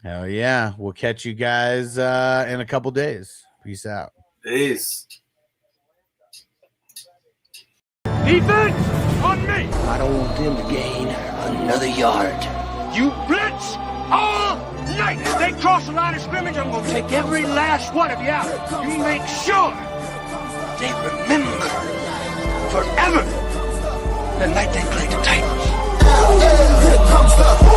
Hell yeah. We'll catch you guys in a couple days. Peace out. Peace. Defense on me. I don't want them to gain another yard. You blitz all night. If they cross the line of scrimmage, I'm going to take every last one of you out. You make sure they remember forever the night they played the Titans. Here comes the